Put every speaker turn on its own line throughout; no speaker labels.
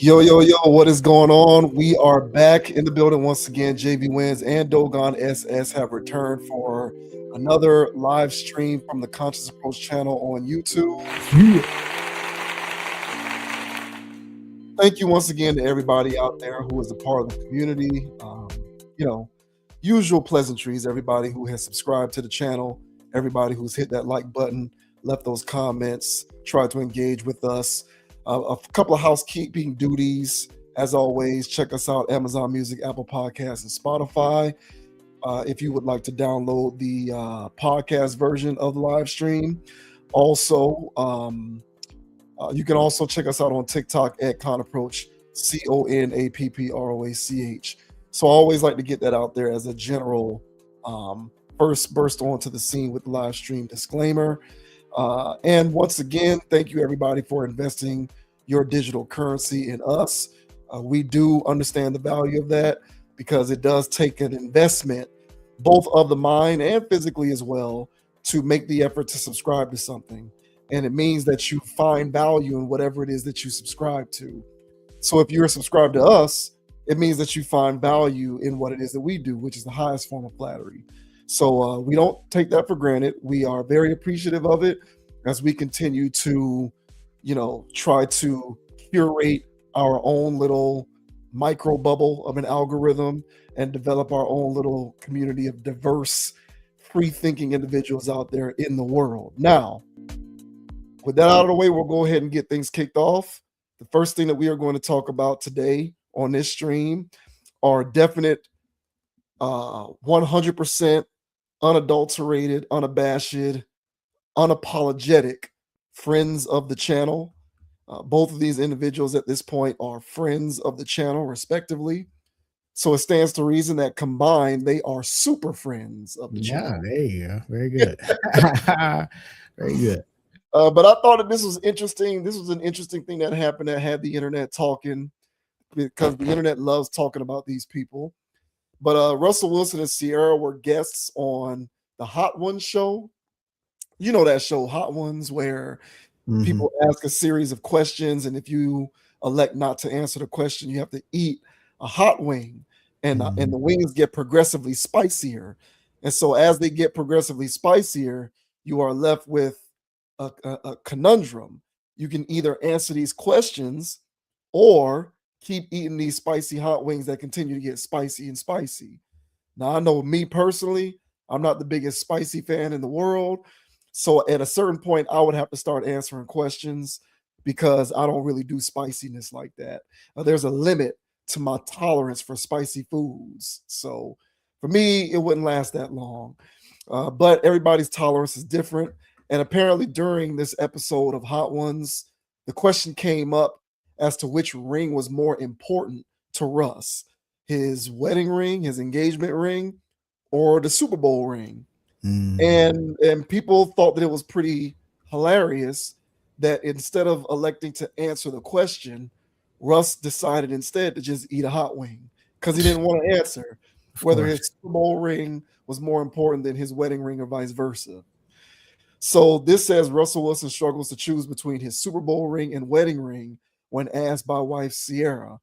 Yo, yo, yo, what is going on? We are back in the building once again. JV Wins and Dogon SS have returned for another live stream from the Conscious Approach channel on YouTube. Thank you once again to everybody out there who is a part of the community. Usual pleasantries, everybody who has subscribed to the channel, everybody who's hit that like button, left those comments, tried to engage with us. A couple of housekeeping duties. As always, check us out, Amazon Music, Apple Podcasts, and Spotify. If you would like to download the podcast version of the live stream. Also, you can also check us out on TikTok at Conapproach, CONAPPROACH. So I always like to get that out there as a general first burst onto the scene with the live stream disclaimer. And once again, thank you everybody for investing your digital currency in us. We do understand the value of that because it does take an investment, both of the mind and physically as well, to make the effort to subscribe to something. And it means that you find value in whatever it is that you subscribe to. So if you're subscribed to us, it means that you find value in what it is that we do, which is the highest form of flattery. So we don't take that for granted. We are very appreciative of it as we continue to, try to curate our own little micro bubble of an algorithm and develop our own little community of diverse, free-thinking individuals out there in the world. Now, with that out of the way, we'll go ahead and get things kicked off. The first thing that we are going to talk about today on this stream are definite 100% unadulterated, unabashed, unapologetic friends of the channel. Both of these individuals at this point are friends of the channel, respectively. So it stands to reason that combined, they are super friends of the channel.
There you go. Very good. Very good.
But I thought that this was interesting. This was an interesting thing that happened that had the internet talking, because the internet loves talking about these people. But Russell Wilson and Ciara were guests on the Hot Ones show. You know that show, Hot Ones, where people ask a series of questions, and if you elect not to answer the question, you have to eat a hot wing, and the wings get progressively spicier. And so as they get progressively spicier, you are left with a conundrum. You can either answer these questions or keep eating these spicy hot wings that continue to get spicy and spicy. Now, I know me personally, I'm not the biggest spicy fan in the world. So at a certain point, I would have to start answering questions because I don't really do spiciness like that. There's a limit to my tolerance for spicy foods. So for me, it wouldn't last that long. But everybody's tolerance is different. And apparently during this episode of Hot Ones, the question came up as to which ring was more important to Russ, his wedding ring, his engagement ring, or the Super Bowl ring. And people thought that it was pretty hilarious that instead of electing to answer the question, Russ decided instead to just eat a hot wing because he didn't want to answer whether his Super Bowl ring was more important than his wedding ring or vice versa. So this says Russell Wilson struggles to choose between his Super Bowl ring and wedding ring when asked by wife Ciara.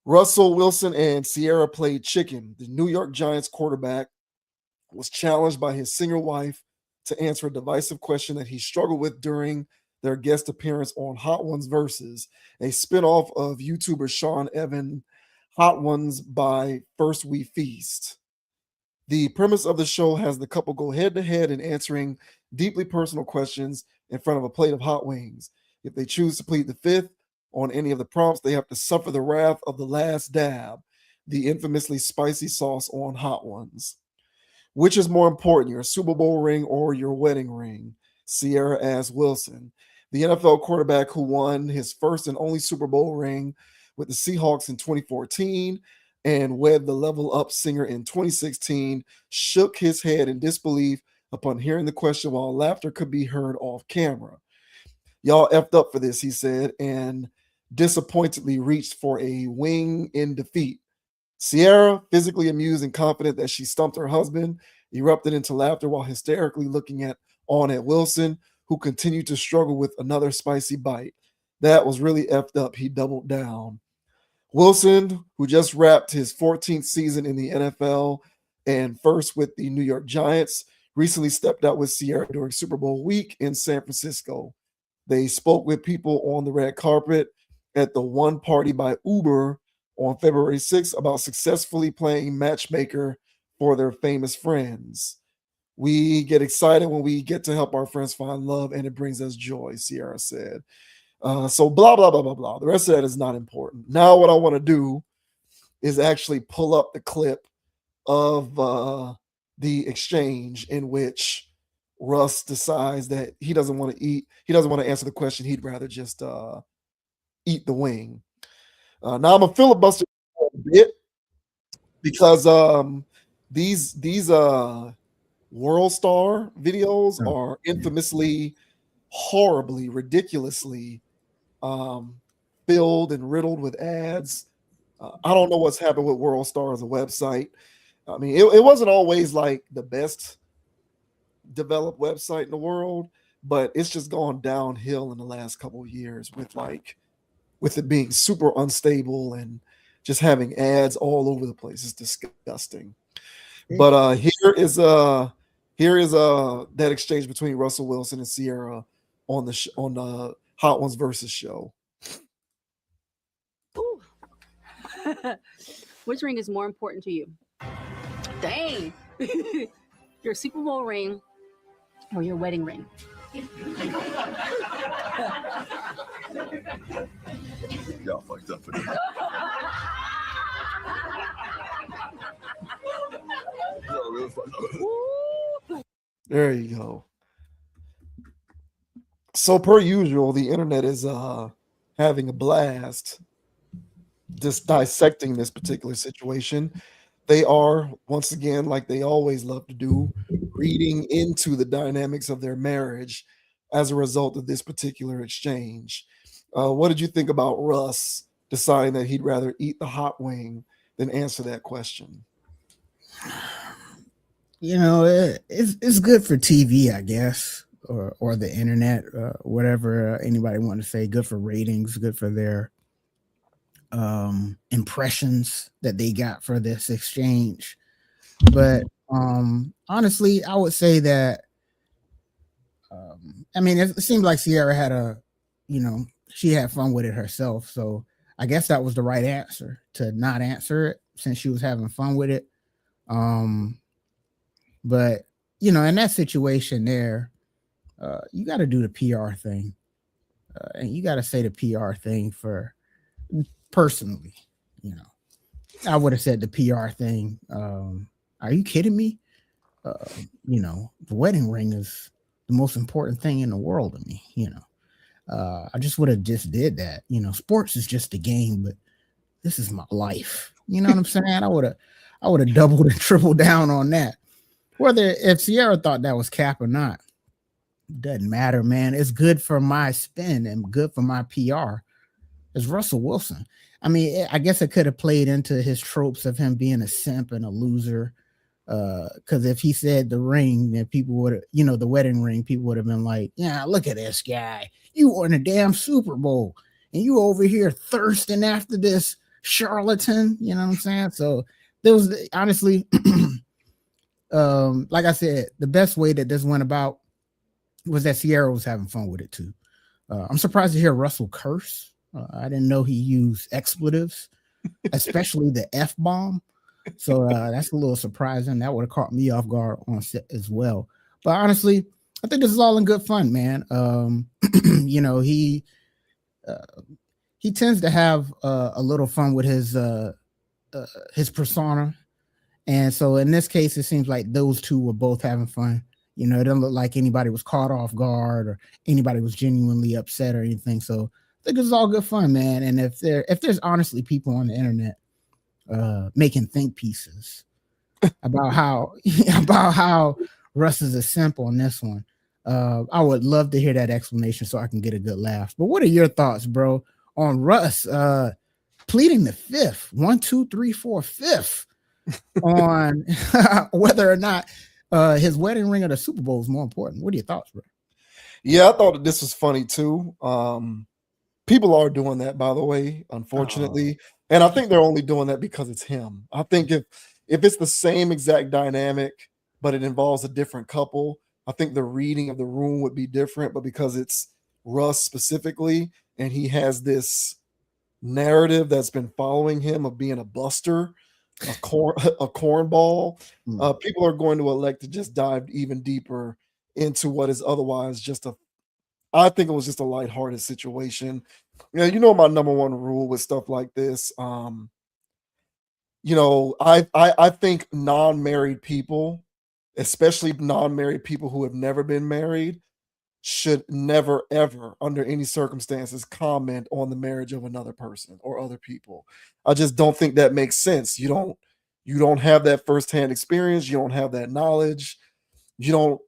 Russell Wilson and Ciara played chicken. The New York Giants quarterback was challenged by his single wife to answer a divisive question that he struggled with during their guest appearance on Hot Ones Versus, a spinoff of YouTuber Sean Evan, Hot Ones by First We Feast. The premise of the show has the couple go head-to-head in answering deeply personal questions in front of a plate of hot wings. If they choose to plead the fifth on any of the prompts, they have to suffer the wrath of the last dab, the infamously spicy sauce on Hot Ones. Which is more important, your Super Bowl ring or your wedding ring? Ciara asked Wilson. The NFL quarterback who won his first and only Super Bowl ring with the Seahawks in 2014 and wed the Level Up singer in 2016 shook his head in disbelief upon hearing the question while laughter could be heard off camera. Y'all effed up for this, he said, and disappointedly reached for a wing in defeat. Ciara, physically amused and confident that she stumped her husband, erupted into laughter while hysterically looking on at Wilson, who continued to struggle with another spicy bite. That was really effed up. He doubled down. Wilson, who just wrapped his 14th season in the NFL and first with the New York Giants, recently stepped out with Ciara during Super Bowl week in San Francisco. They spoke with people on the red carpet at the One Party by Uber on February 6th about successfully playing matchmaker for their famous friends. We get excited when we get to help our friends find love, and it brings us joy, Ciara said. So blah, blah, blah, blah, blah. The rest of that is not important. Now what I want to do is actually pull up the clip of the exchange in which Russ decides that he doesn't want to eat. He doesn't want to answer the question. He'd rather just eat the wing. Now I'm a filibuster a bit because these World Star videos are infamously, horribly, ridiculously filled and riddled with ads. I don't know what's happened with World Star as a website. I mean, it wasn't always like the best developed website in the world, but it's just gone downhill in the last couple of years with it being super unstable and just having ads all over the place. It's disgusting. But here is that exchange between Russell Wilson and Ciara on the Hot Ones Versus show.
Which ring is more important to you? Dang. Your Super Bowl ring or your wedding ring?
Y'all fucked up for this.
There you go. So per usual, the internet is having a blast just dissecting this particular situation. They are, once again, like they always love to do, reading into the dynamics of their marriage as a result of this particular exchange. What did you think about Russ deciding that he'd rather eat the hot wing than answer that question?
You know, it's good for TV, I guess, or the internet, whatever anybody want to say. Good for ratings, good for their impressions that they got for this exchange. But honestly, I would say that I mean, it seemed like Ciara had she had fun with it herself. So I guess that was the right answer, to not answer it since she was having fun with it. But you know, in that situation there, you got to do the PR thing, and you got to say the PR thing for personally. You know, I would have said the PR thing. Are you kidding me? You know, the wedding ring is the most important thing in the world to me. You know, I just would have just did that. You know, sports is just a game, but this is my life. You know what I'm saying? I would have doubled and tripled down on that. Whether if Ciara thought that was cap or not, doesn't matter, man. It's good for my spin and good for my PR. It's Russell Wilson. I mean, I guess it could have played into his tropes of him being a simp and a loser. Because if he said the ring, then people would have, you know, the wedding ring, people would have been like, yeah, look at this guy. You won a damn Super Bowl and you over here thirsting after this charlatan. You know what I'm saying? So there was honestly, like I said, the best way that this went about was that Ciara was having fun with it too. I'm surprised to hear Russell curse. I didn't know he used expletives, especially the F-bomb. So that's a little surprising. That would have caught me off guard on set as well. But honestly, I think this is all in good fun, man. You know, he tends to have a little fun with his persona. And so in this case, it seems like those two were both having fun. You know, it doesn't look like anybody was caught off guard or anybody was genuinely upset or anything. So I think this is all good fun, man. And if there's honestly people on the internet making think pieces about how Russ is a simp on this one, I would love to hear that explanation so I can get a good laugh. But what are your thoughts, bro, on Russ pleading the fifth, 1, 2, 3, 4, fifth on whether or not his wedding ring or the Super Bowl is more important? What are your thoughts, bro?
Yeah, I thought that this was funny too. People are doing that, by the way, unfortunately. And I think they're only doing that because it's him. I think if it's the same exact dynamic, but it involves a different couple, I think the reading of the room would be different. But because it's Russ specifically, and he has this narrative that's been following him of being a buster, a cornball, people are going to elect to just dive even deeper into what is otherwise just I think it was just a lighthearted situation. You know my number one rule with stuff like this. I think non-married people, especially non-married people who have never been married, should never ever under any circumstances comment on the marriage of another person or other people. I just don't think that makes sense. You don't have that firsthand experience, you don't have that knowledge, you don't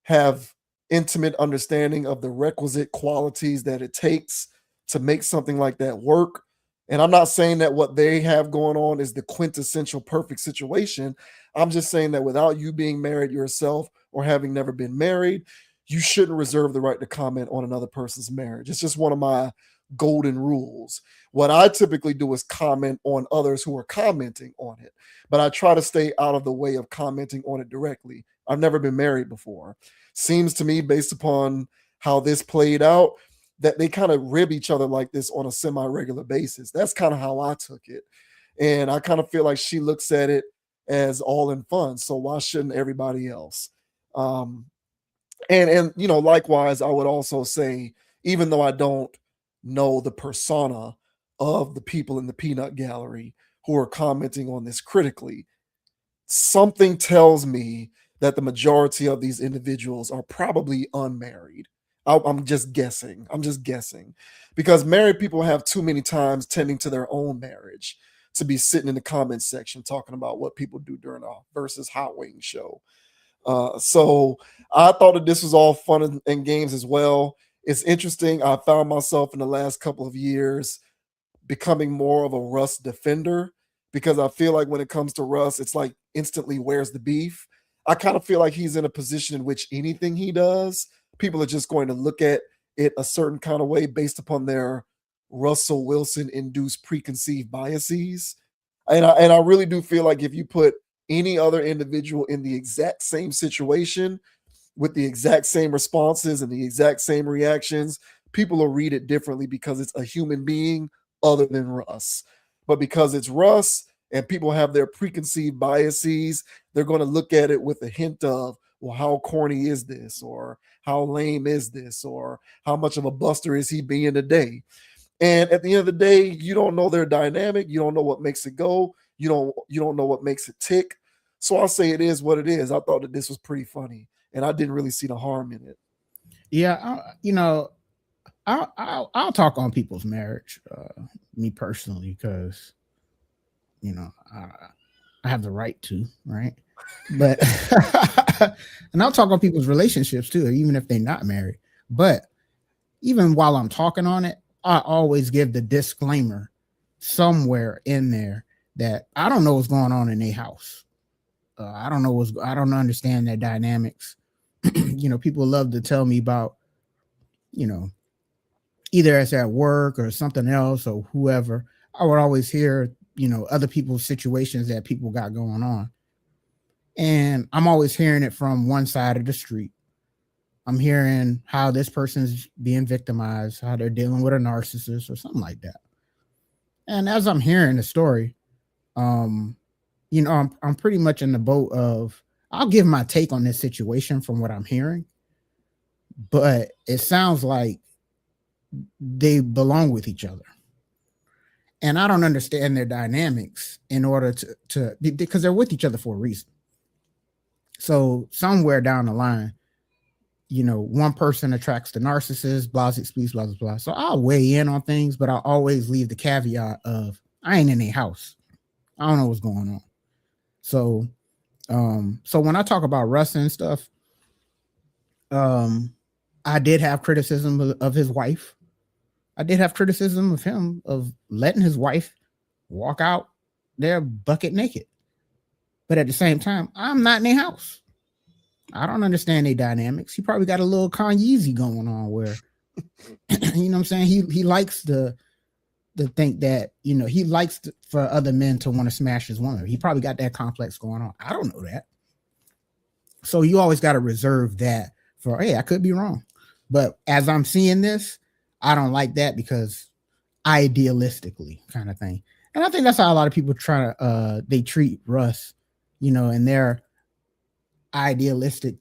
have intimate understanding of the requisite qualities that it takes to make something like that work. And I'm not saying that what they have going on is the quintessential perfect situation. I'm just saying that without you being married yourself or having never been married, you shouldn't reserve the right to comment on another person's marriage. It's just one of my golden rules. What I typically do is comment on others who are commenting on it, but I try to stay out of the way of commenting on it directly. I've never been married before. Seems to me, based upon how this played out, that they kind of rib each other like this on a semi-regular basis. That's kind of how I took it. And I kind of feel like she looks at it as all in fun. So why shouldn't everybody else? And likewise, I would also say, even though I don't know the persona of the people in the peanut gallery who are commenting on this critically, something tells me that the majority of these individuals are probably unmarried. I'm just guessing. Because married people have too many times tending to their own marriage to be sitting in the comments section talking about what people do during a versus hot wing show. So I thought that this was all fun and games as well. It's interesting. I found myself in the last couple of years becoming more of a Russ defender, because I feel like when it comes to Russ, it's like instantly, where's the beef? I kind of feel like he's in a position in which anything he does, people are just going to look at it a certain kind of way based upon their Russell Wilson induced preconceived biases. And I really do feel like if you put any other individual in the exact same situation with the exact same responses and the exact same reactions, people will read it differently because it's a human being other than Russ. But because it's Russ and people have their preconceived biases, they're going to look at it with a hint of, well, how corny is this? Or how lame is this? Or how much of a buster is he being today? And at the end of the day, you don't know their dynamic. You don't know what makes it go. You don't know what makes it tick. So I'll say it is what it is. I thought that this was pretty funny, and I didn't really see the harm in it.
Yeah, I'll talk on people's marriage, me personally, because I have the right to, right? But and I'll talk on people's relationships too, even if they're not married. But even while I'm talking on it, I always give the disclaimer somewhere in there that I don't know what's going on in their house. I don't understand their dynamics. People love to tell me about, either it's at work or something else or whoever. I would always hear, other people's situations that people got going on. And I'm always hearing it from one side of the street. I'm hearing how this person's being victimized, how they're dealing with a narcissist or something like that. And as I'm hearing the story, I'm pretty much in the boat of, I'll give my take on this situation from what I'm hearing, but it sounds like they belong with each other. And I don't understand their dynamics in order to because they're with each other for a reason. So somewhere down the line, one person attracts the narcissist, blah, blah, blah, blah. So I'll weigh in on things, but I'll always leave the caveat of, I ain't in a house. I don't know what's going on. So when I talk about Russ and stuff, I did have criticism of his wife. I did have criticism of him of letting his wife walk out there bucket naked. But at the same time, I'm not in their house. I don't understand their dynamics. He probably got a little Kanye going on where You know what I'm saying? He likes to think that, you know, he likes for other men to want to smash his woman. He probably got that complex going on. I don't know that. So you always got to reserve that for, hey, I could be wrong. But as I'm seeing this, I don't like that because idealistically kind of thing. And I think that's how a lot of people try to, they treat Russ, you know, in their idealistic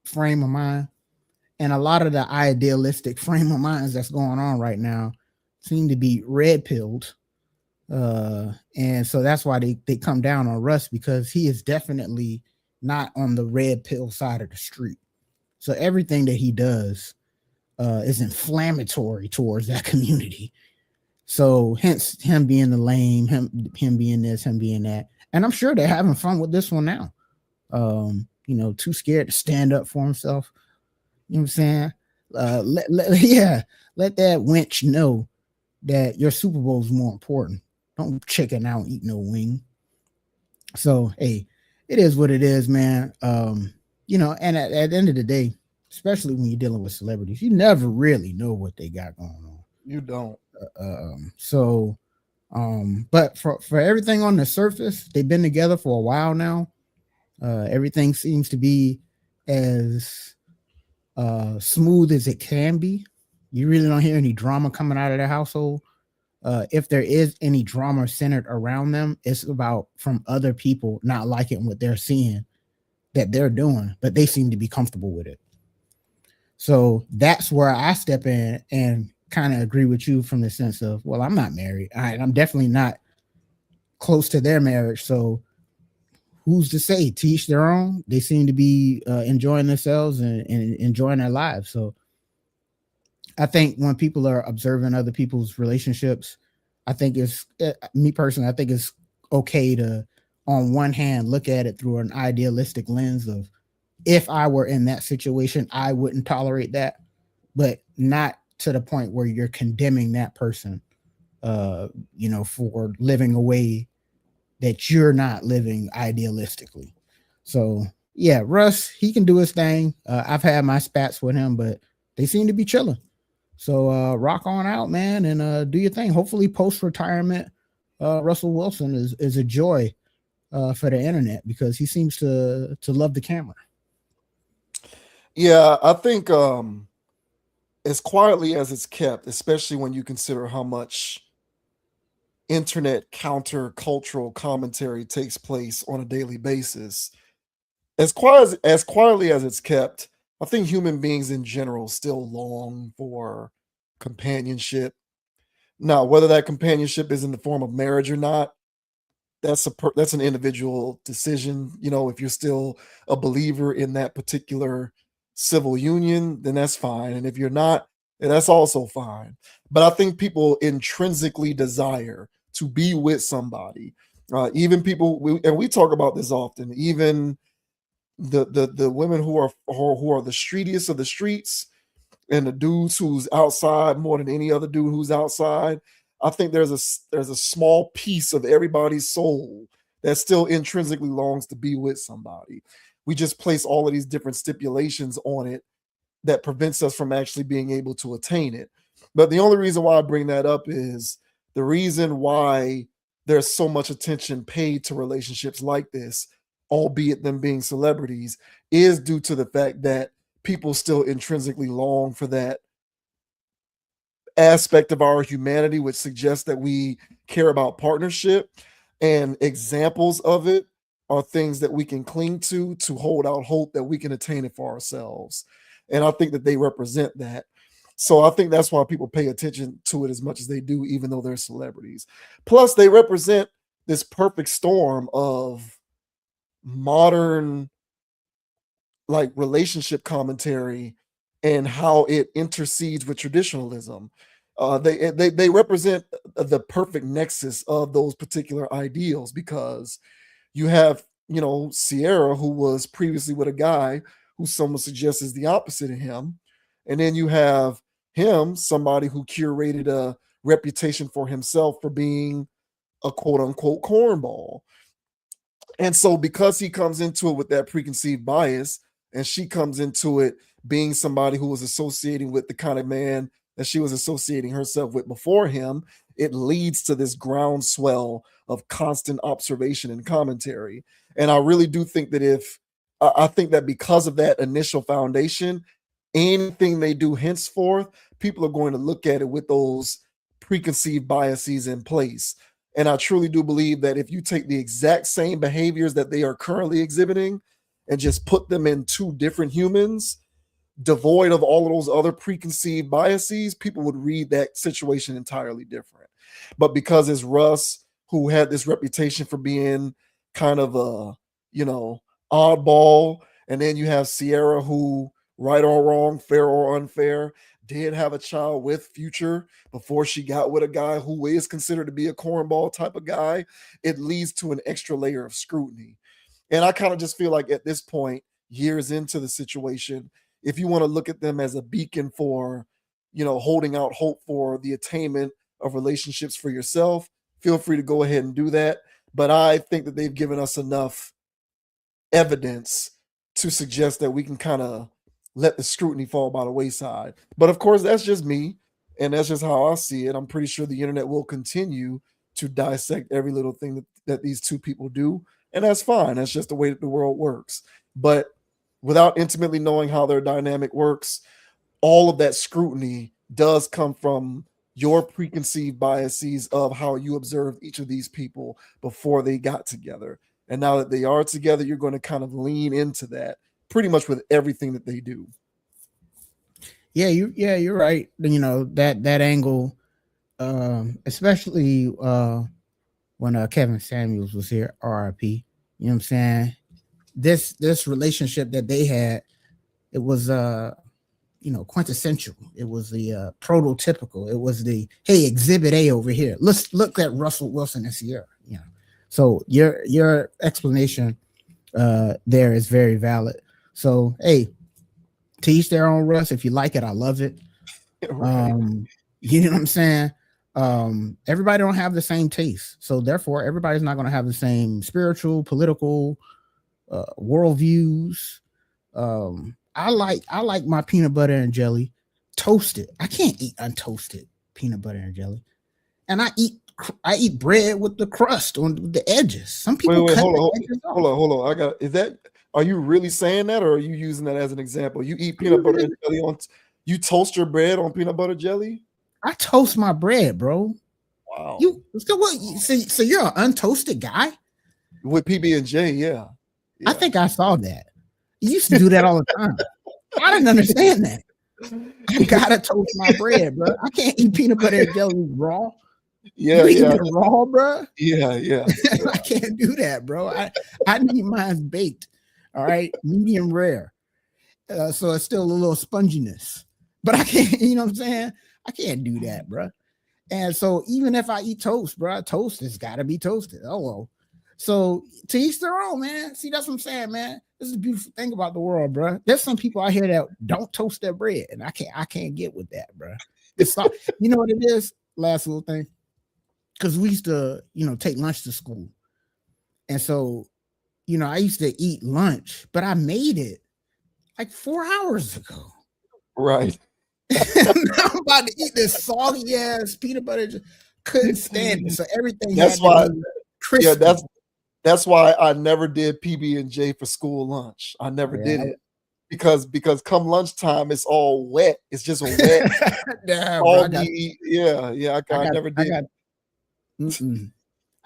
frame of mind. And a lot of the idealistic frame of minds that's going on right now seem to be red pilled. And so that's why they come down on Russ, because he is definitely not on the red pill side of the street. So everything that he does is inflammatory towards that community. So hence him being the lame, him being this, him being that. And I'm sure they're having fun with this one now. You know, too scared to stand up for himself. You know what I'm saying? Let that wench know that your Super Bowl is more important. Don't chicken out and eat no wing. So, hey, it is what it is, man. You know, and at the end of the day, especially when you're dealing with celebrities, you never really know what they got going on.
You don't.
But for everything on the surface, they've been together for a while now. Everything seems to be as smooth as it can be. You really don't hear any drama coming out of their household. If there is any drama centered around them, it's about from other people not liking what they're seeing that they're doing, but they seem to be comfortable with it. So that's where I step in and kind of agree with you from the sense of, well, I'm not married. I'm definitely not close to their marriage. So who's to say? To each their own. They seem to be enjoying themselves and enjoying their lives. So I think when people are observing other people's relationships, I think it's me personally, I think it's okay to, on one hand, look at it through an idealistic lens of, if I were in that situation, I wouldn't tolerate that, but not to the point where you're condemning that person, you know, for living a way that you're not living idealistically. So yeah, Russ, he can do his thing. I've had my spats with him, but they seem to be chilling. So rock on out, man, and do your thing. Hopefully post-retirement, Russell Wilson is a joy for the internet, because he seems to love the camera.
Yeah, I think as quietly as it's kept, especially when you consider how much internet counter-cultural commentary takes place on a daily basis, as quietly as it's kept, I think human beings in general still long for companionship. Now, whether that companionship is in the form of marriage or not, that's an individual decision. You know, if you're still a believer in that particular civil union, then that's fine. And if you're not, then that's also fine. But I think people intrinsically desire to be with somebody. Even people, we talk about this often, even the women who are the streetiest of the streets, and the dudes who's outside more than any other dude who's outside. I think there's a small piece of everybody's soul that still intrinsically longs to be with somebody. We just place all of these different stipulations on it that prevents us from actually being able to attain it. But the only reason why I bring that up is the reason why there's so much attention paid to relationships like this, albeit them being celebrities, is due to the fact that people still intrinsically long for that aspect of our humanity, which suggests that we care about partnership, and examples of it are things that we can cling to hold out hope that we can attain it for ourselves. And I think that they represent that. So I think that's why people pay attention to it as much as they do, even though they're celebrities. Plus, they represent this perfect storm of modern like relationship commentary and how it intercedes with traditionalism. They represent the perfect nexus of those particular ideals, because you have, you know, Sierra, who was previously with a guy who someone suggests is the opposite of him, and then you have him, somebody who curated a reputation for himself for being a quote unquote cornball. And so because he comes into it with that preconceived bias, and she comes into it being somebody who was associating with the kind of man that she was associating herself with before him, it leads to this groundswell of constant observation and commentary. And I really do think that I think that because of that initial foundation, anything they do henceforth, people are going to look at it with those preconceived biases in place. And I truly do believe that if you take the exact same behaviors that they are currently exhibiting and just put them in two different humans, devoid of all of those other preconceived biases, people would read that situation entirely different. But because it's Russ, who had this reputation for being kind of a, oddball, and then you have Sierra, who, right or wrong, fair or unfair, did have a child with Future before she got with a guy who is considered to be a cornball type of guy, it leads to an extra layer of scrutiny. And I kind of just feel like at this point, years into the situation, if you want to look at them as a beacon for, holding out hope for the attainment of relationships for yourself, feel free to go ahead and do that. But I think that they've given us enough evidence to suggest that we can kind of let the scrutiny fall by the wayside. But of course, that's just me, and that's just how I see it. I'm pretty sure the internet will continue to dissect every little thing that these two people do, and that's fine. That's just the way that the world works. But without intimately knowing how their dynamic works, all of that scrutiny does come from your preconceived biases of how you observed each of these people before they got together. And now that they are together, you're going to kind of lean into that pretty much with everything that they do.
You're right. That angle, especially when Kevin Samuels was here, RIP. You know what I'm saying? This relationship that they had, it was quintessential. It was the prototypical. It was the, hey, exhibit A over here. Let's look at Russell Wilson and Sierra. So your explanation there is very valid. So, hey, to each their own, Russ. If you like it, I love it.
Right.
You know what I'm saying? Everybody don't have the same taste. So therefore, everybody's not going to have the same spiritual, political worldviews. I like my peanut butter and jelly toasted. I can't eat untoasted peanut butter and jelly. And I eat bread with the crust on the edges. Some people cut the edges off.
Hold on. Are you really saying that, or are you using that as an example? You eat peanut butter and jelly you toast your bread on peanut butter jelly?
I toast my bread, bro.
Wow.
So you're an untoasted guy?
With PB&J, yeah.
I think I saw that. You used to do that all the time. I didn't understand that. I gotta toast my bread, bro. I can't eat peanut butter and jelly raw.
Yeah.
Raw, bro.
Yeah.
I can't do that, bro. I need mine baked. All right, medium rare. So it's still a little sponginess, but I can't. You know what I'm saying? I can't do that, bro. And so even if I eat toast, bro, toast has got to be toasted. Oh well. So to each their own, man. See, that's what I'm saying, man. This is a beautiful thing about the world, bro. There's some people out here that don't toast their bread, and I can't get with that, bro. It's not, you know what it is? Last little thing. Because we used to, take lunch to school. And so, I used to eat lunch, but I made it like 4 hours ago.
Right.
Now I'm about to eat this salty ass peanut butter. Just couldn't stand it. So everything.
That's why. Yeah, that's why I never did PB&J for school lunch. I never did it because come lunchtime, it's all wet. It's just a wet. I never did.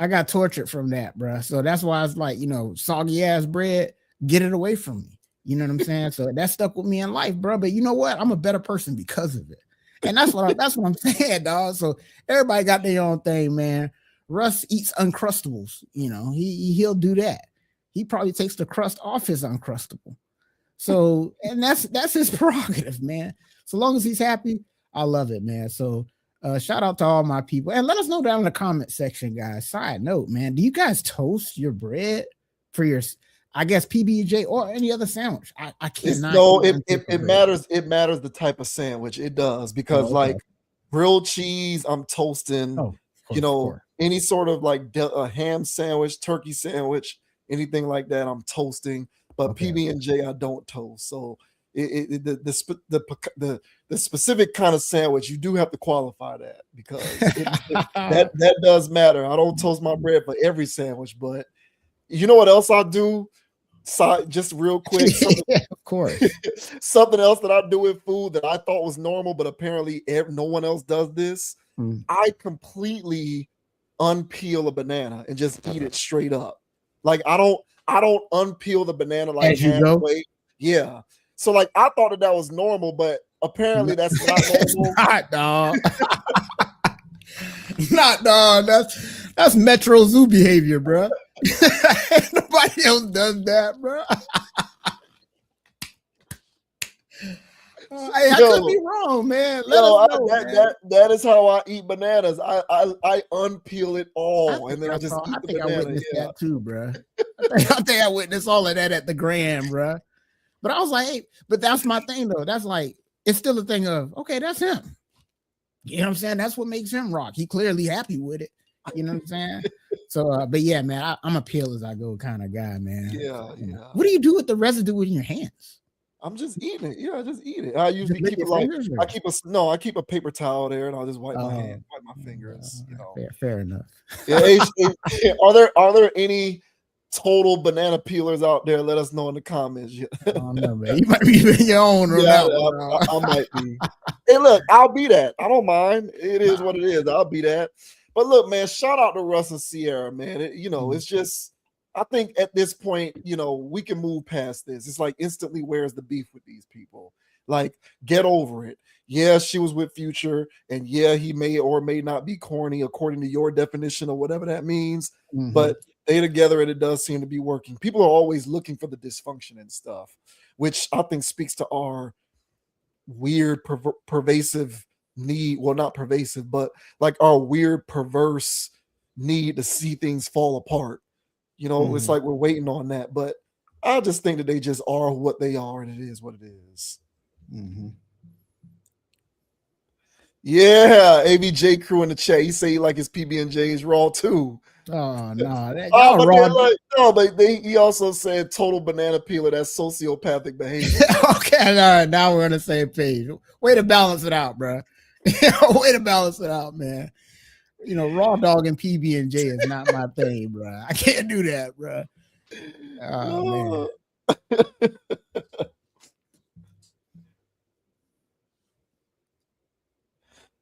I got tortured from that, bro. So that's why I was like, soggy ass bread, get it away from me. You know what I'm saying? So that stuck with me in life, bro. But you know what? I'm a better person because of it. And that's what I'm saying, dog. So everybody got their own thing, man. Russ eats Uncrustables. He'll do that. He probably takes the crust off his Uncrustable. So, and that's his prerogative, man. So long as he's happy, I love it, man. So shout out to all my people. And let us know down in the comment section, guys. Side note, man, do you guys toast your bread for your, I guess, PB&J or any other sandwich? I cannot.
No, it matters. It matters the type of sandwich. It does, because like grilled cheese, I'm toasting. Any sort of like a ham sandwich, turkey sandwich, anything like that, I'm toasting. But PB&J, I don't toast. So The specific kind of sandwich, you do have to qualify that because that does matter. I don't toast my bread for every sandwich, but you know what else I do? Just real quick,
Yeah, of course.
something else that I do with food that I thought was normal, but apparently no one else does this. I completely unpeel a banana and just eat it straight up. Like I don't unpeel the banana like
as you go.
Yeah. So like I thought that was normal, but apparently that's not normal.
Not dog. Not dog. That's Metro Zoo behavior, bro. Nobody else does that, bro. Hey, I could be wrong, man.
That is how I eat bananas. I unpeel it all and then I just eat the banana.
I witnessed that too, bro. I think I witnessed all of that at the Gram, bro. But I was like, hey, but that's my thing though. That's like, it's still a thing of, okay, that's him. You know what I'm saying? That's what makes him rock. He clearly happy with it. You know what I'm saying? So, but yeah, man, I'm a peel as I go kind of guy, man.
Yeah.
What do you do with the residue in your hands?
I'm just eating it. Yeah, I just eat it. I usually keep it like I keep a paper towel there and I'll just wipe my hand, wipe my fingers. You know,
fair enough.
Yeah, are there any total banana peelers out there? Let us know in the comments.
I don't know, man. You might be your own.
I might be. Hey, look, I'll be that. I don't mind. It is what it is. I'll be that. But look, man, shout out to Russ and Sierra, man. It's just. I think at this point, we can move past this. It's like instantly, where's the beef with these people? Like, get over it. Yeah, she was with Future, and yeah, he may or may not be corny according to your definition or whatever that means. But they together, and it does seem to be working. People are always looking for the dysfunction and stuff, which I think speaks to our weird, pervasive need. Well, not pervasive, but like our weird, perverse need to see things fall apart. It's like we're waiting on that, but I just think that they just are what they are, and it is what it is. Yeah, ABJ crew in the chat. He say he like his PB&J's raw too.
Oh no,
he also said total banana peeler. That's sociopathic behavior.
Okay, all right, now we're on the same page. Way to balance it out, bro. Way to balance it out, man. Raw dog and PB&J is not my thing, bro. I can't do that, bro. Oh, man.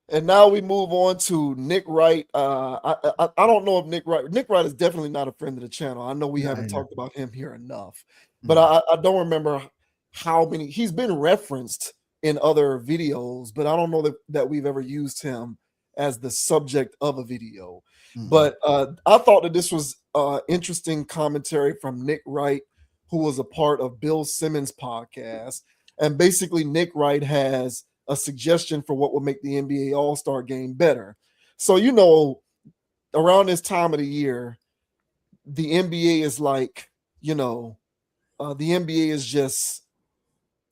And now we move on to Nick Wright. I don't know if Nick Wright is definitely not a friend of the channel. I know we haven't talked about him here enough, but I don't remember how many. He's been referenced in other videos, but I don't know that we've ever used him as the subject of a video. But I thought that this was interesting commentary from Nick Wright, who was a part of Bill Simmons' podcast. And basically, Nick Wright has a suggestion for what would make the NBA All-Star game better. So, around this time of the year, the NBA is like, the NBA is just,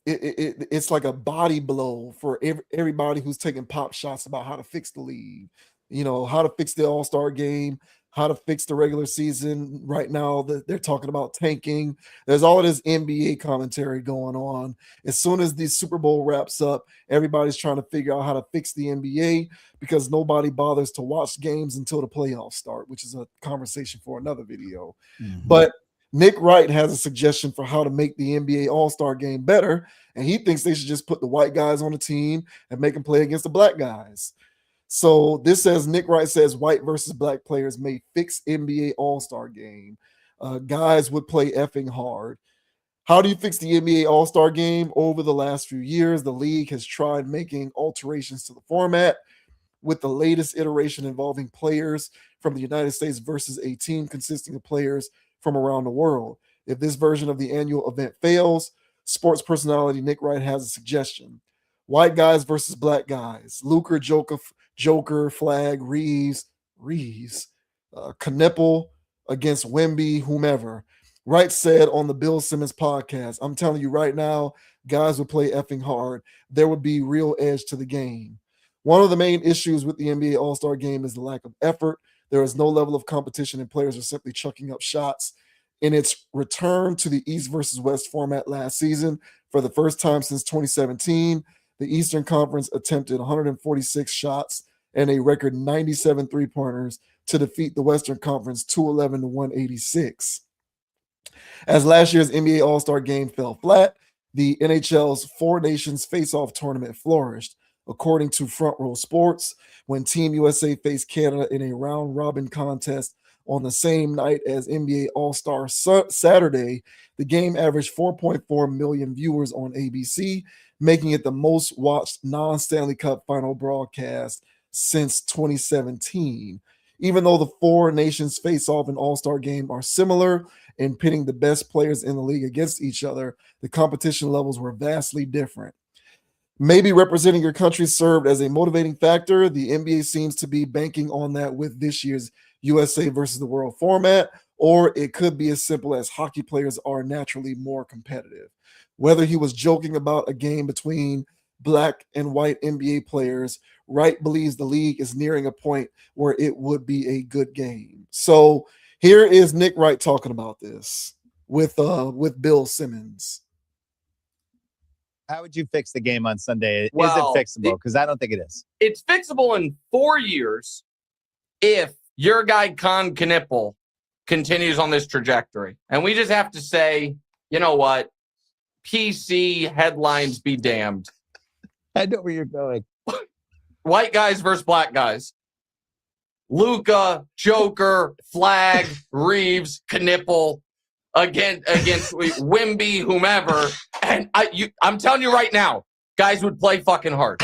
it's like a body blow for everybody who's taking pop shots about how to fix the league, how to fix the All-Star game, how to fix the regular season. Right now, they're talking about tanking. There's all of this NBA commentary going on. As soon as the Super Bowl wraps up, everybody's trying to figure out how to fix the NBA because nobody bothers to watch games until the playoffs start, which is a conversation for another video. But Nick Wright has a suggestion for how to make the NBA All-Star game better, and he thinks they should just put the white guys on the team and make them play against the black guys. So this says, Nick Wright says white versus black players may fix NBA All-Star game. Guys would play effing hard. How do you fix the NBA All-Star game? Over the last few years, the league has tried making alterations to the format, with the latest iteration involving players from the United States versus a team consisting of players from around the world. If this version of the annual event fails, sports personality Nick Wright has a suggestion. White guys versus black guys. Luker, Joker, Flag, Reeves, Knipple against Wemby, whomever. Wright said on the Bill Simmons podcast, I'm telling you right now, guys would play effing hard. There would be real edge to the game. One of the main issues with the NBA All-Star game is the lack of effort. There is no level of competition and players are simply chucking up shots. in its return to the East versus West format last season. For the first time since 2017, the Eastern Conference attempted 146 shots and a record 97 three-pointers to defeat the Western Conference 211 to 186. As last year's NBA All-Star game fell flat, the NHL's Four Nations Face-Off tournament flourished. According to Front Row Sports, when Team USA faced Canada in a round-robin contest on the same night as NBA All-Star Saturday, the game averaged 4.4 million viewers on ABC, making it the most watched non-Stanley Cup final broadcast since 2017. Even though the Four Nations Face-Off and All-Star game are similar in pitting the best players in the league against each other, the competition levels were vastly different. Maybe representing your country served as a motivating factor. The NBA seems to be banking on that with this year's USA versus the world format, or it could be as simple as hockey players are naturally more competitive. Whether he was joking about a game between black and white NBA players, Wright believes the league is nearing a point where it would be a good game. So here is Nick Wright talking about this with Bill Simmons.
How would you fix the game on Sunday?
Well,
is it fixable? Because I don't think it is.
It's fixable in 4 years if your guy Con Knippel continues on this trajectory. And we just have to say, you know what? PC headlines be damned.
I know where you're going.
White guys versus black guys. Luka, Joker, Flag, Reeves, Knippel against Wimby, whomever. And I'm telling you right now, guys would play fucking hard.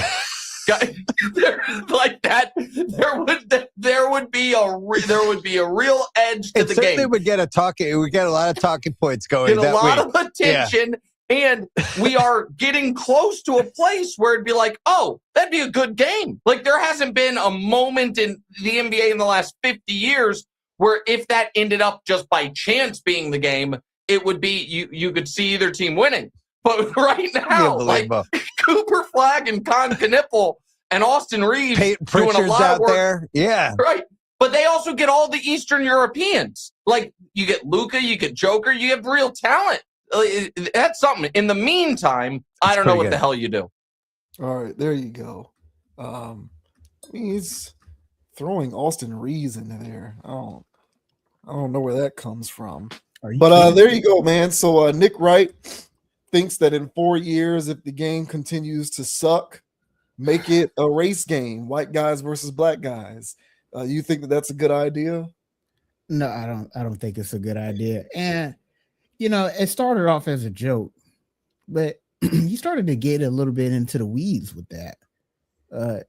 Like that, there would be a real edge to the game.
Certainly would get a lot of talking points going.
Get a lot of attention, and we are getting close to a place where it'd be like, oh, that'd be a good game. Like there hasn't been a moment in the NBA in the last 50 years where if that ended up just by chance being the game, it would be you could see either team winning. But right now, like Cooper Flag and Con Knippel and Austin Reeves doing a lot of work
there. Yeah.
Right. But they also get all the Eastern Europeans. Like you get Luka, you get Joker, you have real talent. That's something. In the meantime, I don't know what the hell you do.
All right, there you go. He's throwing Austin Reeves in there. I don't know where that comes from. But there you go, man. So Nick Wright thinks that in 4 years, if the game continues to suck, make it a race game, white guys versus black guys. You think that that's a good idea?
No, I don't think it's a good idea. And it started off as a joke, but he started to get a little bit into the weeds with that.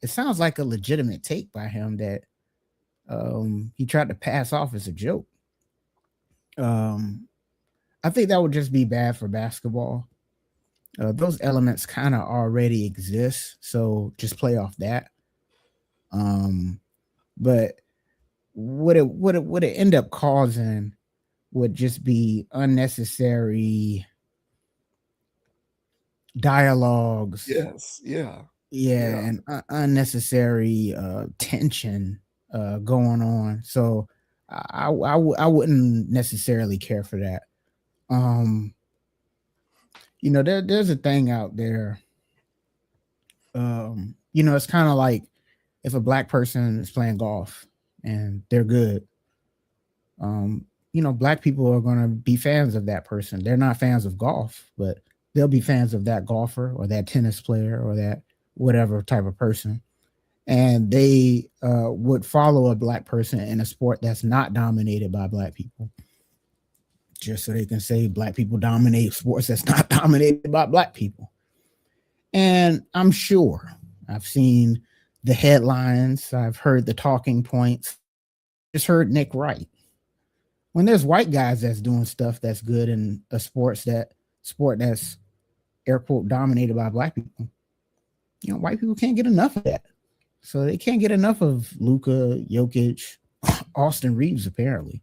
It sounds like a legitimate take by him that he tried to pass off as a joke. I think that would just be bad for basketball. Those elements kind of already exist, so just play off that. But what it end up causing would just be unnecessary dialogues.
Yes, yeah,
and unnecessary tension going on. So I wouldn't necessarily care for that. There's a thing out there. It's kind of like if a black person is playing golf and they're good. Black people are going to be fans of that person. They're not fans of golf, but they'll be fans of that golfer or that tennis player or that whatever type of person. And they would follow a black person in a sport that's not dominated by black people, just so they can say black people dominate sports that's not dominated by black people. And I'm sure I've seen the headlines. I've heard the talking points. Just heard Nick Wright. When there's white guys that's doing stuff that's good in a sport that's air quote dominated by black people, white people can't get enough of that. So they can't get enough of Luka, Jokic, Austin Reeves, apparently.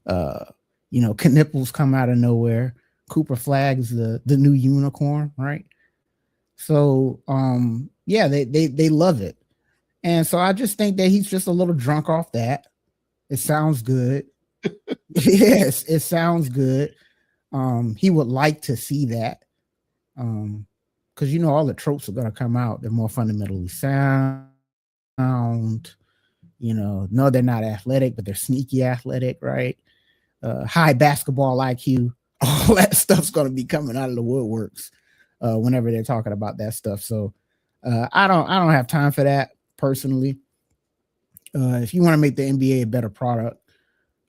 Knippel's come out of nowhere. Cooper Flag's the new unicorn, right? So they love it. And so I just think that he's just a little drunk off that. It sounds good. Yes, it sounds good. He would like to see that. Because you know all the tropes are gonna come out. They're more fundamentally sound. No, they're not athletic, but they're sneaky athletic, right? High basketball IQ. All that stuff's gonna be coming out of the woodworks whenever they're talking about that stuff. So I don't have time for that personally. If you want to make the NBA a better product,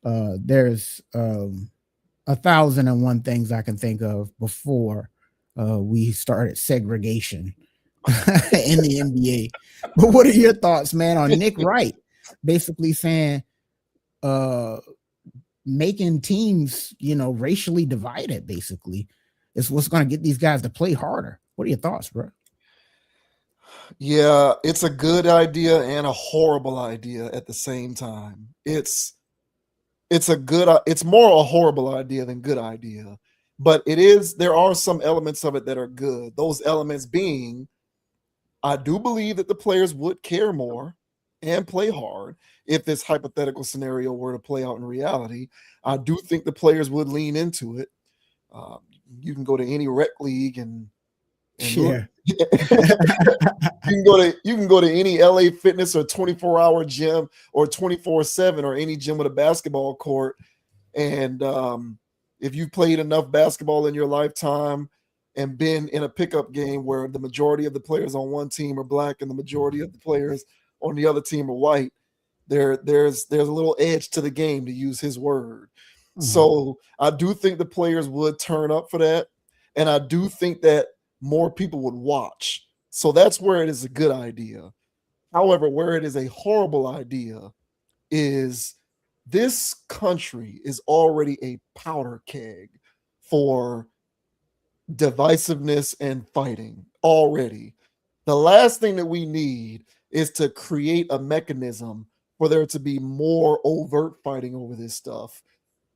there's 1,001 things I can think of before we started segregation in the NBA. But what are your thoughts, man, on Nick Wright basically saying making teams, racially divided basically is what's going to get these guys to play harder? What are your thoughts, bro?
Yeah, it's a good idea and a horrible idea at the same time. It's more a horrible idea than good idea. But there are some elements of it that are good. Those elements being, I do believe that the players would care more and play hard if this hypothetical scenario were to play out in reality. I do think the players would lean into it. You can go to any rec league and
yeah.
you can go to any LA Fitness or 24-hour gym or 24/7 or any gym with a basketball court. And if you've played enough basketball in your lifetime and been in a pickup game where the majority of the players on one team are black and the majority of the players on the other team are white, there's a little edge to the game, to use his word. Mm-hmm. So I do think the players would turn up for that. And I do think that more people would watch. So that's where it is a good idea. However, where it is a horrible idea is this country is already a powder keg for divisiveness and fighting already. The last thing that we need is to create a mechanism for there to be more overt fighting over this stuff,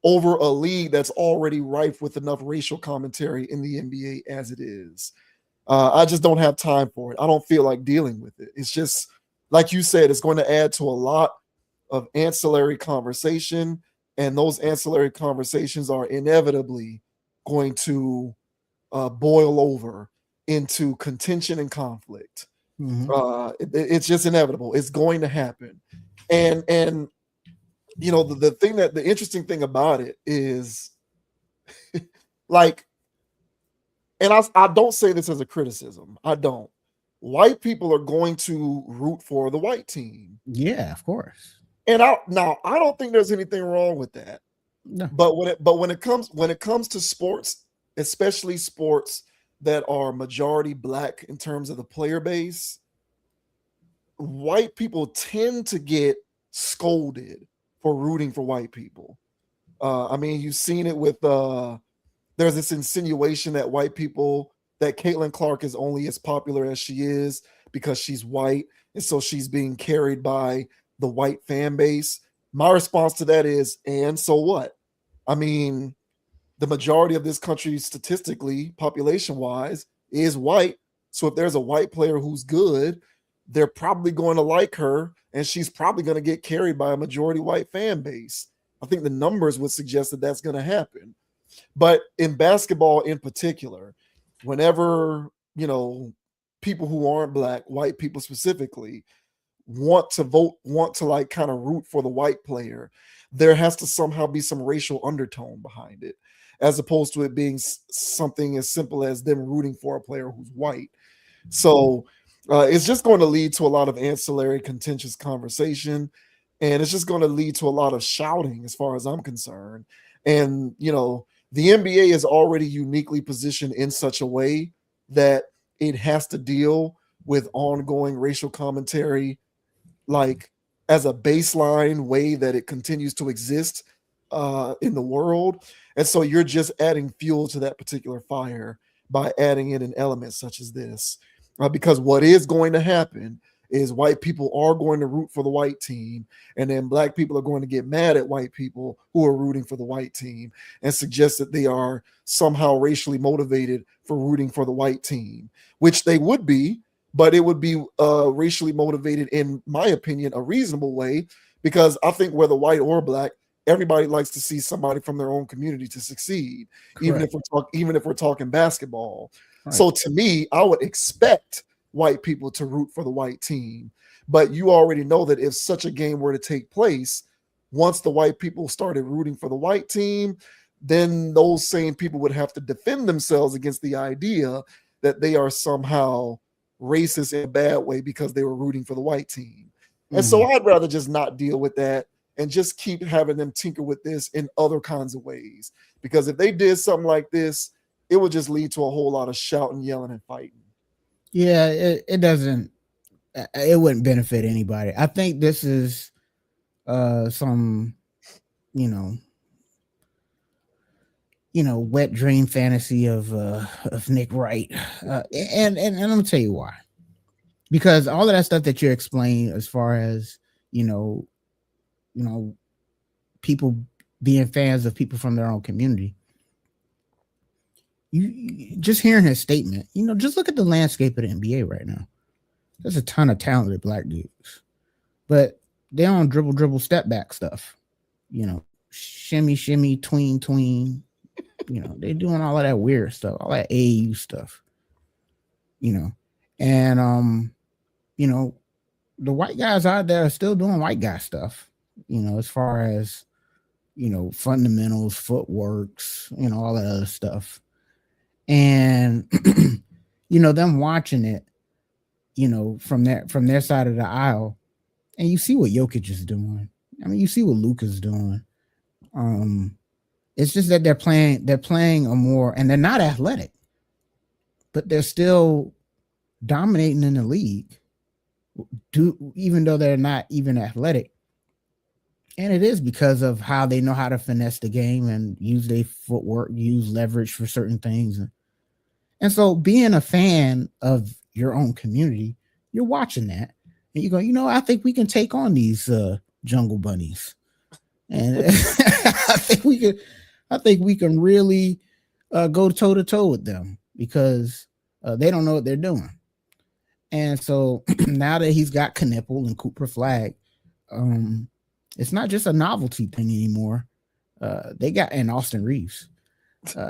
over a league that's already rife with enough racial commentary in the NBA as it is. I just don't have time for it. I don't feel like dealing with it. It's just, like you said, it's going to add to a lot of ancillary conversation, and those ancillary conversations are inevitably going to boil over into contention and conflict. Mm-hmm. It's just inevitable. It's going to happen. And the interesting thing about it is like, and I don't say this as a criticism. I don't. White people are going to root for the white team.
Yeah, of course.
And I don't think there's anything wrong with that. No. But when it comes to sports, especially sports that are majority black in terms of the player base, white people tend to get scolded for rooting for white people. I mean, you've seen it with there's this insinuation that that Caitlin Clark is only as popular as she is because she's white, and so she's being carried by the white fan base. My response to that is, and so what? I mean, the majority of this country, statistically, population-wise, is white. So if there's a white player who's good, they're probably going to like her, and she's probably going to get carried by a majority white fan base. I think the numbers would suggest that that's going to happen. But in basketball in particular, whenever, people who aren't black, white people specifically, want to like kind of root for the white player, there has to somehow be some racial undertone behind it, as opposed to it being something as simple as them rooting for a player who's white. So it's just going to lead to a lot of ancillary contentious conversation, and it's just going to lead to a lot of shouting as far as I'm concerned. And, the NBA is already uniquely positioned in such a way that it has to deal with ongoing racial commentary, like as a baseline way that it continues to exist in the world. And so you're just adding fuel to that particular fire by adding in an element such as this. Because what is going to happen is white people are going to root for the white team, and then black people are going to get mad at white people who are rooting for the white team and suggest that they are somehow racially motivated for rooting for the white team, which they would be, but it would be racially motivated, in my opinion, a reasonable way, because I think whether white or black, everybody likes to see somebody from their own community to succeed, even if we're talking basketball.
Right.
So to me, I would expect white people to root for the white team. But you already know that if such a game were to take place, once the white people started rooting for the white team, then those same people would have to defend themselves against the idea that they are somehow racist in a bad way because they were rooting for the white team. And so I'd rather just not deal with that and just keep having them tinker with this in other kinds of ways. Because if they did something like this, it would just lead to a whole lot of shouting, yelling, and fighting.
Yeah, it doesn't. It wouldn't benefit anybody. I think this is some, wet dream fantasy of Nick Wright, and let me tell you why. Because all of that stuff that you explained, as far as people being fans of people from their own community, you just hearing his statement, just look at the landscape of the NBA right now. There's a ton of talented black dudes, but they don't dribble, step back stuff. Shimmy, tween. They're doing all of that weird stuff, all that AAU stuff. And the white guys out there are still doing white guy stuff. As far as fundamentals, footworks, all that other stuff. And them watching it, from their side of the aisle, and you see what Jokic is doing. I mean, you see what Luka's doing. It's just that they're playing a more, and they're not athletic, but they're still dominating in the league, even though they're not even athletic. And it is because of how they know how to finesse the game and use their footwork, use leverage for certain things. And so being a fan of your own community, you're watching that and you go, I think we can take on these jungle bunnies. And I think we can really go toe to toe with them, because they don't know what they're doing. And so now that he's got Knipple and Cooper Flag, it's not just a novelty thing anymore. They got, and Austin Reeves,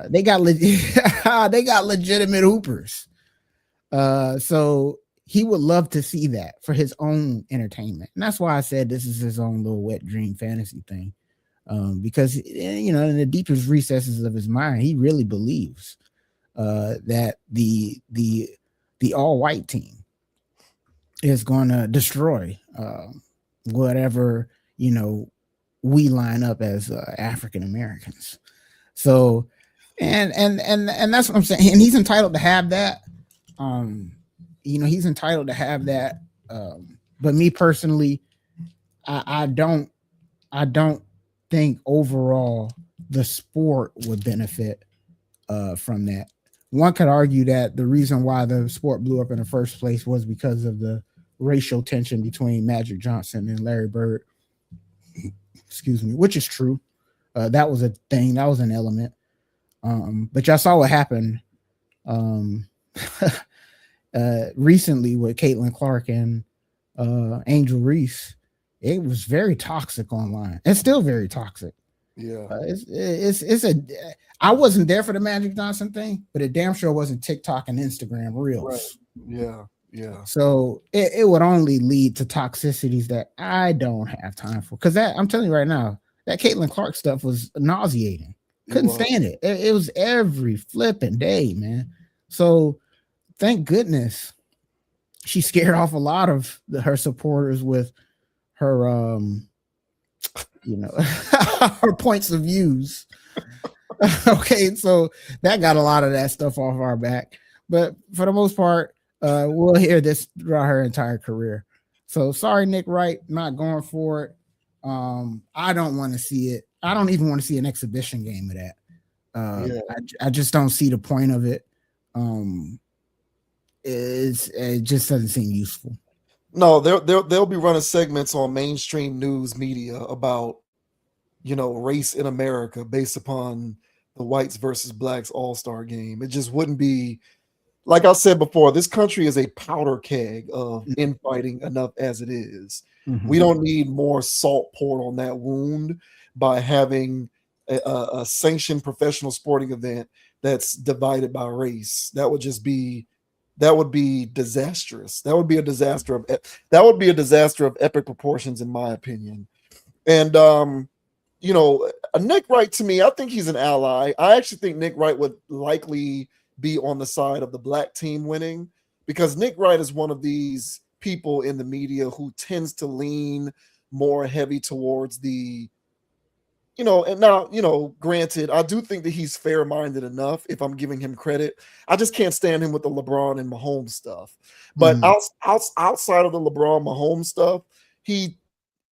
they got legitimate hoopers. So he would love to see that for his own entertainment. And that's why I said this is his own little wet dream fantasy thing. Because, in the deepest recesses of his mind, he really believes that the all-white team is going to destroy whatever, we line up as African Americans. So, and that's what I'm saying. And he's entitled to have that. He's entitled to have that. But me personally, I don't think overall the sport would benefit from that. One could argue that the reason why the sport blew up in the first place was because of the racial tension between Magic Johnson and Larry Bird. Excuse me, which is true. That was a thing. That was an element. But y'all saw what happened recently with Caitlin Clark and Angel Reese. It was very toxic online. It's still very toxic.
Yeah.
I wasn't there for the Magic Johnson thing, but it damn sure wasn't TikTok and Instagram Reels.
Right. Yeah.
So it would only lead to toxicities that I don't have time for. Because I'm telling you right now, that Caitlin Clark stuff was nauseating. Couldn't stand it. It was every flipping day, man. So thank goodness she scared off a lot of her supporters with her her points of views. Okay, so that got a lot of that stuff off our back. But for the most part, we'll hear this throughout her entire career. So sorry, Nick Wright, not going for it. I don't want to see it. I don't even want to see an exhibition game of that. I just don't see the point of it. It just doesn't seem useful.
No, they'll be running segments on mainstream news media about, race in America based upon the whites versus blacks all-star game. It just wouldn't be like I said before, this country is a powder keg of infighting enough as it is. We don't need more salt poured on that wound by having a sanctioned professional sporting event that's divided by race. That would be disastrous. That would be a disaster of epic proportions, in my opinion. And Nick Wright, to me, I think he's an ally. I actually think Nick Wright would likely be on the side of the black team winning, because Nick Wright is one of these people in the media who tends to lean more heavy towards the, and now, granted, I do think that he's fair-minded enough, if I'm giving him credit. I just can't stand him with the LeBron and Mahomes stuff. But outside of the LeBron Mahomes stuff, he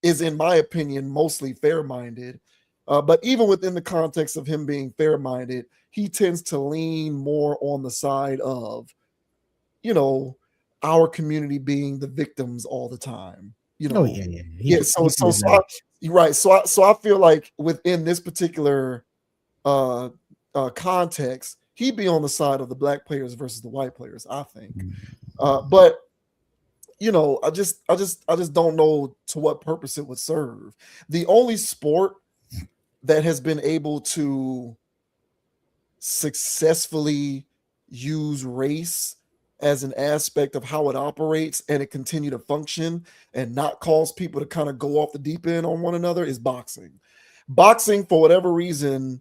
is, in my opinion, mostly fair-minded. But even within the context of him being fair-minded, he tends to lean more on the side of, our community being the victims all the time.
Yeah.
Right. So I feel like within this particular context, he'd be on the side of the black players versus the white players, I think. But I just don't know to what purpose it would serve. The only sport that has been able to successfully use race as an aspect of how it operates and it continue to function and not cause people to kind of go off the deep end on one another is boxing. Boxing, for whatever reason,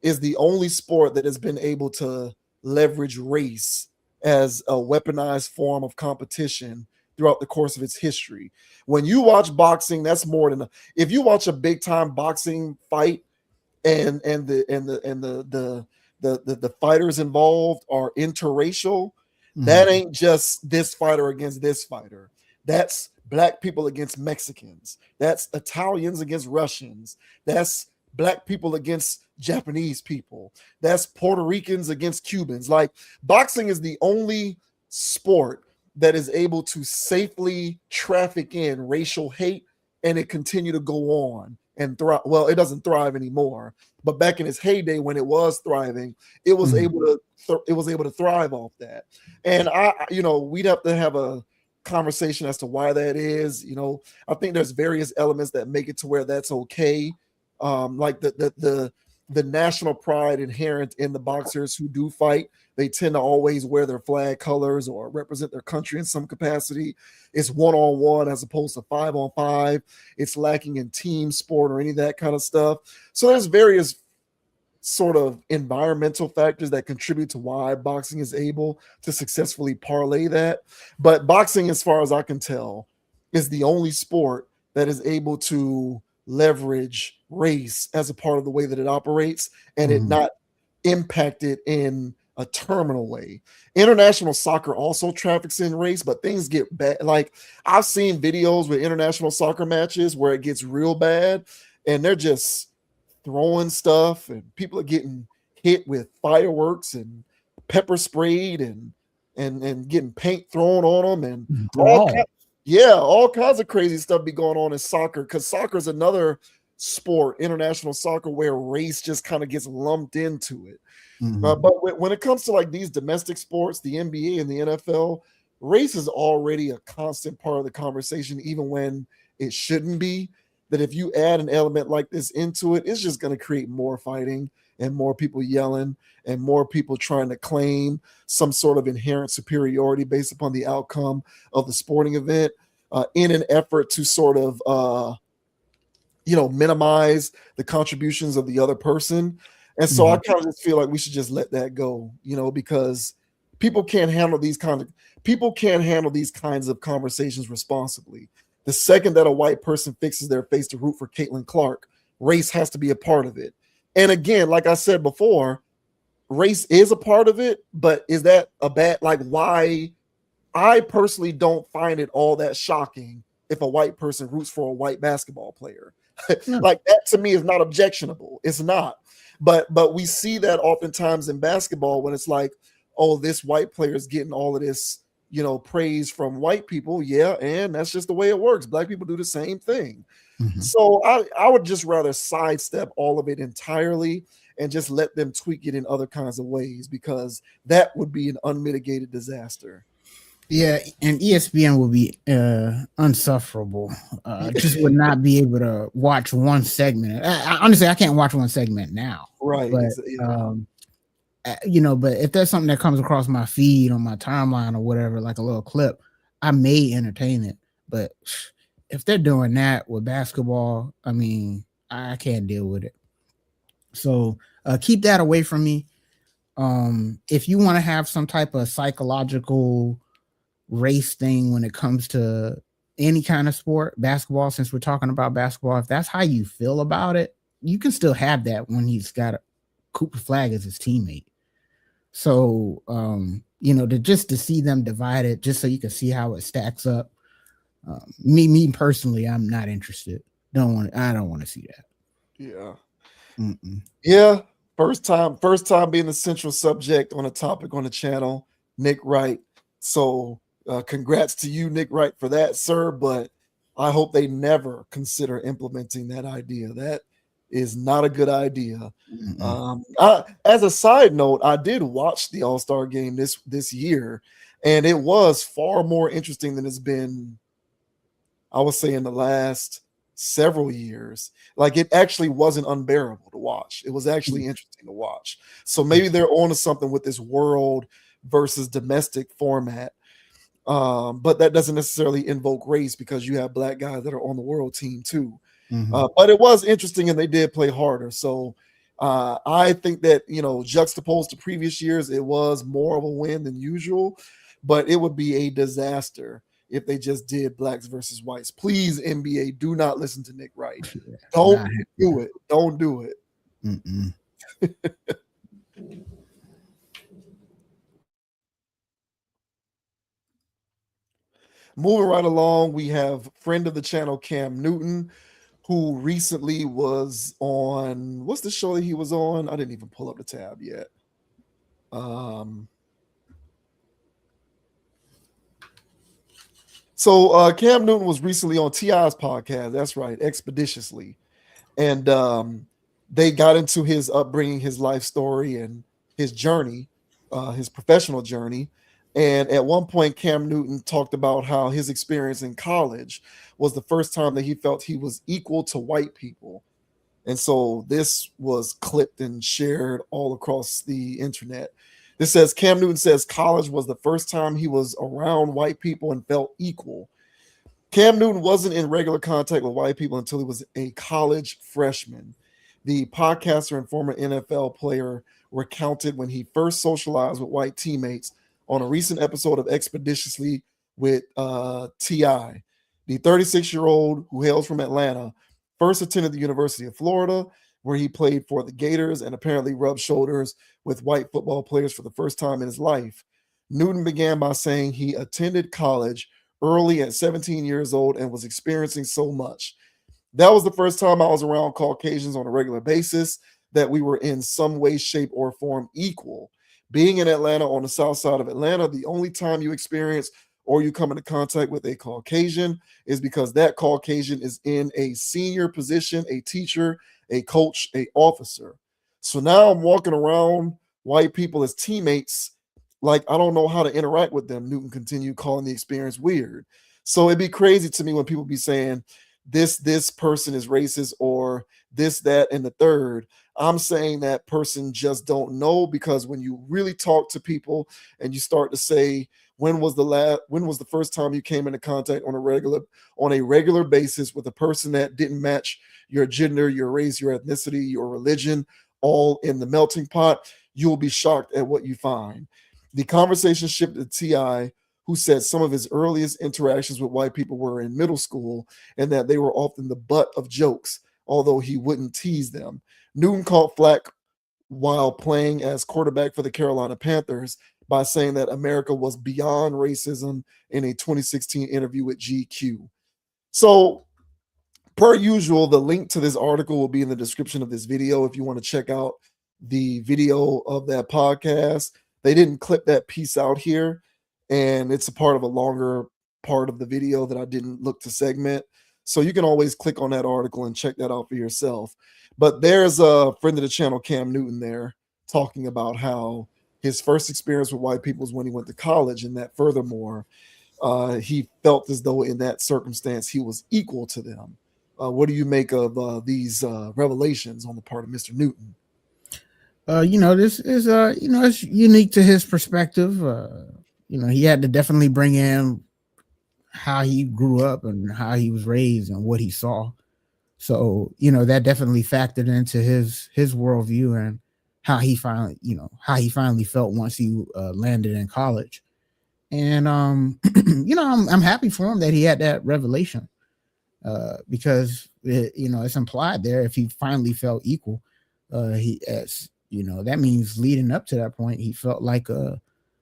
is the only sport that has been able to leverage race as a weaponized form of competition throughout the course of its history. When you watch boxing, that's more than if you watch a big time boxing fight and the fighters involved are interracial. That ain't just this fighter against this fighter. That's black people against Mexicans. That's Italians against Russians. That's black people against Japanese people. That's Puerto Ricans against Cubans. Like, boxing is the only sport that is able to safely traffic in racial hate and it continue to go on and thrive. Well, it doesn't thrive anymore, but back in its heyday when it was thriving, it was able to thrive off that. And we'd have to have a conversation as to why that is. I think there's various elements that make it to where that's okay. Like the national pride inherent in the boxers who do fight. They tend to always wear their flag colors or represent their country in some capacity. It's 1-on-1 as opposed to 5-on-5. It's lacking in team sport or any of that kind of stuff. So there's various sort of environmental factors that contribute to why boxing is able to successfully parlay that. But boxing, as far as I can tell, is the only sport that is able to leverage race as a part of the way that it operates and it not impact it in a terminal way. International soccer also traffics in race, but things get bad. Like, I've seen videos with international soccer matches where it gets real bad and they're just throwing stuff and people are getting hit with fireworks and pepper sprayed and getting paint thrown on them and all kinds of crazy stuff be going on in soccer, because soccer is another sport, international soccer, where race just kind of gets lumped into it. But when it comes to like these domestic sports, the NBA and the NFL, race is already a constant part of the conversation, even when it shouldn't be. That if you add an element like this into it, it's just going to create more fighting and more people yelling and more people trying to claim some sort of inherent superiority based upon the outcome of the sporting event in an effort to sort of, minimize the contributions of the other person. And so I kind of just feel like we should just let that go, because people can't handle these kinds of conversations responsibly. The second that a white person fixes their face to root for Caitlin Clark, race has to be a part of it. And again, like I said before, race is a part of it, but is that a bad, like, why? I personally don't find it all that shocking if a white person roots for a white basketball player. Like, that to me is not objectionable. It's not. But we see that oftentimes in basketball when it's like, oh, this white player is getting all of this, praise from white people. Yeah, and that's just the way it works. Black people do the same thing. So I would just rather sidestep all of it entirely and just let them tweak it in other kinds of ways, because that would be an unmitigated disaster.
Yeah, and ESPN would be unsufferable. Just would not be able to watch one segment. Honestly, I can't watch one segment now.
Right.
But but if there's something that comes across my feed on my timeline or whatever, like a little clip, I may entertain it. But if they're doing that with basketball, I mean, I can't deal with it. So keep that away from me. If you want to have some type of psychological race thing when it comes to any kind of sport, basketball, since we're talking about basketball, if that's how you feel about it, you can still have that when he's got a Cooper Flag as his teammate. So to see them divided, just so you can see how it stacks up. Me personally, I'm not interested. I don't want to see that.
Yeah.
Mm-mm.
Yeah. First time being the central subject on a topic on the channel, Nick Wright. So congrats to you, Nick Wright, for that, sir. But I hope they never consider implementing that idea. That is not a good idea. As a side note, I did watch the All-Star game this year, and it was far more interesting than it's been, I would say, in the last several years. Like, it actually wasn't unbearable to watch. It was actually interesting to watch. So maybe they're on to something with this world versus domestic format. But that doesn't necessarily invoke race, because you have black guys that are on the world team too. But it was interesting, and they did play harder. So I think that, juxtaposed to previous years, it was more of a win than usual, but it would be a disaster if they just did blacks versus whites. Please, NBA, do not listen to Nick Wright. Don't do it. Don't do it. Moving right along, we have friend of the channel, Cam Newton, who recently was on, what's the show that he was on? I didn't even pull up the tab yet. So Cam Newton was recently on T.I.'s podcast. That's right, Expeditiously. And they got into his upbringing, his life story, and his journey, his professional journey. And at one point, Cam Newton talked about how his experience in college was the first time that he felt he was equal to white people. And so this was clipped and shared all across the internet. This says, Cam Newton says college was the first time he was around white people and felt equal. Cam Newton wasn't in regular contact with white people until he was a college freshman. The podcaster and former NFL player recounted when he first socialized with white teammates on a recent episode of Expeditiously with T.I. The 36-year-old, who hails from Atlanta, first attended the University of Florida, where he played for the Gators and apparently rubbed shoulders with white football players for the first time in his life. Newton began by saying he attended college early at 17 years old and was experiencing so much. That was the first time I was around Caucasians on a regular basis, that we were in some way, shape, or form equal. Being in Atlanta, on the south side of Atlanta, the only time you experience or you come into contact with a Caucasian is because that Caucasian is in a senior position, a teacher, a coach, a officer. So now I'm walking around white people as teammates, like I don't know how to interact with them. Newton continued, calling the experience weird. So it'd be crazy to me when people be saying this person is racist, or this, that, and the third. I'm saying that person just don't know, because when you really talk to people and you start to say, when was the first time you came into contact on a regular basis with a person that didn't match your gender, your race, your ethnicity, your religion, all in the melting pot, you'll be shocked at what you find. The conversation shifted to T.I., who said some of his earliest interactions with white people were in middle school, and that they were often the butt of jokes, although he wouldn't tease them. Newton caught flack while playing as quarterback for the Carolina Panthers by saying that America was beyond racism in a 2016 interview with GQ. So, per usual, the link to this article will be in the description of this video if you want to check out the video of that podcast. They didn't clip that piece out here, and it's a part of a longer part of the video that I didn't look to segment. So you can always click on that article and check that out for yourself. But there's a friend of the channel, Cam Newton, there talking about how his first experience with white people was when he went to college, and that furthermore, he felt as though in that circumstance he was equal to them. What do you make of these revelations on the part of Mr. Newton?
This is it's unique to his perspective. He had to definitely bring in how he grew up and how he was raised and what he saw. So, that definitely factored into his worldview and how he finally felt once he landed in college. And I'm happy for him that he had that revelation, because it's implied there if he finally felt equal, that means leading up to that point he felt like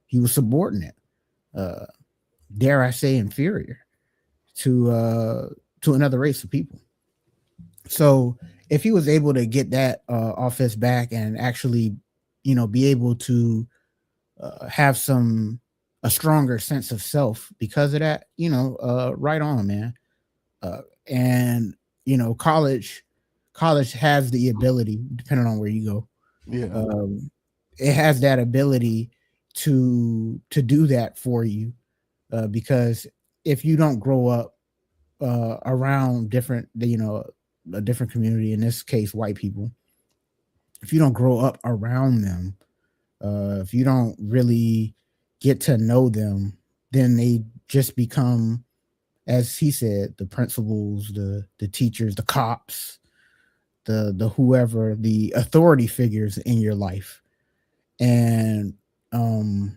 he was subordinate, dare I say inferior to another race of people. So if he was able to get that off his back and actually, be able to have a stronger sense of self because of that, right on, man. And college has the ability, depending on where you go, it has that ability to do that for you, because if you don't grow up around a different community, in this case white people, if you don't grow up around them, if you don't really get to know them, then they just become, as he said, the principals, the teachers, the cops, the whoever, the authority figures in your life. And the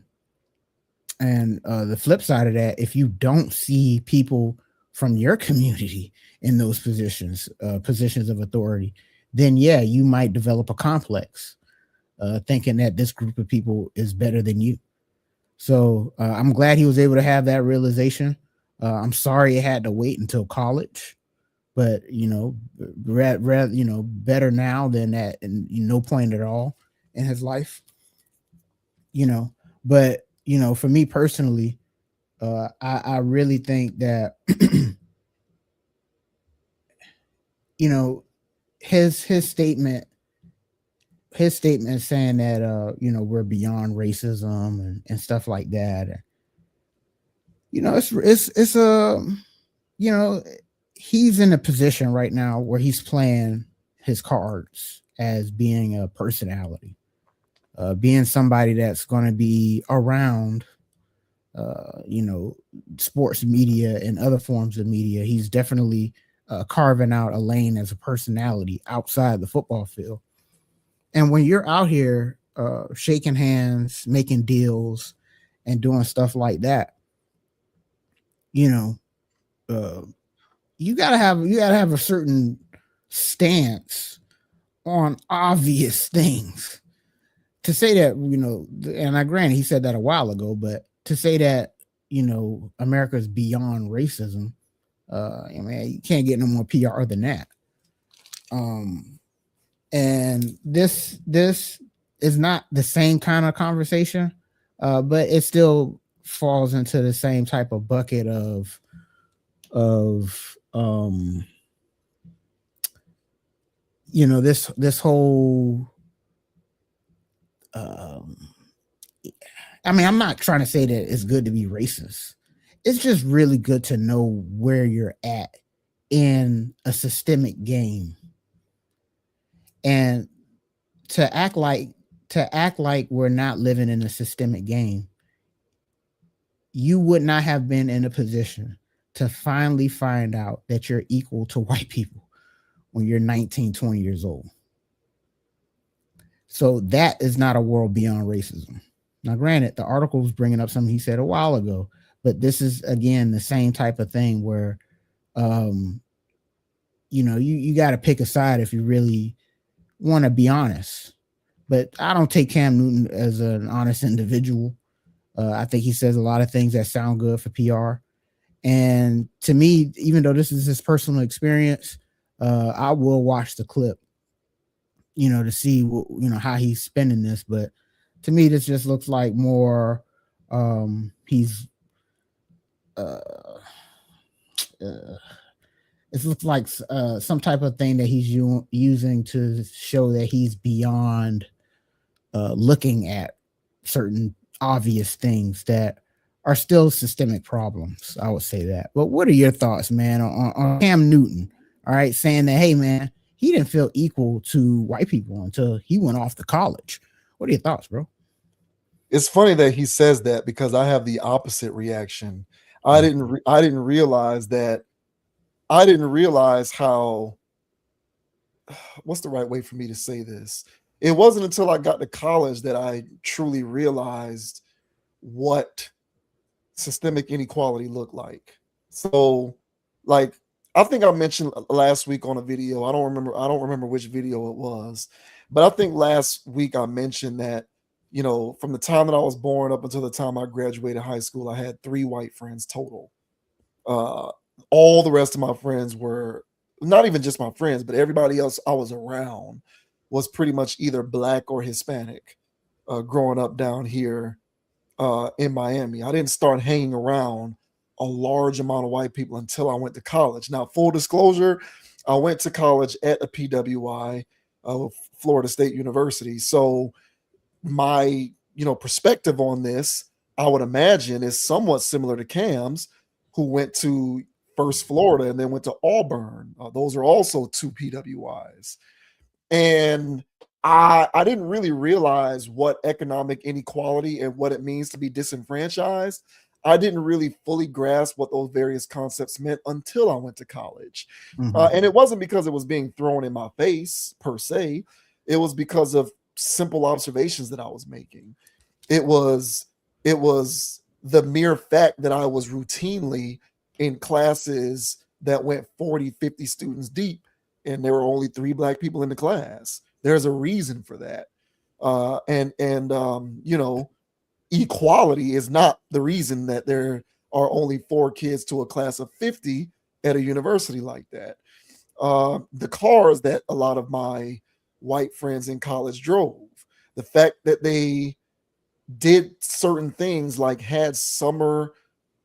flip side of that, if you don't see people from your community in those positions of authority, then you might develop a complex, thinking that this group of people is better than you. So I'm glad he was able to have that realization. I'm sorry it had to wait until college, but better now than at no point at all in his life. But for me personally, I really think that his statement saying that we're beyond racism and stuff like that. He's in a position right now where he's playing his cards as being a personality, being somebody that's going to be around sports media and other forms of media. He's definitely carving out a lane as a personality outside the football field. And when you're out here shaking hands, making deals, and doing stuff like that, you gotta have a certain stance on obvious things. To say that, and I grant he said that a while ago, but to say that America's beyond racism, you can't get no more PR than that. And this is not the same kind of conversation, but it still falls into the same type of bucket of this whole I'm not trying to say that it's good to be racist. It's just really good to know where you're at in a systemic game, and to act like we're not living in a systemic game. You would not have been in a position to finally find out that you're equal to white people when you're 19, 20 years old. So that is not a world beyond racism. Now, granted, the article was bringing up something he said a while ago, but this is, again, the same type of thing where, you got to pick a side if you really want to be honest. But I don't take Cam Newton as an honest individual. I think he says a lot of things that sound good for PR. And to me, even though this is his personal experience, I will watch the clip, to see how he's spending this. But to me, this just looks like more he's it looks like some type of thing that he's using to show that he's beyond looking at certain obvious things that are still systemic problems. I would say that. But what are your thoughts, man, on Cam Newton? All right, saying that, hey, man, he didn't feel equal to white people until he went off to college. What are your thoughts, bro?
It's funny that he says that because I have the opposite reaction. I didn't realize that. I didn't realize how. What's the right way for me to say this? It wasn't until I got to college that I truly realized what systemic inequality looked like. So, like, I think I mentioned last week on a video. I don't remember which video it was, but I think last week I mentioned that, you know, from the time that I was born up until the time I graduated high school, I had 3 white friends total. All the rest of my friends were not even just my friends, but everybody else I was around was pretty much either black or Hispanic. Growing up down here in Miami, I didn't start hanging around a large amount of white people until I went to college. Now, full disclosure, I went to college at a PWI, Florida State University. So my, perspective on this, I would imagine, is somewhat similar to Cam's, who went to First Florida and then went to Auburn. Those are also 2 PWIs. And I didn't really realize what economic inequality and what it means to be disenfranchised. I didn't really fully grasp what those various concepts meant until I went to college. And it wasn't because it was being thrown in my face per se. It was because of simple observations that I was making. It was the mere fact that I was routinely in classes that went 40, 50 students deep, and there were only 3 black people in the class. There's a reason for that. Equality is not the reason that there are only 4 kids to a class of 50 at a university like that. The cars that a lot of my white friends in college drove, the fact that they did certain things like had summer,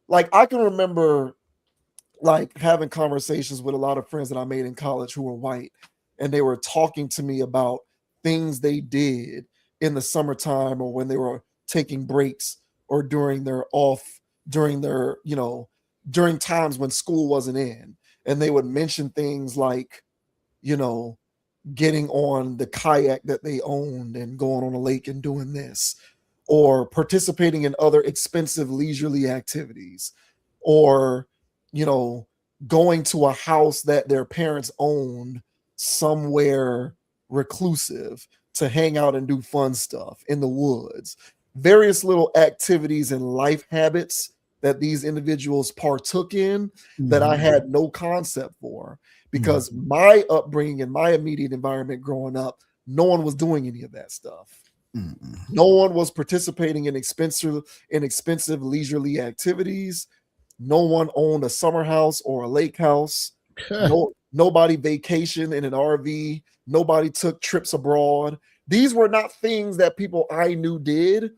like I can remember like having conversations with a lot of friends that I made in college who were white, and they were talking to me about things they did in the summertime or when they were taking breaks or during times when school wasn't in. And they would mention things like, getting on the kayak that they owned and going on a lake and doing this, or participating in other expensive leisurely activities, or, going to a house that their parents owned somewhere reclusive to hang out and do fun stuff in the woods. Various little activities and life habits that these individuals partook in that I had no concept for, because my upbringing and my immediate environment growing up, no one was doing any of that stuff. No one was participating in expensive leisurely activities. No one owned a summer house or a lake house. Nobody vacationed in an RV. Nobody took trips abroad. These were not things that people I knew did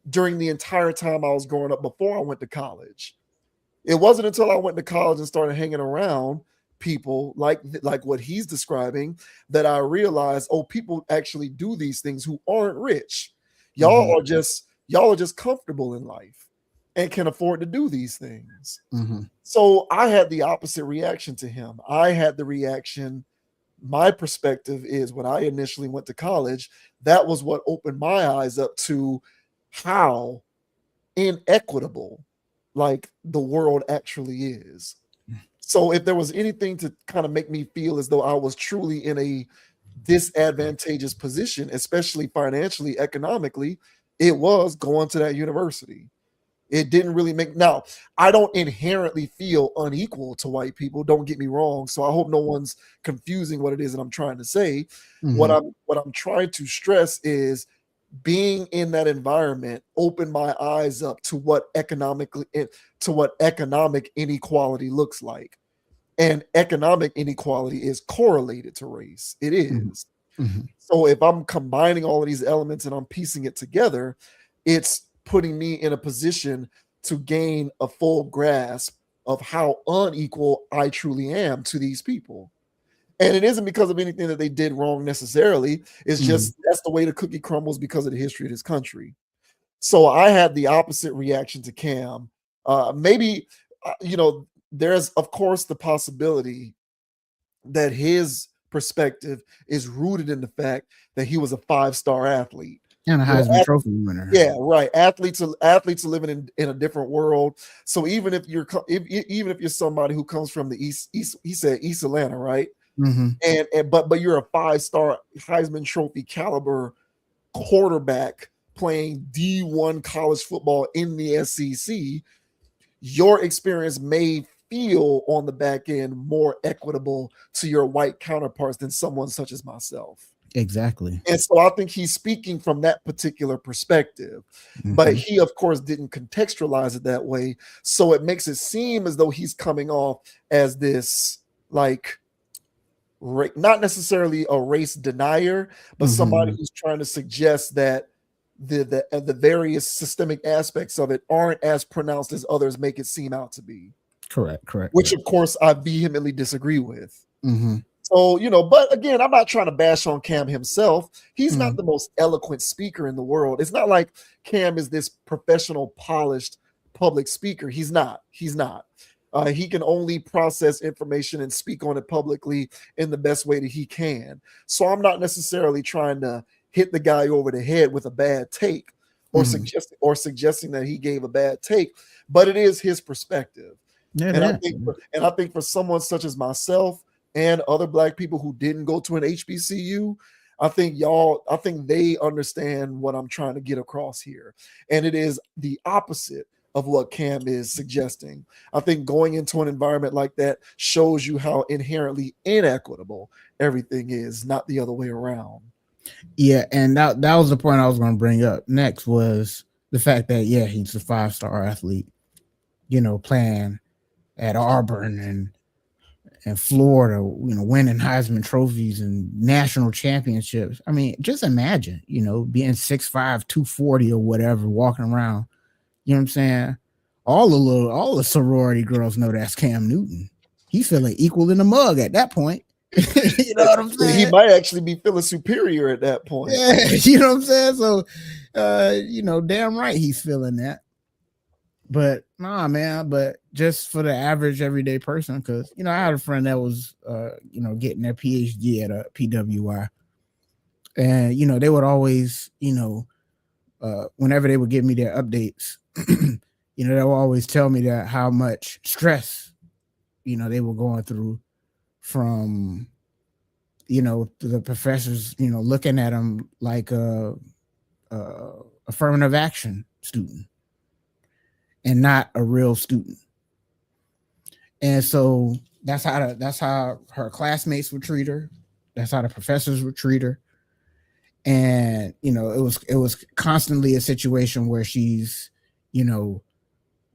during the entire time I was growing up before I went to college. It wasn't until I went to college and started hanging around people like what he's describing that I realized, people actually do these things who aren't rich. Y'all are just comfortable in life and can afford to do these things. So I had the opposite reaction to him. I had the reaction, my perspective is, when I initially went to college, that was what opened my eyes up to how inequitable like the world actually is. So if there was anything to kind of make me feel as though I was truly in a disadvantageous position, especially financially, economically, it was going to that university. It didn't really now, I don't inherently feel unequal to white people, don't get me wrong. So I hope no one's confusing what it is that I'm trying to say. What I'm trying to stress is being in that environment opened my eyes up to what economic inequality looks like. And economic inequality is correlated to race. It is. So if I'm combining all of these elements and I'm piecing it together, it's putting me in a position to gain a full grasp of how unequal I truly am to these people. And it isn't because of anything that they did wrong necessarily. It's just that's the way the cookie crumbles because of the history of this country. So I had the opposite reaction to Cam. Maybe, there's, of course, the possibility that his perspective is rooted in the fact that he was a 5-star athlete.
And a Heisman Trophy winner.
Yeah, right. Athletes are living in a different world. So even if you're somebody who comes from the East, he said East Atlanta, right? And but you're a 5-star Heisman Trophy caliber quarterback playing D1 college football in the SEC, your experience may feel on the back end more equitable to your white counterparts than someone such as myself.
Exactly.
And so I think he's speaking from that particular perspective, but he, of course, didn't contextualize it that way. So it makes it seem as though he's coming off as this, like, not necessarily a race denier, but somebody who's trying to suggest that the various systemic aspects of it aren't as pronounced as others make it seem out to be.
Correct.
Which, of course, I vehemently disagree with. So, but again, I'm not trying to bash on Cam himself. He's not the most eloquent speaker in the world. It's not like Cam is this professional, polished public speaker. He's not. He can only process information and speak on it publicly in the best way that he can. So I'm not necessarily trying to hit the guy over the head with a bad take or suggesting that he gave a bad take, but it is his perspective. I think for someone such as myself and other Black people who didn't go to an HBCU, I think they understand what I'm trying to get across here. And it is the opposite of what Cam is suggesting. I think going into an environment like that shows you how inherently inequitable everything is, not the other way around.
Yeah, and that was the point I was going to bring up next, was the fact that, yeah, he's a 5-star athlete, playing at Auburn and Florida, winning Heisman trophies and national championships. I mean, just imagine, being 6'5", 240 or whatever, walking around. You know what I'm saying? All the sorority girls know that's Cam Newton. He's feeling equal in the mug at that point. You know what I'm saying?
He might actually be feeling superior at that point.
Yeah, you know what I'm saying? So, damn right he's feeling that. But nah, man, but just for the average everyday person, because, I had a friend that was, getting their PhD at a PWI. And, they would always, whenever they would give me their updates, they would always tell me that how much stress, they were going through from, the professors, looking at them like a affirmative action student and not a real student. And so that's how her classmates would treat her. That's how the professors would treat her. And, it was constantly a situation where she's,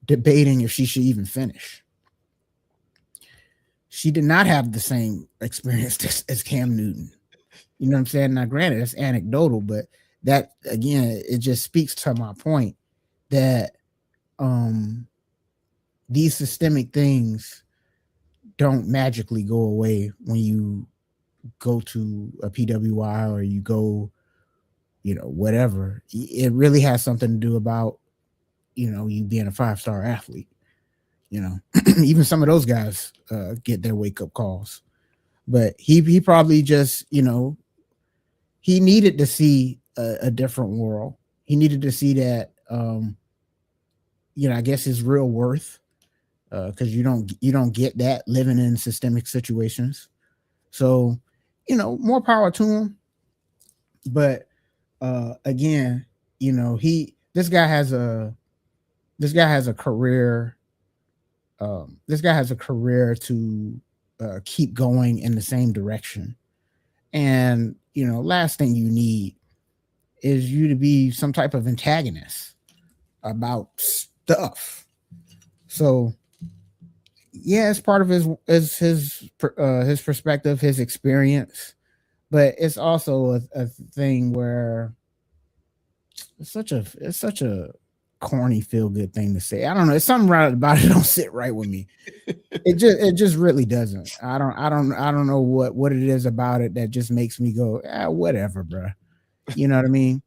debating if she should even finish. She did not have the same experience as Cam Newton. You know what I'm saying? Now, granted, it's anecdotal, but that, again, it just speaks to my point that these systemic things don't magically go away when you go to a PWI or you go, whatever. It really has something to do about, you being a 5-star athlete. Even some of those guys get their wake-up calls. But he probably just, he needed to see a different world. He needed to see that, I guess his real worth, because you don't get that living in systemic situations. So, more power to him. But again, this guy has a career. This guy has a career to keep going in the same direction. And, last thing you need is you to be some type of antagonist about stuff. So, yeah, it's part of his perspective, his experience, but it's also a thing where it's such a corny feel good thing to say. I don't know. It's something right about it don't sit right with me. It just really doesn't. I don't know what it is about it that just makes me go, whatever, bro. You know what I mean?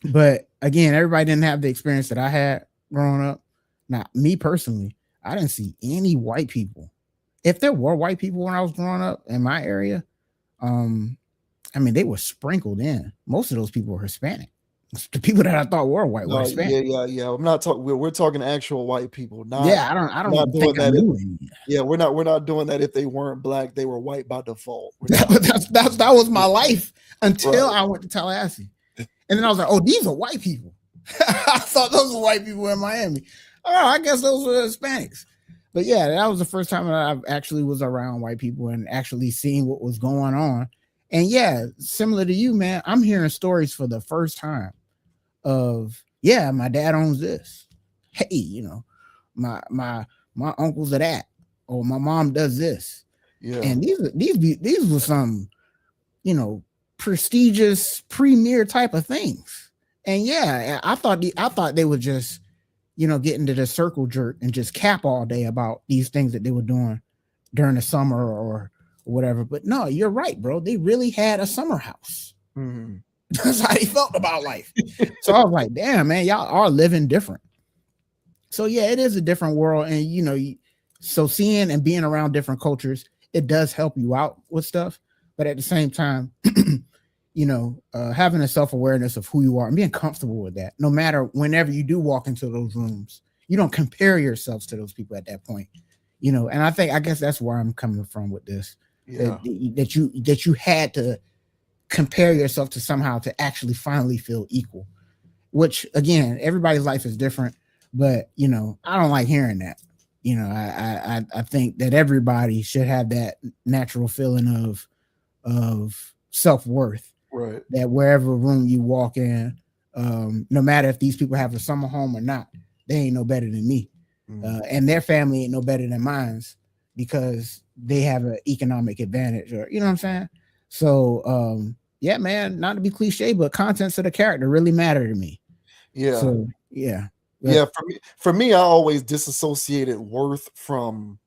But again, everybody didn't have the experience that I had growing up. Now, me personally, I didn't see any white people. If there were white people when I was growing up in my area, I mean, they were sprinkled in. Most of those people were Hispanic. The people that I thought were white were Hispanic.
Yeah. I'm not talking. We're talking actual white people. Not,
I don't think I knew any.
Yeah, we're not doing that. If they weren't black, they were white by default.
That was my life until I went to Tallahassee, and then I was like, oh, these are white people. I thought those were white people in Miami. Oh, I guess those were Hispanics. But yeah, that was the first time that I actually was around white people and actually seeing what was going on. And yeah, similar to you, man, I'm hearing stories for the first time of, yeah, my dad owns this. Hey, you know, my uncles are that, or my mom does this. Yeah. And these were some, you know, prestigious premier type of things. And yeah, I thought they would just, you know, get into the circle jerk and just cap all day about these things that they were doing during the summer or whatever. But no, you're right, bro. They really had a summer house. Mm-hmm. That's how they felt about life. So I was like, damn, man, y'all are living different. So yeah, it is a different world. And, you know, so seeing and being around different cultures, it does help you out with stuff. But at the same time, you know, having a self-awareness of who you are and being comfortable with that, no matter whenever you do walk into those rooms, you don't compare yourselves to those people at that point, you know. And I guess that's where I'm coming from with this. Yeah. That you had to compare yourself to somehow to actually finally feel equal, which again, everybody's life is different, but you know, I don't like hearing that. You know, I think that everybody should have that natural feeling of self-worth, right? That wherever room you walk in, no matter if these people have a summer home or not, they ain't no better than me. And their family ain't no better than mine's because they have an economic advantage, or you know what I'm saying? So yeah, man, not to be cliche, but contents of the character really matter to me. Yeah. So yeah.
Yeah, for me, I always disassociated worth from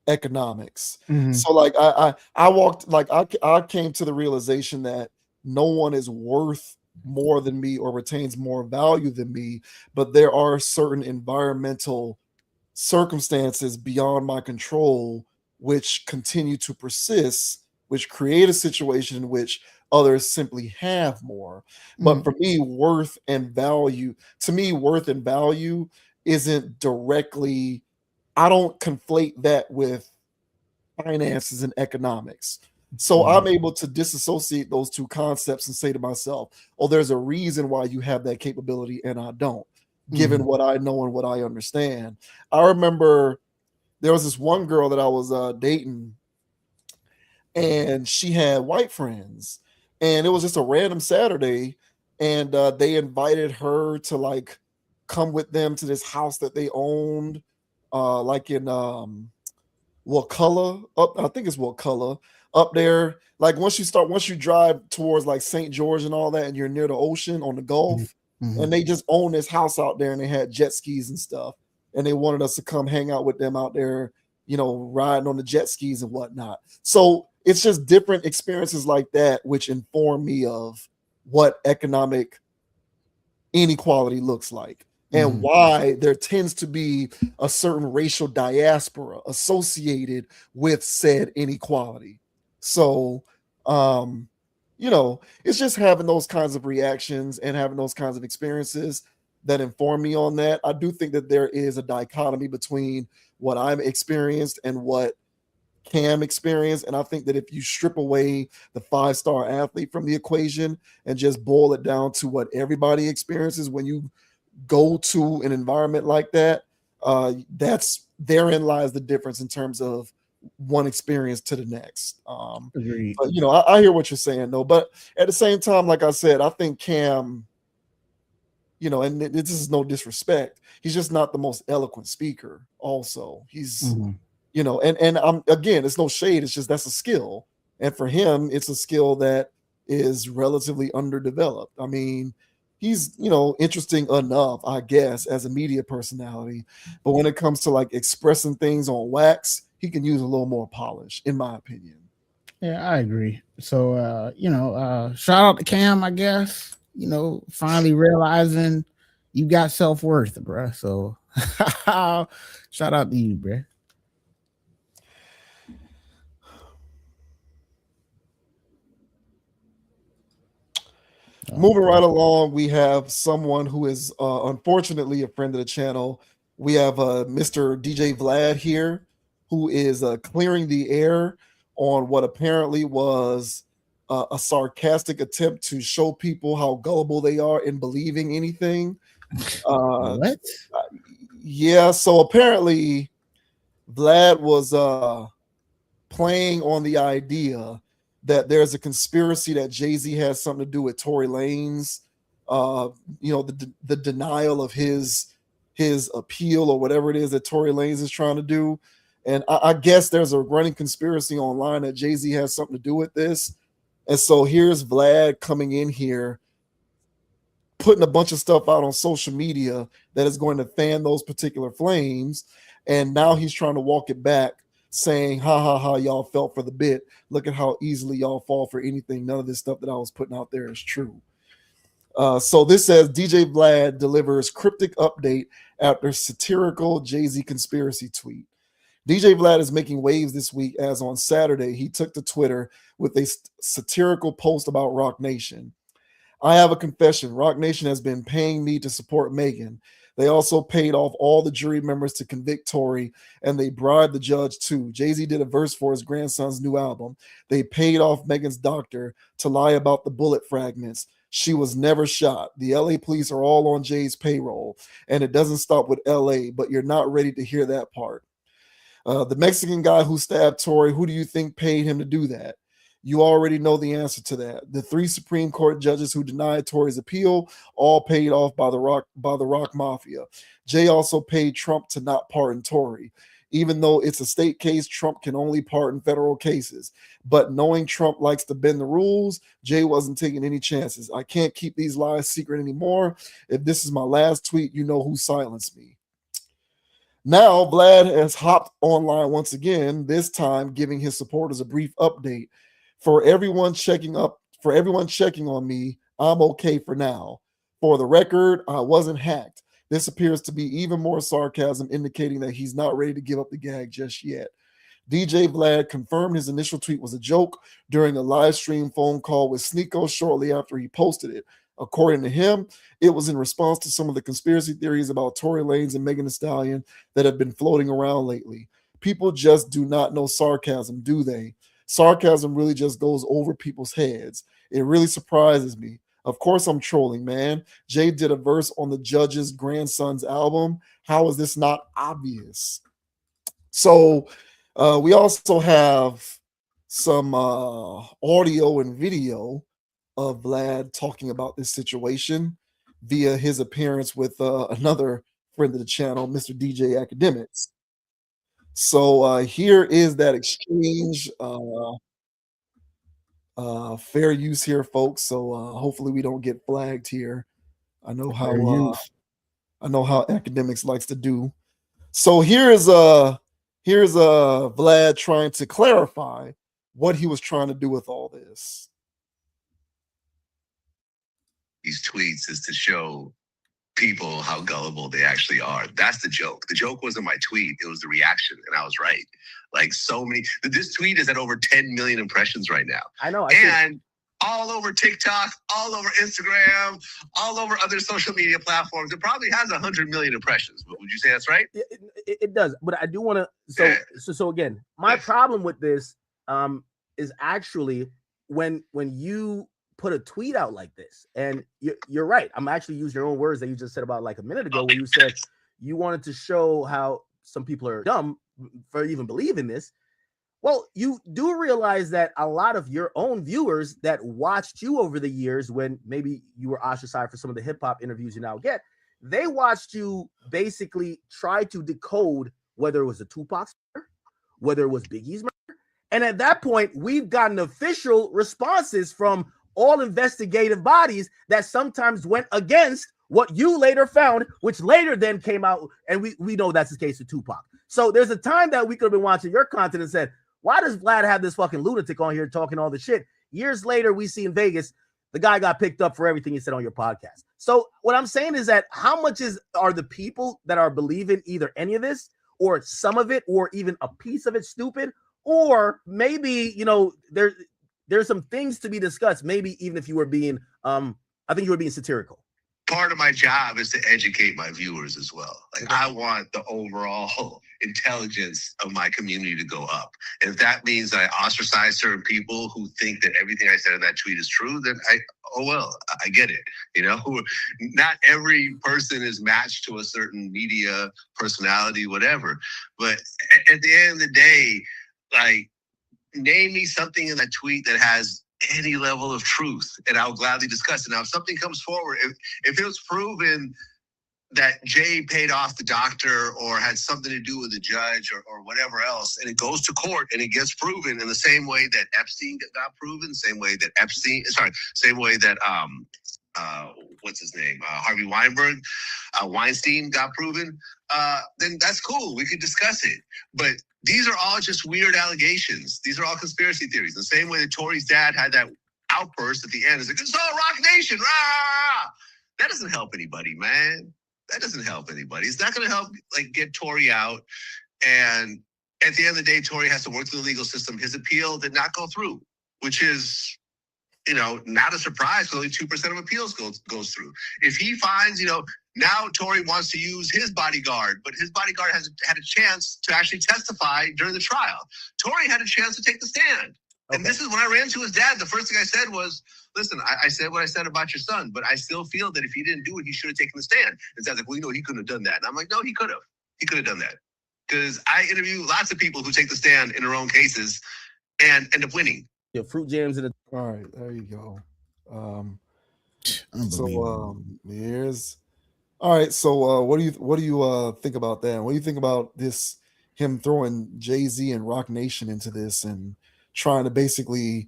economics. Mm-hmm. So like I came to the realization that no one is worth more than me or retains more value than me, but there are certain environmental circumstances beyond my control which continue to persist, which create a situation in which others simply have more. But for me, worth and value isn't directly, I don't conflate that with finances and economics. So I'm able to disassociate those two concepts and say to myself, oh, there's a reason why you have that capability and I don't, given what I know and what I understand. I remember there was this one girl that I was dating, and she had white friends, and it was just a random Saturday, and they invited her to like come with them to this house that they owned, like in Wakulla, I think it's Wakulla, up there. Like once you drive towards like St. George and all that, and you're near the ocean on the Gulf, and they just own this house out there, and they had jet skis and stuff, and they wanted us to come hang out with them out there, you know, riding on the jet skis and whatnot. So it's just different experiences like that which inform me of what economic inequality looks like and why there tends to be a certain racial diaspora associated with said inequality. So, you know, it's just having those kinds of reactions and having those kinds of experiences that inform me on that. I do think that there is a dichotomy between what I'm experienced and what Cam experienced. And I think that if you strip away the 5-star athlete from the equation and just boil it down to what everybody experiences when you go to an environment like that, therein lies the difference in terms of one experience to the next. But you know, I hear what you're saying though. But at the same time, like I said, I think Cam, you know, and this is no disrespect, he's just not the most eloquent speaker. Also, he's you know, and I'm again, it's no shade, it's just that's a skill. And for him, it's a skill that is relatively underdeveloped. I mean, he's interesting enough, I guess, as a media personality. But when it comes to like expressing things on wax, he can use a little more polish, in my opinion.
Yeah, I agree. So shout out to Cam, I guess. Finally realizing you got self-worth, bruh. So shout out to you, bruh.
Moving right along, we have someone who is unfortunately a friend of the channel. We have Mr. DJ Vlad here, who is clearing the air on what apparently was a sarcastic attempt to show people how gullible they are in believing anything.
What?
Yeah, so apparently Vlad was playing on the idea that there's a conspiracy that Jay-Z has something to do with Tory Lanez, the denial of his appeal or whatever it is that Tory Lanez is trying to do. And I guess there's a running conspiracy online that Jay-Z has something to do with this. And so here's Vlad coming in here, putting a bunch of stuff out on social media that is going to fan those particular flames. And now he's trying to walk it back, saying, ha, ha, ha, y'all fell for the bit. Look at how easily y'all fall for anything. None of this stuff that I was putting out there is true. So this says, DJ Vlad delivers cryptic update after satirical Jay-Z conspiracy tweet. DJ Vlad is making waves this week, as on Saturday, he took to Twitter with a satirical post about Rock Nation. I have a confession. Rock Nation has been paying me to support Megan. They also paid off all the jury members to convict Tory, and they bribed the judge too. Jay-Z did a verse for his grandson's new album. They paid off Megan's doctor to lie about the bullet fragments. She was never shot. The LA police are all on Jay's payroll, and it doesn't stop with LA, but you're not ready to hear that part. The Mexican guy who stabbed Tory, who do you think paid him to do that? You already know the answer to that. The 3 Supreme Court judges who denied Tory's appeal all paid off by the Rock Mafia. Jay also paid Trump to not pardon Tory. Even though it's a state case, Trump can only pardon federal cases. But knowing Trump likes to bend the rules, Jay wasn't taking any chances. I can't keep these lies secret anymore. If this is my last tweet, you know who silenced me. Now, Vlad has hopped online once again, this time giving his supporters a brief update. For everyone checking on me, I'm okay for now. For the record, I wasn't hacked. This appears to be even more sarcasm, indicating that he's not ready to give up the gag just yet. DJ Vlad confirmed his initial tweet was a joke during a live stream phone call with Sneeko shortly after he posted it. According to him, it was in response to some of the conspiracy theories about Tory Lanez and Megan Thee Stallion that have been floating around lately. People just do not know sarcasm, do they? Sarcasm really just goes over people's heads. It really surprises me. Of course I'm trolling, man. Jay did a verse on the judge's grandson's album. How is this not obvious? So we also have some audio and video of Vlad talking about this situation via his appearance with another friend of the channel, Mr. DJ Academics. So here is that exchange. Fair use here, folks. So hopefully we don't get flagged here. I know how Academics likes to do. So here's Vlad trying to clarify what he was trying to do with all this.
These tweets is to show people how gullible they actually are. That's the joke. The joke wasn't my tweet. It was the reaction. And I was right. Like so many, this tweet is at over 10 million impressions right now.
I know.
And all over TikTok, all over Instagram, all over other social media platforms. It probably has 100 million impressions. But would you say that's right?
It does. But I do want to, so again, my problem with this is actually when you put a tweet out like this, and you're right. I'm actually using your own words that you just said about like a minute ago, where you said you wanted to show how some people are dumb for even believing this. Well, you do realize that a lot of your own viewers that watched you over the years, when maybe you were ostracized for some of the hip hop interviews you now get, they watched you basically try to decode whether it was a Tupac's murder, whether it was Biggie's murder. And at that point, we've gotten official responses from all investigative bodies that sometimes went against what you later found, which later then came out, and we know that's the case with Tupac. So there's a time that we could have been watching your content and said, why does Vlad have this fucking lunatic on here talking all the shit? Years later, we see in Vegas, the guy got picked up for everything he said on your podcast. So what I'm saying is that how much are the people that are believing either any of this or some of it or even a piece of it stupid? Or maybe, there's some things to be discussed. Maybe even if you were being, I think you were being satirical.
Part of my job is to educate my viewers as well. Like, I want the overall intelligence of my community to go up. And if that means I ostracize certain people who think that everything I said in that tweet is true, then I get it. Not every person is matched to a certain media personality, whatever. But at the end of the day, like, name me something in that tweet that has any level of truth, and I'll gladly discuss it. Now, if something comes forward, if it was proven that Jay paid off the doctor or had something to do with the judge or whatever else, and it goes to court and it gets proven in the same way that Epstein got proven, same way that what's his name? Harvey Weinstein got proven, then that's cool. We could discuss it. But these are all just weird allegations. These are all conspiracy theories. The same way that Tory's dad had that outburst at the end. It's like, it's all Rock Nation. Rah, rah, rah. That doesn't help anybody, man. That doesn't help anybody. It's not going to help get Tory out. And at the end of the day, Tory has to work through the legal system. His appeal did not go through, which is, not a surprise because only 2% of appeals goes through. If he finds, now Tory wants to use his bodyguard, but his bodyguard has had a chance to actually testify during the trial. Tory had a chance to take the stand. Okay. And this is when I ran to his dad. The first thing I said was, listen, I said what I said about your son, but I still feel that if he didn't do it, he should have taken the stand. And Dad's like, well, he couldn't have done that. And I'm like, no, he could have. He could have done that. Because I interview lots of people who take the stand in their own cases and end up winning.
Your fruit jams in the.
All right, there you go.
Here's.
All right, so what do you think about that? What do you think about this? Him throwing Jay-Z and Rock Nation into this and trying to basically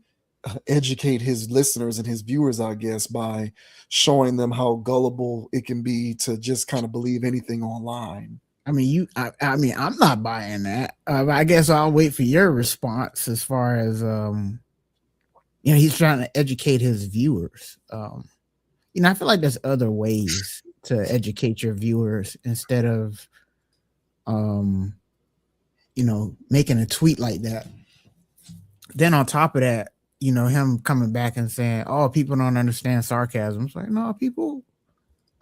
educate his listeners and his viewers, I guess, by showing them how gullible it can be to just kind of believe anything online.
I mean, I'm not buying that. I guess I'll wait for your response as far as, he's trying to educate his viewers. I feel like there's other ways to educate your viewers instead of, making a tweet like that. Then on top of that, him coming back and saying, oh, people don't understand sarcasm. It's like, no, I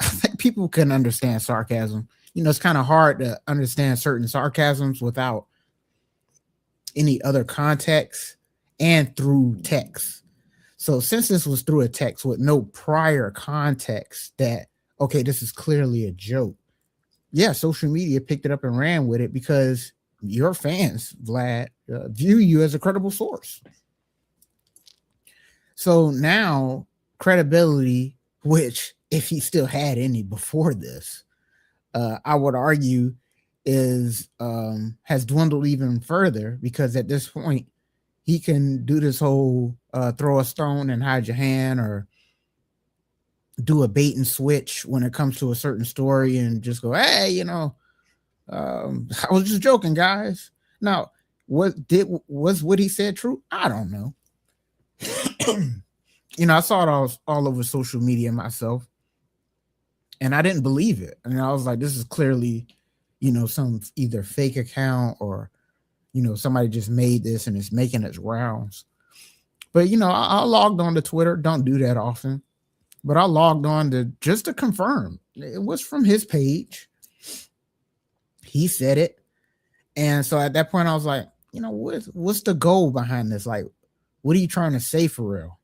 think people can understand sarcasm. It's kind of hard to understand certain sarcasms without any other context and through text. So since this was through a text with no prior context that, okay, this is clearly a joke. Yeah, social media picked it up and ran with it because your fans, Vlad, view you as a credible source. So now credibility, which if he still had any before this, I would argue has dwindled even further because at this point he can do this whole throw a stone and hide your hand or do a bait and switch when it comes to a certain story and just go, hey, I was just joking, guys. Now, was what he said true? I don't know. I saw it all over social media myself. And I didn't believe it. And I was like, this is clearly, some either fake account or, somebody just made this and it's making its rounds. But, I logged on to Twitter. Don't do that often. But I logged on just to confirm. It was from his page. He said it. And so at that point, I was like, what's the goal behind this? Like, what are you trying to say for real?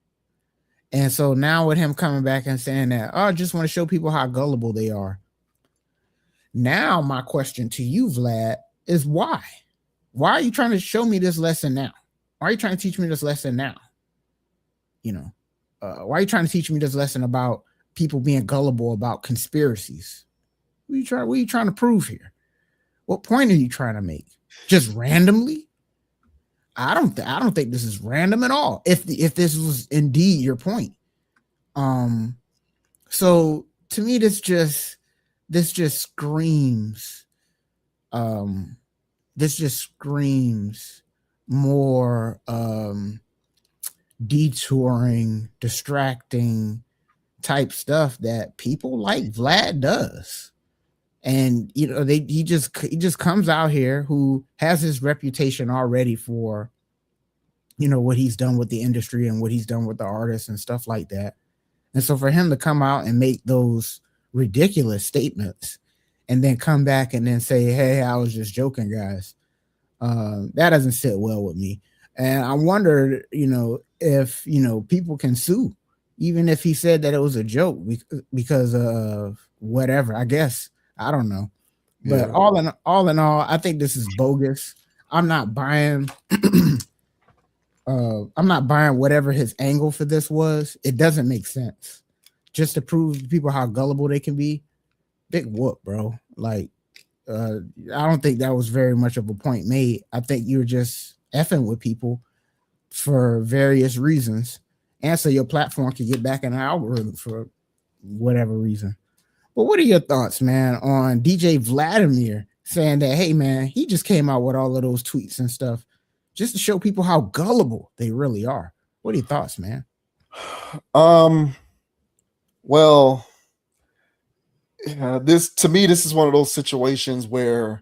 And so now with him coming back and saying that, I just want to show people how gullible they are. Now my question to you, Vlad, is why? Why are you trying to show me this lesson now? Why are you trying to teach me this lesson now? Why are you trying to teach me this lesson about people being gullible about conspiracies? What are you trying to prove here? What point are you trying to make? Just randomly? I don't think this is random at all. If this was indeed your point. So to me, this just screams, more detouring, distracting type stuff that people like Vlad does. And you know, he just comes out here who has his reputation already for, you know, what he's done with the industry and what he's done with the artists and stuff like that. And so for him to come out and make those ridiculous statements and then come back and then say, hey, I was just joking, guys, that doesn't sit well with me. And I wondered, you know, if, you know, people can sue, even if he said that it was a joke because of whatever, I guess. I don't know. But all in all, I think this is bogus. I'm not buying whatever his angle for this was. It doesn't make sense. Just to prove to people how gullible they can be. Big whoop, bro. Like, I don't think that was very much of a point made. I think you're just effing with people for various reasons. And so your platform can get back in the algorithm for whatever reason. But what are your thoughts, man, on DJ Vladimir saying that, hey, man, he just came out with all of those tweets and stuff just to show people how gullible they really are? What are your thoughts, man?
Well, this is one of those situations where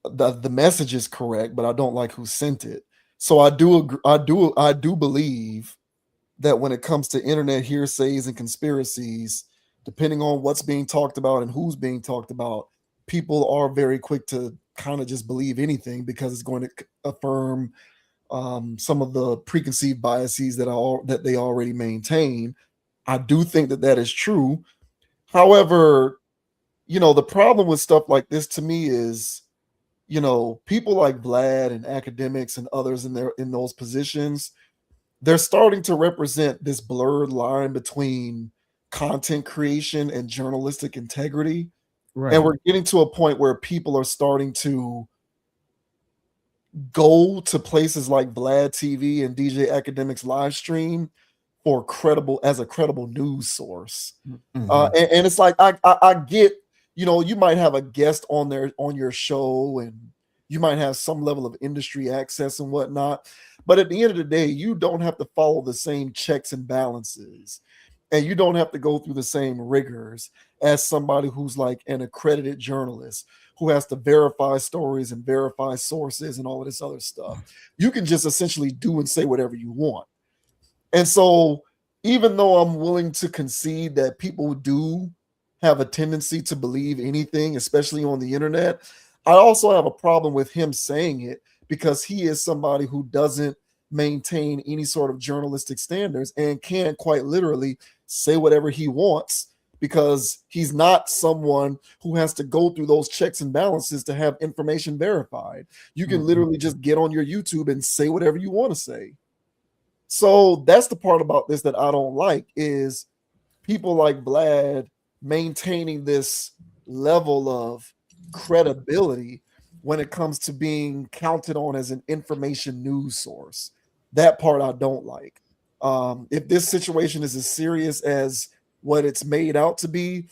the message is correct, but I don't like who sent it. So I do believe that when it comes to internet hearsays and conspiracies, depending on what's being talked about and who's being talked about, people are very quick to kind of just believe anything because it's going to affirm some of the preconceived biases that they already maintain. I do think that is true. However, you know, the problem with stuff like this to me is, you know, people like Vlad and academics and others in those positions, they're starting to represent this blurred line between content creation and journalistic integrity.
Right.
And we're getting to a point where people are starting to go to places like Vlad TV and DJ Academics live stream for a credible news source.
Mm-hmm.
And it's like, I get, you know, you might have a guest on your show and you might have some level of industry access and whatnot. But at the end of the day, you don't have to follow the same checks and balances. And you don't have to go through the same rigors as somebody who's like an accredited journalist who has to verify stories and verify sources and all of this other stuff. You can just essentially do and say whatever you want. And so even though I'm willing to concede that people do have a tendency to believe anything, especially on the internet, I also have a problem with him saying it because he is somebody who doesn't maintain any sort of journalistic standards and can quite literally say whatever he wants because he's not someone who has to go through those checks and balances to have information verified. You can literally just get on your YouTube and say whatever you want to say. So that's the part about this that I don't like is people like Vlad maintaining this level of credibility when it comes to being counted on as an information news source. That part I don't like. If this situation is as serious as what it's made out to be,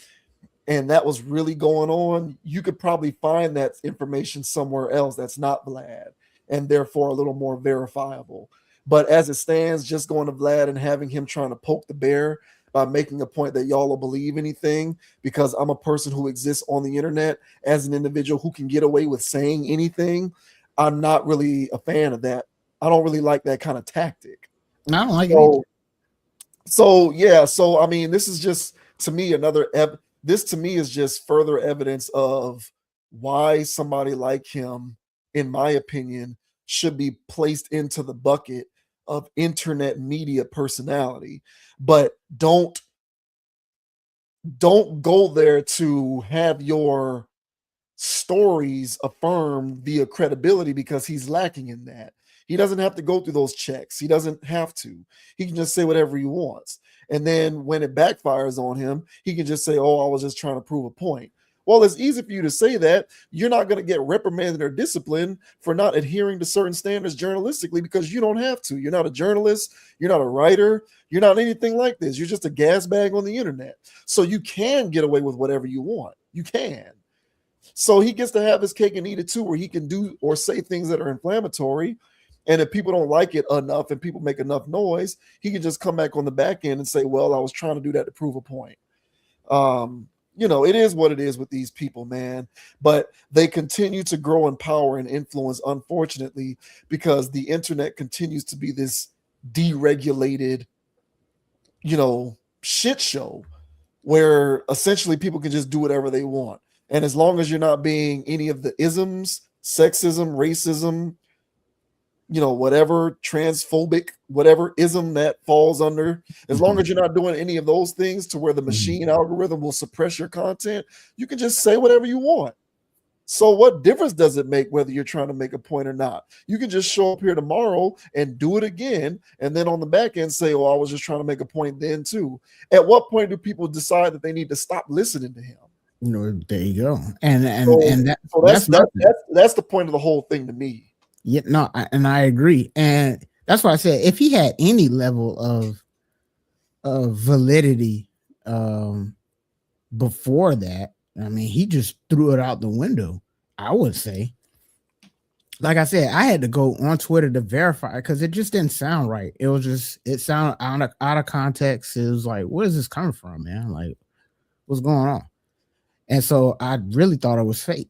and that was really going on, you could probably find that information somewhere else that's not Vlad, and therefore a little more verifiable. But as it stands, just going to Vlad and having him trying to poke the bear by making a point that y'all will believe anything because I'm a person who exists on the internet as an individual who can get away with saying anything, I'm not really a fan of that. I don't really like that kind of tactic.
I don't like it either.
So I mean, this is just to me this to me is just further evidence of why somebody like him, in my opinion, should be placed into the bucket of internet media personality. But don't go there to have your stories affirm via credibility because he's lacking in that. He doesn't have to go through those checks. He doesn't have to. He can just say whatever he wants. And then when it backfires on him, he can just say, oh, I was just trying to prove a point. Well, it's easy for you to say that. You're not going to get reprimanded or disciplined for not adhering to certain standards journalistically because you don't have to. You're not a journalist. You're not a writer. You're not anything like this. You're just a gas bag on the internet. So you can get away with whatever you want. You can. So he gets to have his cake and eat it too, where he can do or say things that are inflammatory. And if people don't like it enough and people make enough noise, he can just come back on the back end and say, well, I was trying to do that to prove a point. You know, it is what it is with these people, man. But they continue to grow in power and influence, unfortunately, because the internet continues to be this deregulated, you know, shit show where essentially people can just do whatever they want. And as long as you're not being any of the isms, sexism, racism, you know, whatever, transphobic, whatever ism that falls under, as long as you're not doing any of those things to where the machine algorithm will suppress your content, you can just say whatever you want. So what difference does it make whether you're trying to make a point or not? You can just show up here tomorrow and do it again, and then on the back end say, oh, I was just trying to make a point then too. At what point do people decide that they need to stop listening to him?
You know, there you go. And
that's the point of the whole thing to me.
Yeah, no, I agree, and that's why I said if he had any level of validity before that, I mean, he just threw it out the window. I would say, like I said, I had to go on Twitter to verify because it just didn't sound right. It sounded out of context. It was like, where is this coming from, man? Like, what's going on? And so I really thought it was fake.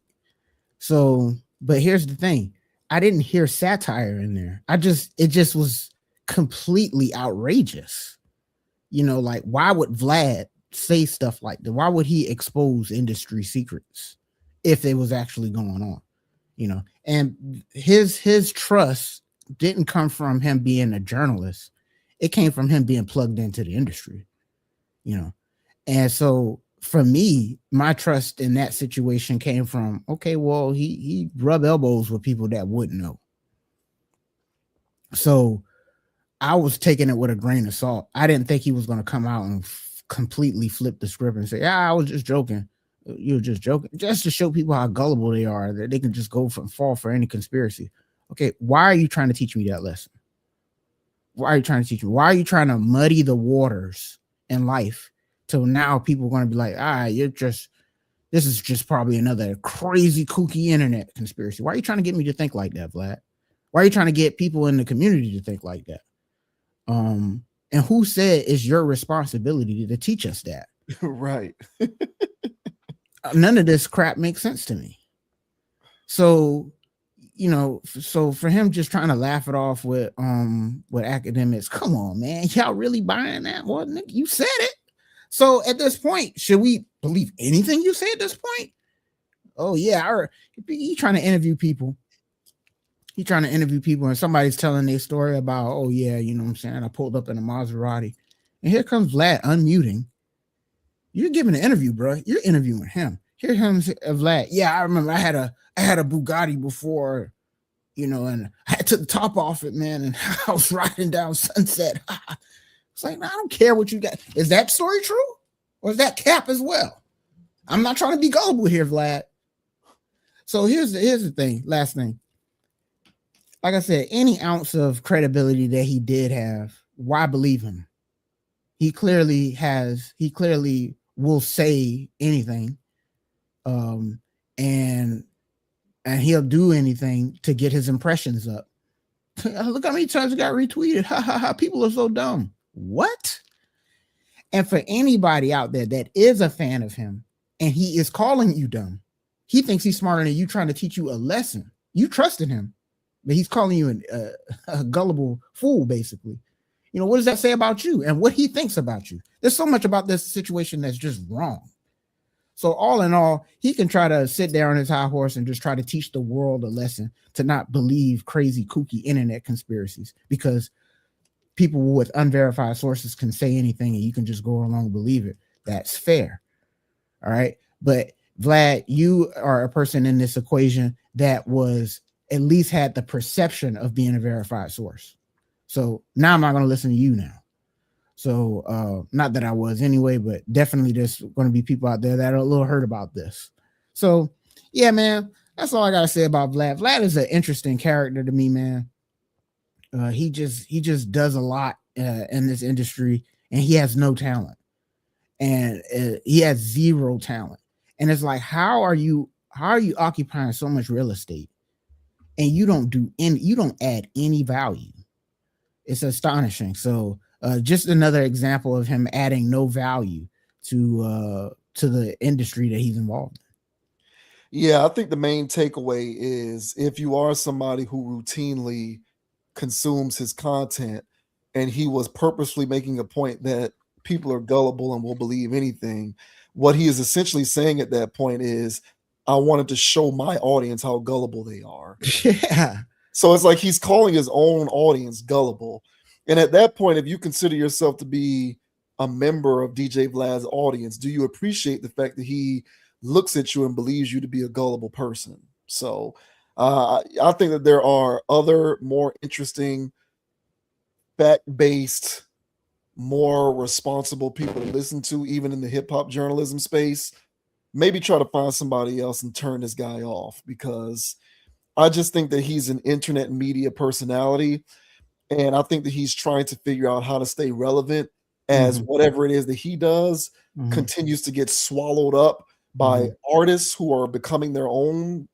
So, but here's the thing. I didn't hear satire in there. It just was completely outrageous. You know, like, why would Vlad say stuff like that? Why would he expose industry secrets if it was actually going on? You know, and his trust didn't come from him being a journalist. It came from him being plugged into the industry, you know. And so for me, my trust in that situation came from, okay, well, he rubbed elbows with people that wouldn't know. So I was taking it with a grain of salt. I didn't think he was going to come out and completely flip the script and say, yeah, I was just joking. You were just joking, just to show people how gullible they are, that they can just fall for any conspiracy. Okay, why are you trying to teach me that lesson? Why are you trying to teach me? Why are you trying to muddy the waters in life? So now people are going to be like, this is just probably another crazy, kooky internet conspiracy. Why are you trying to get me to think like that, Vlad? Why are you trying to get people in the community to think like that? And who said it's your responsibility to teach us that?
Right.
None of this crap makes sense to me. So, you know, so for him just trying to laugh it off with academics, come on, man, y'all really buying that? Well, Nick, you said it. So at this point, should we believe anything you say at this point? Oh yeah, he trying to interview people. He's trying to interview people, and somebody's telling their story about, oh yeah, you know what I'm saying, I pulled up in a Maserati, and here comes Vlad unmuting. You're giving an interview, bro. You're interviewing him. Here comes Vlad. Yeah, I remember I had a Bugatti before, you know, and I took the top off it, man, and I was riding down Sunset. It's like, I don't care what you got. Is that story true? Or is that cap as well? I'm not trying to be gullible here, Vlad. So here's the thing, last thing. Like I said, any ounce of credibility that he did have, why believe him? He clearly will say anything. And he'll do anything to get his impressions up. Look how many times it got retweeted. Ha ha ha. People are so dumb. What? And for anybody out there that is a fan of him and he is calling you dumb, he thinks he's smarter than you, trying to teach you a lesson. You trusted him, but he's calling you a gullible fool, basically. You know, what does that say about you and what he thinks about you? There's so much about this situation that's just wrong. So all in all, he can try to sit there on his high horse and just try to teach the world a lesson to not believe crazy, kooky internet conspiracies, because people with unverified sources can say anything and you can just go along and believe it. That's fair. All right. But Vlad, you are a person in this equation that was at least had the perception of being a verified source. So now I'm not going to listen to you now. So not that I was anyway, but definitely there's going to be people out there that are a little hurt about this. So yeah, man, that's all I gotta say about Vlad. Vlad is an interesting character to me, man. He just does a lot in this industry, and he has no talent, and he has zero talent. And it's like, how are you occupying so much real estate, and you don't add any value? It's astonishing. So just another example of him adding no value to the industry that he's involved in.
Yeah, I think the main takeaway is if you are somebody who routinely consumes his content and he was purposely making a point that people are gullible and will believe anything, what he is essentially saying at that point is, I wanted to show my audience how gullible they are.
Yeah.
So it's like he's calling his own audience gullible. And at that point, if you consider yourself to be a member of DJ Vlad's audience, do you appreciate the fact that he looks at you and believes you to be a gullible person? So I think that there are other more interesting, fact-based, more responsible people to listen to, even in the hip-hop journalism space. Maybe try to find somebody else and turn this guy off, because I just think that he's an internet media personality, and I think that he's trying to figure out how to stay relevant as whatever it is that he does continues to get swallowed up by artists who are becoming their own,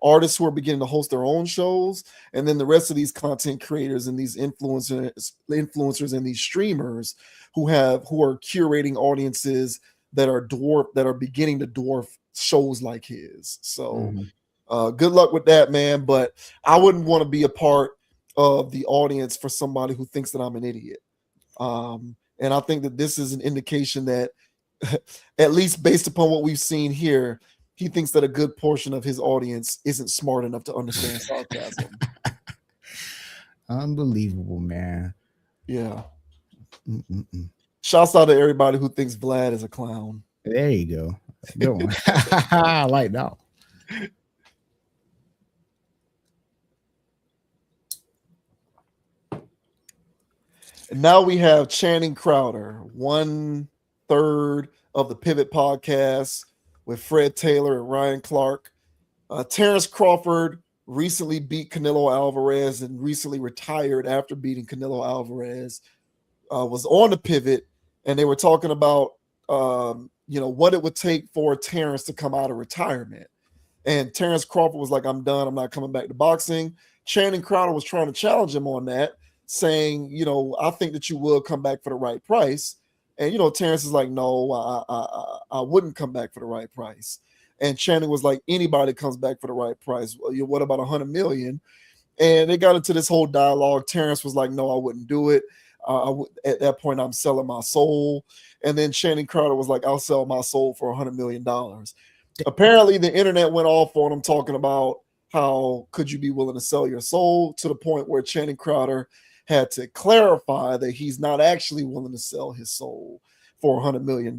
artists who are beginning to host their own shows, and then the rest of these content creators and these influencers and these streamers who are curating audiences that are beginning to dwarf shows like his. So good luck with that, man. But I wouldn't want to be a part of the audience for somebody who thinks that I'm an idiot. And I think that this is an indication that, at least based upon what we've seen here, he thinks that a good portion of his audience isn't smart enough to understand sarcasm.
Unbelievable, man.
Yeah. Shouts out to everybody who thinks Vlad is a clown.
There you go. Good one. I like that.
And now we have Channing Crowder, 1/3 of the Pivot podcast with Fred Taylor and Ryan Clark. Terrence Crawford recently beat Canelo Alvarez and recently retired after beating Canelo Alvarez. Was on the Pivot, and they were talking about what it would take for Terrence to come out of retirement. And Terrence Crawford was like, I'm done. I'm not coming back to boxing. Channing Crowder was trying to challenge him on that, saying, I think that you will come back for the right price. And, Terrence is like, no, I wouldn't come back for the right price. And Channing was like, anybody comes back for the right price. Well, what about $100 million? And they got into this whole dialogue. Terrence was like, no, I wouldn't do it. At that point, I'm selling my soul. And then Channing Crowder was like, I'll sell my soul for $100 million. Apparently, the internet went off on him talking about how could you be willing to sell your soul, to the point where Channing Crowder had to clarify that he's not actually willing to sell his soul for $100 million,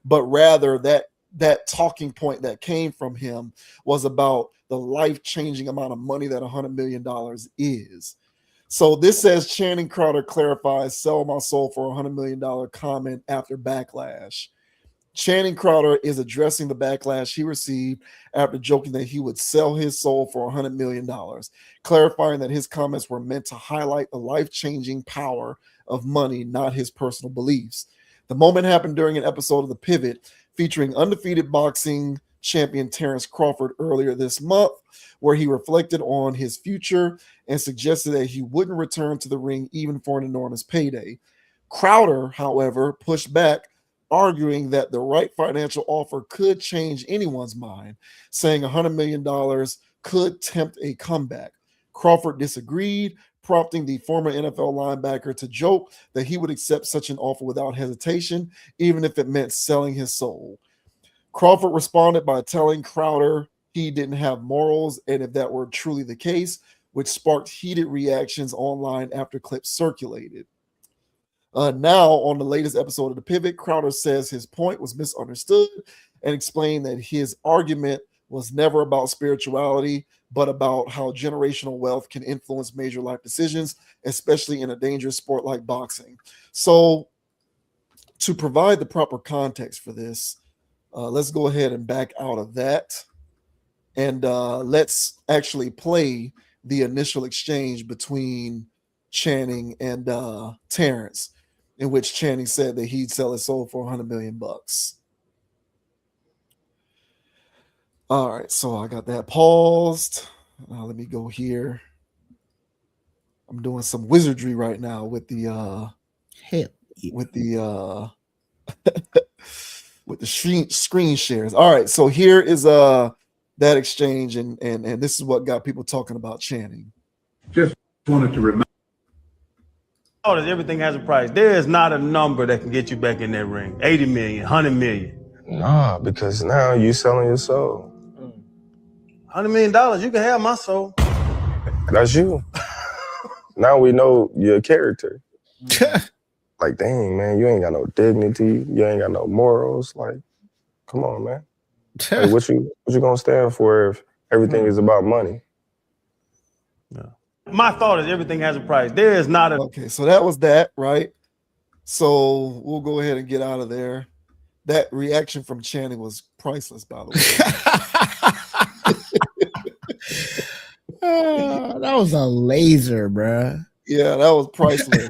but rather that talking point that came from him was about the life-changing amount of money that $100 million is. So this says Channing Crowder clarifies sell my soul for $100 million comment after backlash. Channing Crowder is addressing the backlash he received after joking that he would sell his soul for $100 million, clarifying that his comments were meant to highlight the life-changing power of money, not his personal beliefs. The moment happened during an episode of The Pivot featuring undefeated boxing champion Terrence Crawford earlier this month, where he reflected on his future and suggested that he wouldn't return to the ring even for an enormous payday. Crowder, however, pushed back, arguing that the right financial offer could change anyone's mind, saying $100 million could tempt a comeback. Crawford disagreed, prompting the former NFL linebacker to joke that he would accept such an offer without hesitation, even if it meant selling his soul. Crawford responded by telling Crowder he didn't have morals, and if that were truly the case, which sparked heated reactions online after clips circulated. Now, on the latest episode of The Pivot, Crowder says his point was misunderstood and explained that his argument was never about spirituality, but about how generational wealth can influence major life decisions, especially in a dangerous sport like boxing. So, to provide the proper context for this, Let's go ahead and back out of that. And let's actually play the initial exchange between Channing and Terrence, in which Channing said that he'd sell his soul for $100 million. All right, so I got that paused. Let me go here. I'm doing some wizardry right now with the with the screen shares. All right, so here is that exchange, and this is what got people talking about Channing.
Just wanted to remind.
Oh, everything has a price. There is not a number that can get you back in that ring. 80 million, 100 million.
Nah, because now you selling your soul.
$100 million, you can have my soul.
That's you. Now we know your character. Like, dang, man, you ain't got no dignity. You ain't got no morals. Like, come on, man. Like, what you gonna stand for if everything is about money?
No. My thought is everything has a price. There is not a...
Okay, so that was that, right? So we'll go ahead and get out of there. That reaction from Channing was priceless, by the way.
That was a laser, bruh.
Yeah, that was priceless.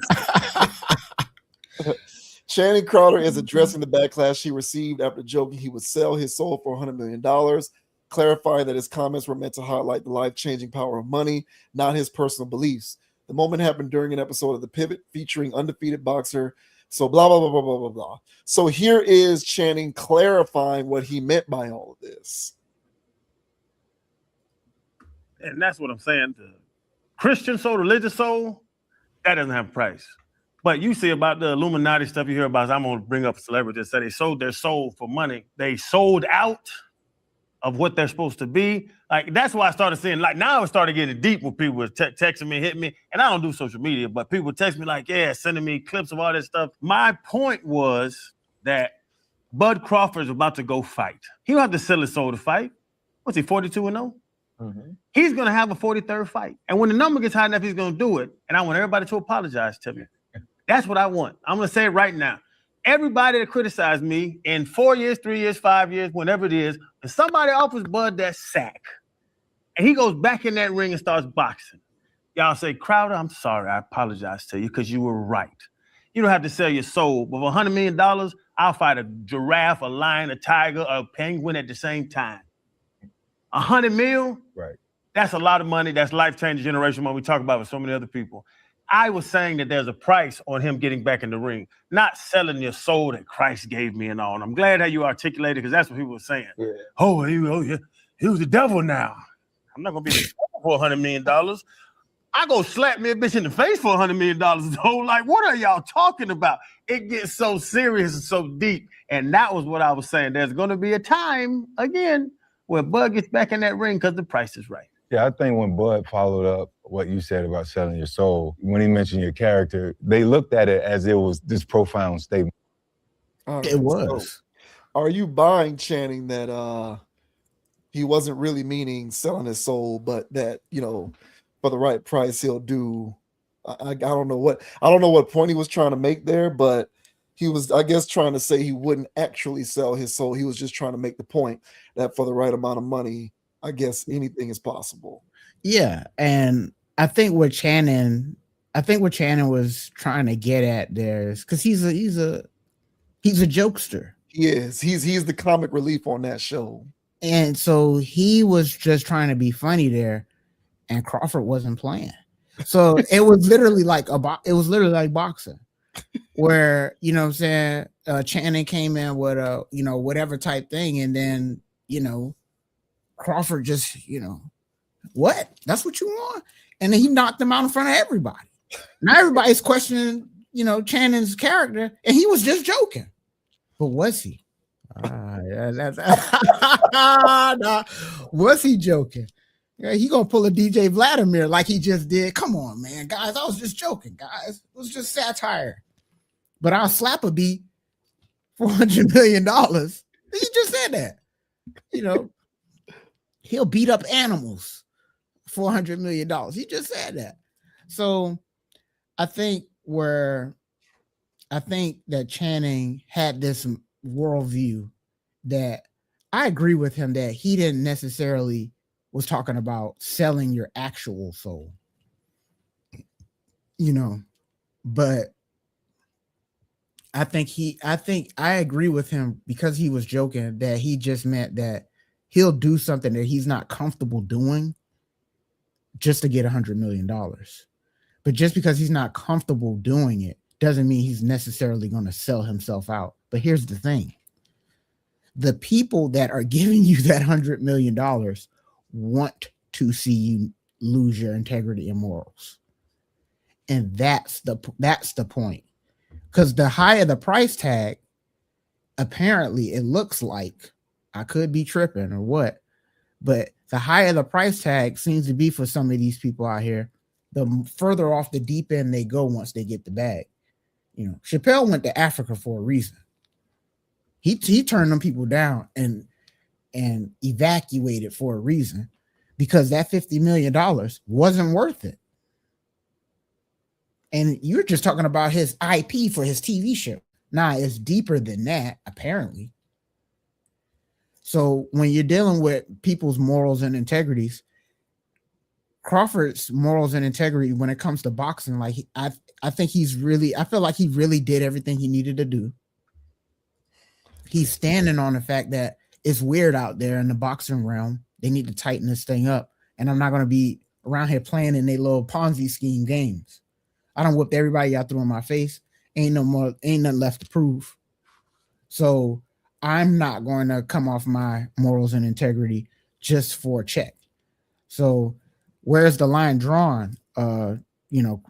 Channing Crowder is addressing the backlash he received after joking he would sell his soul for $100 million, clarifying that his comments were meant to highlight the life-changing power of money, not his personal beliefs. The moment happened during an episode of The Pivot featuring undefeated boxer. So blah, blah, blah, blah, blah, blah, blah. So here is Channing clarifying what he meant by all of this.
And that's what I'm saying. The Christian soul, religious soul, that doesn't have a price. But you see about the Illuminati stuff you hear about, I'm going to bring up a celebrity that said they sold their soul for money. They sold out of what they're supposed to be. Like, that's why I started seeing, like, now it started getting deep when people were texting me, hitting me. And I don't do social media, but people text me like, yeah, sending me clips of all this stuff. My point was that Bud Crawford is about to go fight. He don't have to sell his soul to fight. What's he, 42-0? Mm-hmm. He's going to have a 43rd fight. And when the number gets high enough, he's going to do it. And I want everybody to apologize to me. That's what I want. I'm going to say it right now. Everybody that criticized me in 4 years, 3 years, 5 years, whenever it is, if somebody offers Bud that sack and he goes back in that ring and starts boxing, y'all say, Crowder, I'm sorry. I apologize to you because you were right. You don't have to sell your soul. But for $100 million, I'll fight a giraffe, a lion, a tiger, a penguin at the same time. $100 million?
Right.
That's a lot of money. That's life-changing generation money we talk about with so many other people. I was saying that there's a price on him getting back in the ring, not selling your soul that Christ gave me and all. And I'm glad how you articulated, because that's what people were saying. Yeah. Oh, he was the devil now. I'm not going to be the devil for $100 million. I go slap me a bitch in the face for $100 million. So, like, what are y'all talking about? It gets so serious and so deep. And that was what I was saying. There's going to be a time, again, where Bud gets back in that ring because the price is right.
Yeah, I think when Bud followed up what you said about selling your soul, when he mentioned your character, they looked at it as it was this profound statement.
Right,
it was.
So are you buying, Channing, that he wasn't really meaning selling his soul, but that, you know, for the right price he'll do? I don't know what point he was trying to make there, but he was, I guess, trying to say he wouldn't actually sell his soul. He was just trying to make the point that for the right amount of money, I guess anything is possible.
Yeah, and I think what Channing was trying to get at there is because he's a jokester.
He is. He's the comic relief on that show.
And so he was just trying to be funny there, and Crawford wasn't playing. So it was literally like boxing, where, you know what I'm saying, Channing came in with a, you know, whatever type thing, and then, you know, Crawford just, you know, what? That's what you want? And then he knocked him out in front of everybody. Now everybody's questioning, you know, Channing's character, and he was just joking. But was he? Was he joking? Yeah, he gonna pull a DJ Vladimir like he just did. Come on, man, guys. I was just joking, guys. It was just satire. But I'll slap a beat for $100 million. He just said that. You know, he'll beat up animals for $100 million. He just said that. So I think that Channing had this worldview, that I agree with him that he didn't necessarily was talking about selling your actual soul, you know, but I think I agree with him because he was joking that he just meant that he'll do something that he's not comfortable doing just to get $100 million. But just because he's not comfortable doing it doesn't mean he's necessarily going to sell himself out. But here's the thing. The people that are giving you that $100 million want to see you lose your integrity and morals. And that's the point. Because the higher the price tag, apparently it looks like, I could be tripping or what, but the higher the price tag seems to be for some of these people out here, the further off the deep end they go once they get the bag. You know, Chappelle went to Africa for a reason. He turned them people down and evacuated for a reason, because that $50 million wasn't worth it. And you're just talking about his IP for his TV show. Nah, it's deeper than that, apparently. So when you're dealing with people's morals and integrities, Crawford's morals and integrity when it comes to boxing, like I feel like he really did everything he needed to do. He's standing on the fact that it's weird out there in the boxing realm. They need to tighten this thing up. And I'm not going to be around here playing in their little Ponzi scheme games. I done whipped everybody out through in my face. Ain't nothing left to prove. So I'm not going to come off my morals and integrity just for a check. So where's the line drawn?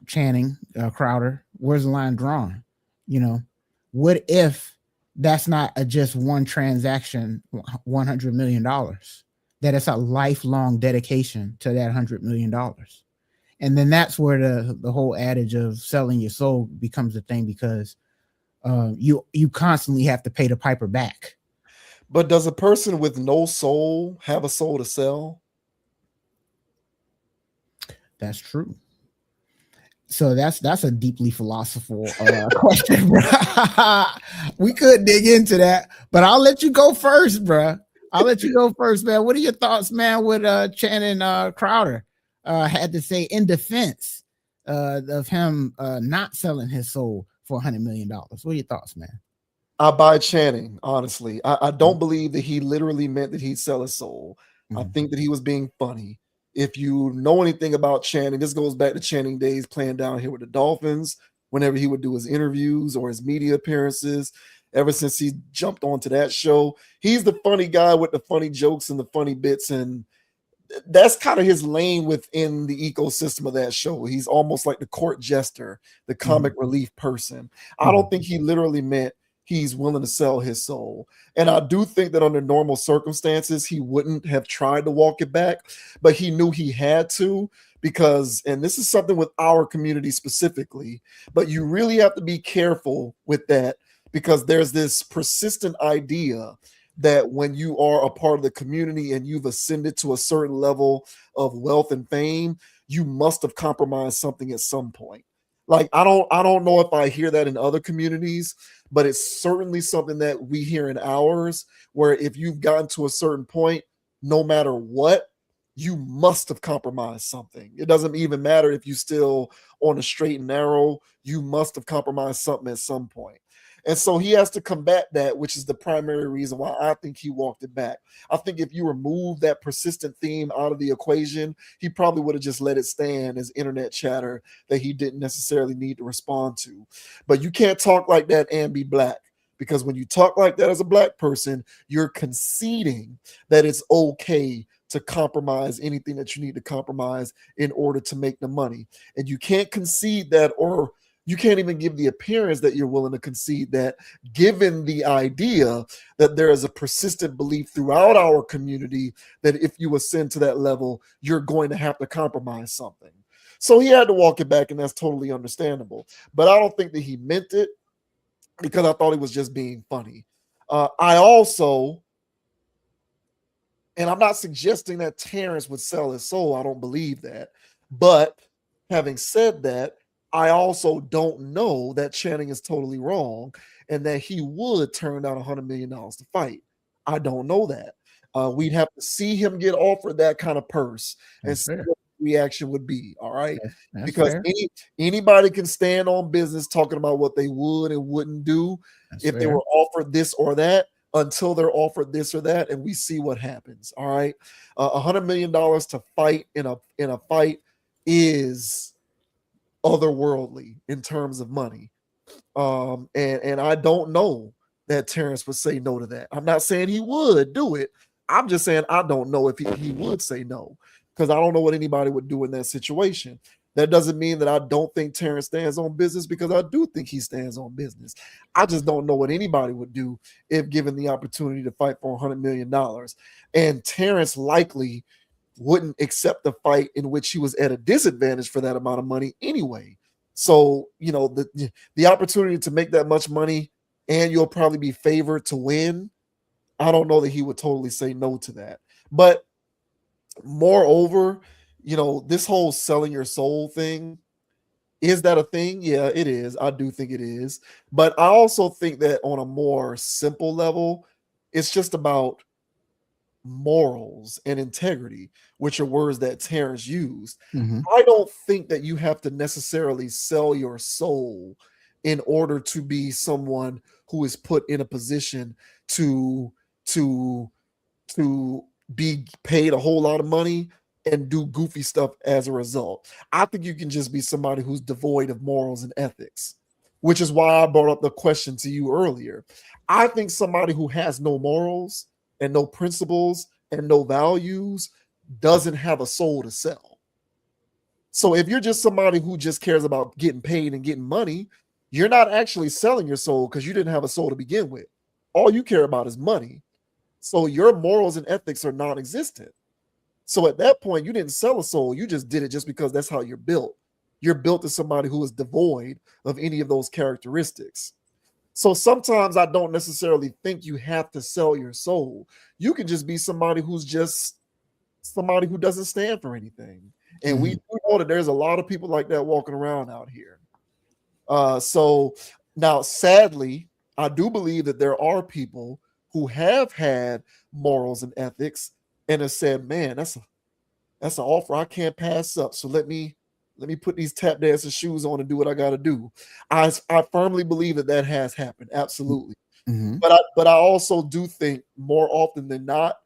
Channing, Crowder, where's the line drawn? You know, what if that's not just one transaction, $100 million, that it's a lifelong dedication to that $100 million. And then that's where the whole adage of selling your soul becomes a thing, because you constantly have to pay the piper back.
But does a person with no soul have a soul to sell?
That's true. So that's a deeply philosophical question, bro. We could dig into that, but I'll let you go first, bro. I'll let you go first, man. What are your thoughts, man, with Channing Crowder had to say in defense of him not selling his soul for $100 million? What are your thoughts, man?
I buy Channing, honestly. I don't believe that he literally meant that he'd sell his soul. I think that he was being funny. If you know anything about Channing, this goes back to Channing days playing down here with the Dolphins, whenever he would do his interviews or his media appearances. Ever since he jumped onto that show, he's the funny guy with the funny jokes and the funny bits, and that's kind of his lane within the ecosystem of that show. He's almost like the court jester, the comic relief person. I don't think he literally meant he's willing to sell his soul. And I do think that under normal circumstances, he wouldn't have tried to walk it back, but he knew he had to, because, and this is something with our community specifically, but you really have to be careful with that, because there's this persistent idea that when you are a part of the community and you've ascended to a certain level of wealth and fame, you must have compromised something at some point. Like, I don't know if I hear that in other communities, but it's certainly something that we hear in ours, where if you've gotten to a certain point, no matter what, you must have compromised something. It doesn't even matter if you still on a straight and narrow, you must have compromised something at some point. And so he has to combat that, which is the primary reason why I think he walked it back. I think if you remove that persistent theme out of the equation, he probably would have just let it stand as internet chatter that he didn't necessarily need to respond to. But you can't talk like that and be black, because when you talk like that as a black person, you're conceding that it's okay to compromise anything that you need to compromise in order to make the money. And you can't concede that, or you can't even give the appearance that you're willing to concede that, given the idea that there is a persistent belief throughout our community that if you ascend to that level, you're going to have to compromise something. So he had to walk it back, and that's totally understandable. But I don't think that he meant it, because I thought he was just being funny. I also, and I'm not suggesting that Terrence would sell his soul. I don't believe that. But having said that, I also don't know that Channing is totally wrong and that he would turn down $100 million to fight. I don't know that. We'd have to see him get offered that kind of purse and
That's
see
fair.
what the reaction would be. All right.
That's
Because
fair.
anybody can stand on business talking about what they would and wouldn't do
That's
if they
fair.
were offered this or that until they're offered this or that, and we see what happens. All right. $100 million to fight in a fight is otherworldly in terms of money. And I don't know that Terrence would say no to that. I'm not saying he would do it. I'm just saying I don't know if he would say no, because I don't know what anybody would do in that situation. That doesn't mean that I don't think Terrence stands on business, because I do think he stands on business. I just don't know what anybody would do if given the opportunity to fight for $100 million. And Terrence likely wouldn't accept the fight in which he was at a disadvantage for that amount of money anyway. So, you know, the opportunity to make that much money and you'll probably be favored to win, I don't know that he would totally say no to that. But moreover, you know, this whole selling your soul thing, is that a thing? Yeah, it is. I do think it is. But I also think that on a more simple level, it's just about morals and integrity, which are words that Terrence used.
Mhm.
I don't think that you have to necessarily sell your soul in order to be someone who is put in a position to to to be paid a whole lot of money and do goofy stuff as a result. I think you can just be somebody who's devoid of morals and ethics, which is why I brought up the question to you earlier. I think somebody who has no morals and no principles and no values doesn't have a soul to sell. So if you're just somebody who just cares about getting paid and getting money, you're not actually selling your soul, because you didn't have a soul to begin with. All you care about is money. So your morals and ethics are non-existent. So at that point, you didn't sell a soul. You just did it just because that's how you're built. You're built as somebody who is devoid of any of those characteristics. So sometimes I don't necessarily think you have to sell your soul. You can just be somebody who's just somebody who doesn't stand for anything. And we do know that there's a lot of people like that walking around out here. So now, sadly, I do believe that there are people who have had morals and ethics and have said, man, that's an offer I can't pass up. So let me put these tap dancing shoes on and do what I got to do. I firmly believe that has happened. Absolutely. But I also do think more often than not,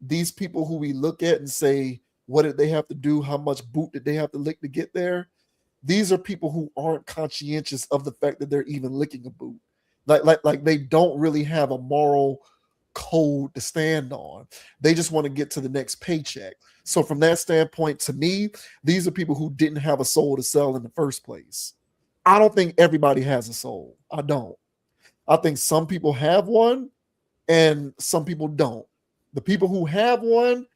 these people who we look at and say, what did they have to do? How much boot did they have to lick to get there? These are people who aren't conscientious of the fact that they're even licking a boot. Like they don't really have a moral code to stand on. They just want to get to the next paycheck. So from that standpoint, to me, these are people who didn't have a soul to sell in the first place. I don't think everybody has a soul. I don't. I think some people have one and some people don't. The people who have one,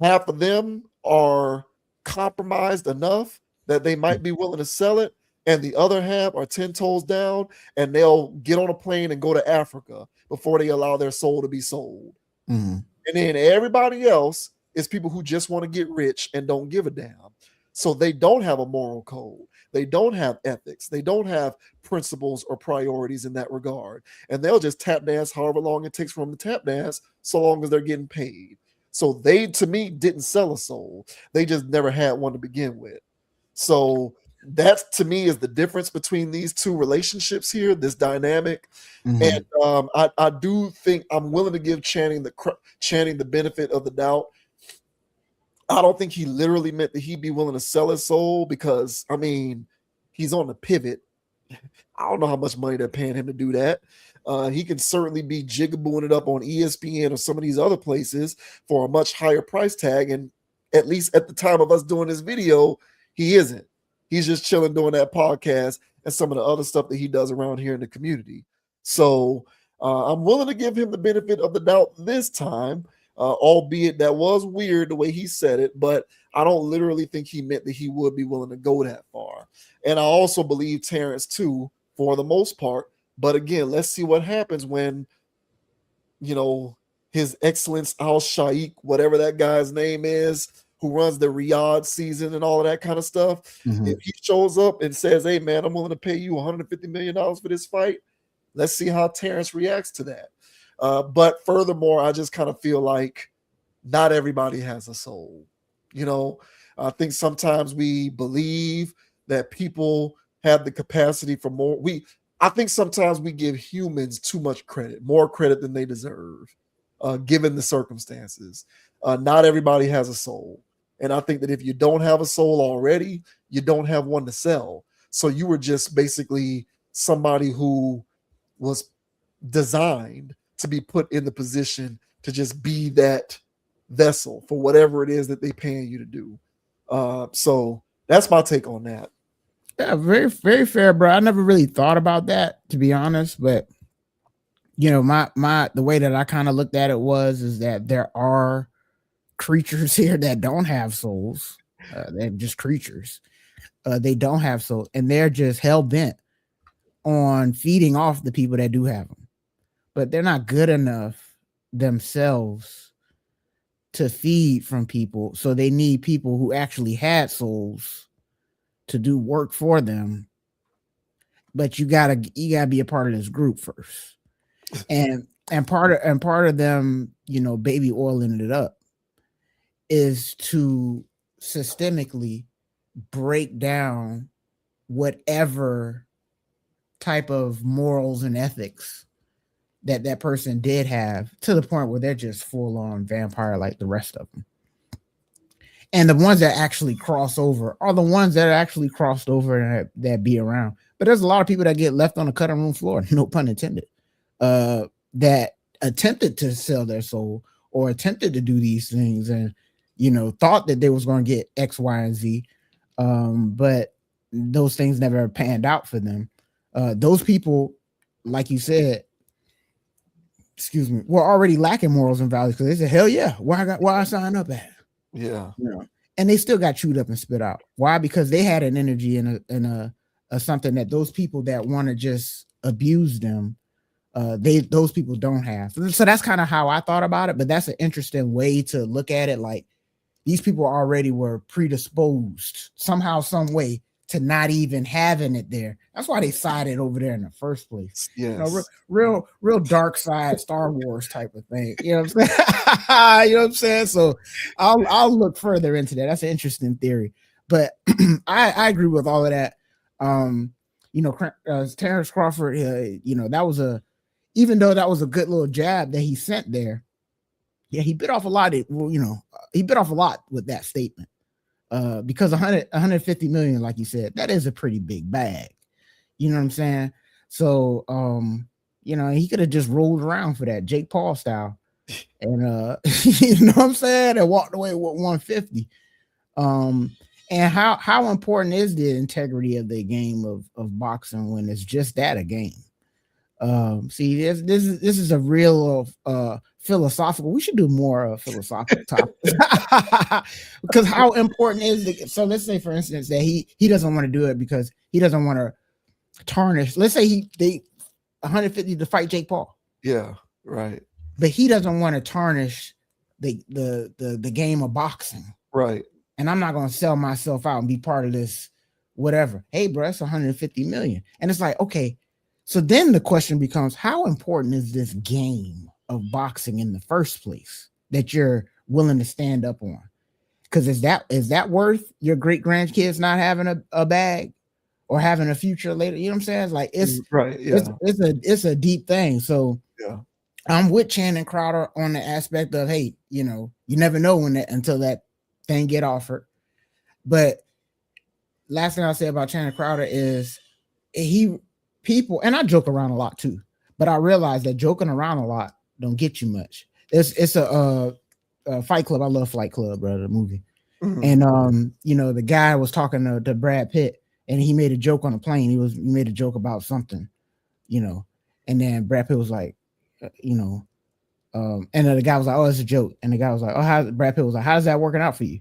half of them are compromised enough that they might be willing to sell it, and the other half are 10 toes down, and they'll get on a plane and go to Africa before they allow their soul to be sold. And then everybody else is people who just want to get rich and don't give a damn. So they don't have a moral code. They don't have ethics. They don't have principles or priorities in that regard. And they'll just tap dance however long it takes for them to tap dance, so long as they're getting paid. So they, to me, didn't sell a soul. They just never had one to begin with. So that, to me, is the difference between these two relationships here, this dynamic. And I do think I'm willing to give Channing the benefit of the doubt. I don't think he literally meant that he'd be willing to sell his soul, because, I mean, he's on the pivot. I don't know how much money they're paying him to do that. He can certainly be jigabooing it up on ESPN or some of these other places for a much higher price tag. And at least at the time of us doing this video, he isn't. He's just chilling doing that podcast and some of the other stuff that he does around here in the community. So I'm willing to give him the benefit of the doubt this time, albeit that was weird the way he said it, but I don't literally think he meant that he would be willing to go that far. And I also believe Terrence too, for the most part. But again, let's see what happens when, you know, His Excellence Al Shaikh, whatever that guy's name is, who runs the Riyadh season and all of that kind of stuff. If he shows up and says, hey, man, I'm willing to pay you $150 million for this fight, let's see how Terrence reacts to that. But furthermore, I just kind of feel like not everybody has a soul. I think sometimes we believe that people have the capacity for more. I think sometimes we give humans too much credit, more credit than they deserve, given the circumstances. Not everybody has a soul. And I think that if you don't have a soul already, you don't have one to sell. So you were just basically somebody who was designed to be put in the position to just be that vessel for whatever it is that they're paying you to do. So that's my take on that.
Yeah, very, very fair, bro. I never really thought about that, to be honest, but the way that I kind of looked at it is that there are creatures here that don't have souls. They're just creatures. They don't have souls, and they're just hell bent on feeding off the people that do have them, but they're not good enough themselves to feed from people. So they need people who actually had souls to do work for them. But you gotta be a part of this group first, and part of them, baby oiling it up, is to systemically break down whatever type of morals and ethics that person did have, to the point where they're just full on vampire like the rest of them. And the ones that actually cross over are the ones that are actually crossed over and that be around. But there's a lot of people that get left on the cutting room floor, no pun intended, that attempted to sell their soul or attempted to do these things and, thought that they was going to get X, Y, and Z. But those things never panned out for them. Those people, like you said, were already lacking morals and values, because they said, hell yeah, why I sign up at?
Yeah.
And they still got chewed up and spit out. Why? Because they had an energy and a something that those people that want to just abuse them, those people don't have. So that's kind of how I thought about it. But that's an interesting way to look at it. Like, these people already were predisposed somehow, some way, to not even having it there. That's why they sided over there in the first place.
Yes.
Real dark side Star Wars type of thing. You know what I'm saying? You know what I'm saying? So I'll look further into that. That's an interesting theory. But I agree with all of that. Terrence Crawford, that was even though that was a good little jab that he sent there. Yeah, he bit off a lot. He bit off a lot with that statement. Because 150 million, like you said, that is a pretty big bag. You know what I'm saying? So, he could have just rolled around for that Jake Paul style, and you know what I'm saying, and walked away with 150. And how important is the integrity of the game of boxing when it's just that, a game? See, this is a real philosophical. We should do more philosophical topics. Because how important is it? So let's say, for instance, that he doesn't want to do it because he doesn't want to tarnish. Let's say they 150 to fight Jake Paul.
Yeah, right.
But he doesn't want to tarnish the game of boxing.
Right.
And I'm not going to sell myself out and be part of this, whatever. Hey, bro, it's 150 million. And it's like, okay. So then the question becomes, how important is this game of boxing in the first place that you're willing to stand up on? Because is that worth your great grandkids not having a bag or having a future later? You know what I'm saying? It's like, it's
right. Yeah.
It's a deep thing. So
yeah,
I'm with Channing Crowder on the aspect of, hey, you never know until that thing get offered. But last thing I'll say about Channing Crowder is people, and I joke around a lot too, but I realize that joking around a lot don't get you much. It's a Fight Club. I love Fight Club, bro, the movie. Mm-hmm. And the guy was talking to Brad Pitt, and he made a joke on a plane. He made a joke about something, and then Brad Pitt was like, and then the guy was like, oh, it's a joke. And the guy was like, Brad Pitt was like, how's that working out for you?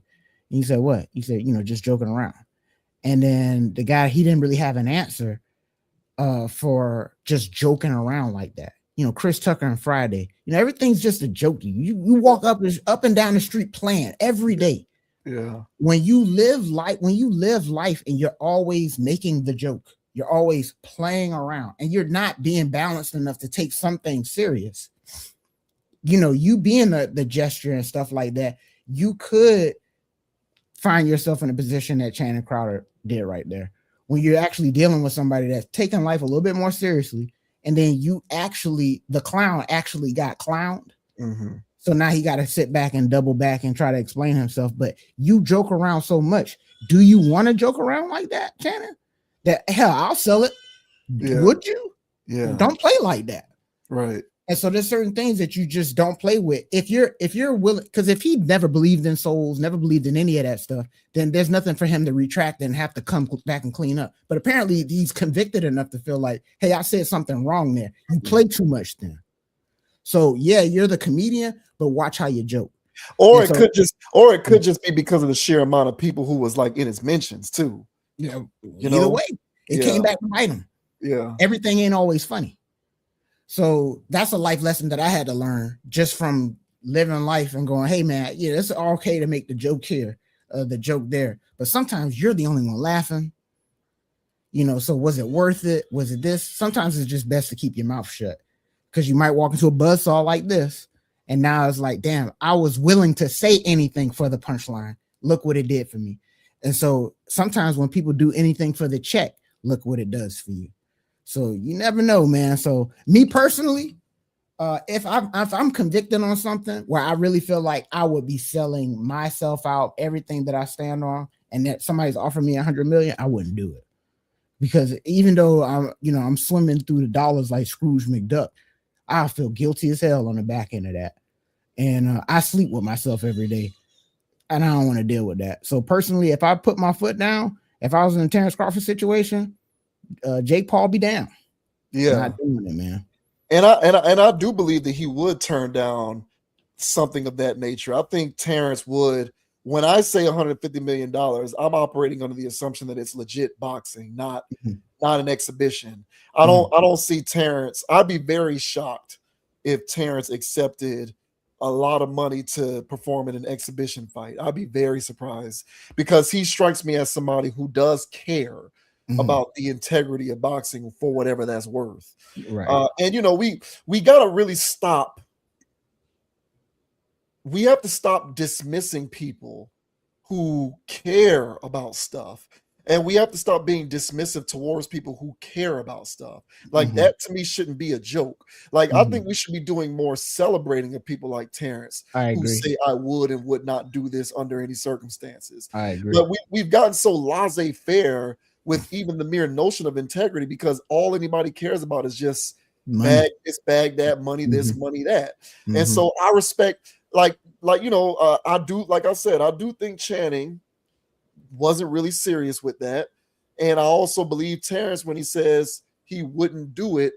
And he said, what? He said, just joking around. And then the guy, he didn't really have an answer for just joking around like that. Chris Tucker and Friday, everything's just a joke. You walk up and down the street playing every day.
Yeah.
When you live life and you're always making the joke, You're always playing around, and you're not being balanced enough to take something serious. You know, you being the gesture and stuff like that, you could find yourself in a position that Channing Crowder did right there, when you're actually dealing with somebody that's taking life a little bit more seriously, and then the clown actually got clowned.
Mm-hmm.
So now he got to sit back and double back and try to explain himself. But you joke around so much. Do you want to joke around like that, Channing? That hell, I'll sell it.
Yeah.
Would you?
Yeah.
Don't play like that.
Right.
And so there's certain things that you just don't play with. If you're willing, because if he never believed in souls, never believed in any of that stuff, then there's nothing for him to retract and have to come back and clean up. But apparently he's convicted enough to feel like, hey, I said something wrong there. You play too much then. So yeah, you're the comedian, but watch how you joke.
Or it could just be because of the sheer amount of people who was like in his mentions too.
Yeah, either way, it came back to bite him.
Yeah,
everything ain't always funny. So that's a life lesson that I had to learn just from living life and going, hey man, yeah, it's okay to make the joke here, the joke there, but sometimes you're the only one laughing. You know, so was it worth it? Was it this? Sometimes it's just best to keep your mouth shut, because you might walk into a buzzsaw like this, and now it's like, damn, I was willing to say anything for the punchline. Look what it did for me. And so sometimes when people do anything for the check, look what it does for you. So you never know, man. So me personally, if I'm convicted on something where I really feel like I would be selling myself out, everything that I stand on, and that somebody's offering me 100 million, I wouldn't do it. Because even though I'm swimming through the dollars like Scrooge McDuck, I feel guilty as hell on the back end of that. And I sleep with myself every day, and I don't want to deal with that. So personally, if I put my foot down, if I was in a Terrence Crawford situation, Jake Paul be down.
Yeah,
not doing it, man.
And I do believe that he would turn down something of that nature. I think Terrence would. When I say $150 million, I'm operating under the assumption that it's legit boxing, not an exhibition. I don't see Terrence. I'd be very shocked if Terrence accepted a lot of money to perform in an exhibition fight. I'd be very surprised, because he strikes me as somebody who does care about the integrity of boxing for whatever that's worth.
Right.
And we gotta really stop. We have to stop dismissing people who care about stuff. And we have to stop being dismissive towards people who care about stuff. Like that to me shouldn't be a joke. Like I think we should be doing more celebrating of people like Terrence, who say I would and would not do this under any circumstances.
I agree.
But we've gotten so laissez-faire with even the mere notion of integrity, because all anybody cares about is just bag this, bag that, money this, money that. And so I respect, I do think Channing wasn't really serious with that. And I also believe Terrence when he says he wouldn't do it.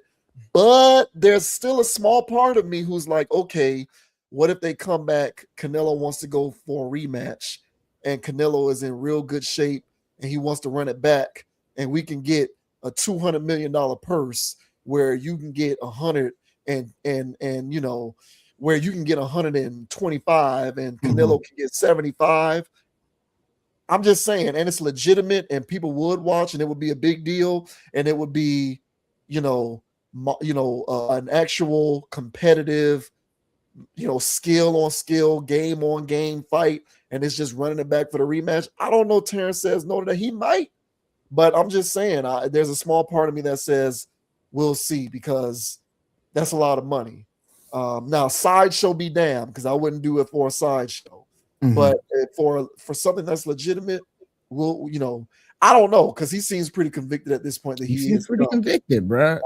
But there's still a small part of me who's like, okay, what if they come back? Canelo wants to go for a rematch, and Canelo is in real good shape, and he wants to run it back, and we can get a $200 million purse where you can get 100 and where you can get 125 and Canelo can get 75. I'm just saying, and it's legitimate, and people would watch, and it would be a big deal, and it would be, an actual competitive, skill on skill, game on game fight, and it's just running it back for the rematch. I don't know. Terrence says no to that. He might, but I'm just saying, there's a small part of me that says we'll see, because that's a lot of money. Now, sideshow be damned, because I wouldn't do it for a sideshow. But for something that's legitimate, I don't know, because he seems pretty convicted at this point that he
seems
is
pretty convicted, bro.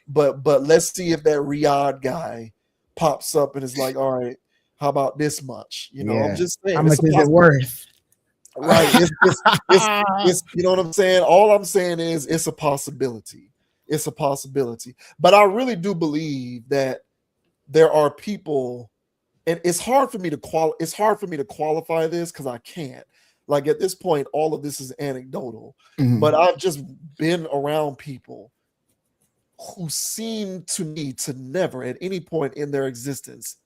But let's see if that Riyadh guy pops up and is like, all right, how about this much? I'm just saying,
how much is it worth?
Right. It's you know what I'm saying? All I'm saying is it's a possibility. It's a possibility. But I really do believe that there are people, and it's hard for me to qualify this, because I can't. Like at this point, all of this is anecdotal. But I've just been around people who seem to me to never at any point in their existence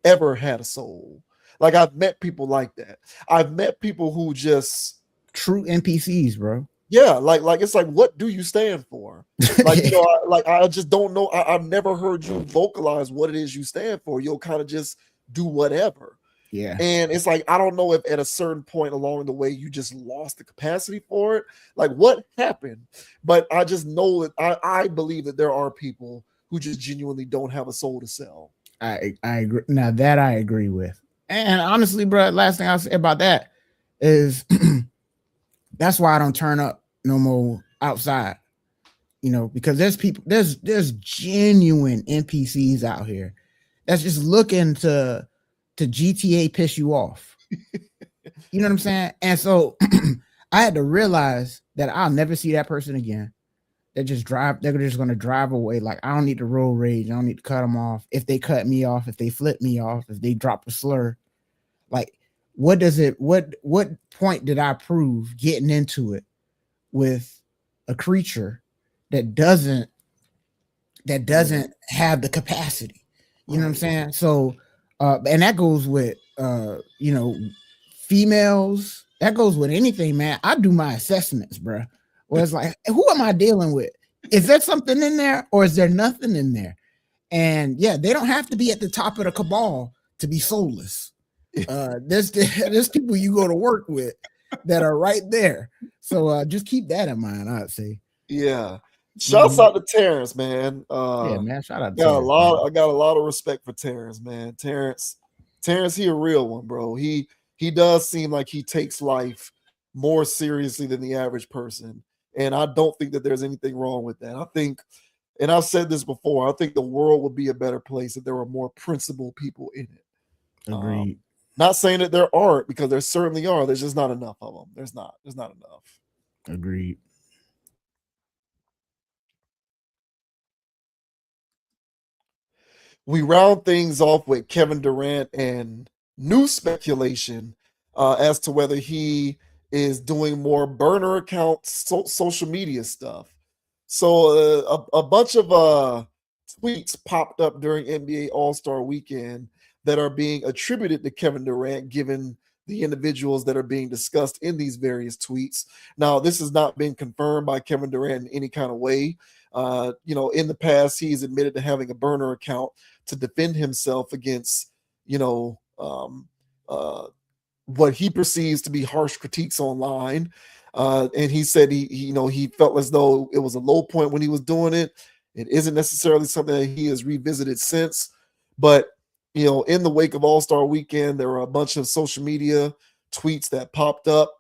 ever had a soul. I've met people like that. I've met people who just
true NPCs, bro.
Yeah, like it's like, what do you stand for? Like, you know, I just don't know. I've never heard you vocalize what it is you stand for. You'll kind of just do whatever.
Yeah.
And it's like, I don't know if at a certain point along the way you just lost the capacity for it. Like, what happened? But I just know that I believe that there are people who just genuinely don't have a soul to sell.
I agree. Now that I agree with. And honestly, bro, last thing I'll say about that is that's why I don't turn up no more outside. You know, because there's people, there's genuine NPCs out here that's just looking to GTA piss you off. You know what I'm saying? And so I had to realize that I'll never see that person again. They're just going to drive away. Like, I don't need to roll rage. I don't need to cut them off. If they cut me off, if they flip me off, if they drop a slur, like, what point did I prove getting into it with a creature that doesn't have the capacity? You know what I'm saying? So, and that goes with, you know, females. That goes with anything, man. I do my assessments, bro. Where it's like, who am I dealing with? Is there something in there or is there nothing in there? And yeah, they don't have to be at the top of the cabal to be soulless. There's people you go to work with that are right there. So just keep that in mind, I'd say.
Yeah. Shouts out to Terrence, man.
Yeah, man. Shout out to
Terrence,
Terrence.
I got a lot of respect for Terrence, man. Terrence, he a real one, bro. He does seem like he takes life more seriously than the average person. And I don't think that there's anything wrong with that. I think, and I've said this before, I think the world would be a better place if there were more principled people in it.
Agreed.
Not saying that there aren't, because there certainly are. There's just not enough of them. There's not enough.
Agreed.
We round things off with Kevin Durant and new speculation as to whether he is doing more burner account social media stuff. So a bunch of tweets popped up during NBA All-Star Weekend that are being attributed to Kevin Durant, given the individuals that are being discussed in these various tweets. Now, this has not been confirmed by Kevin Durant in any kind of way. You know, in the past, he's admitted to having a burner account to defend himself against, you know, what he perceives to be harsh critiques online. And he said he felt as though it was a low point when he was doing it. It isn't necessarily something that he has revisited since, but you know, in the wake of All-Star Weekend, there were a bunch of social media tweets that popped up,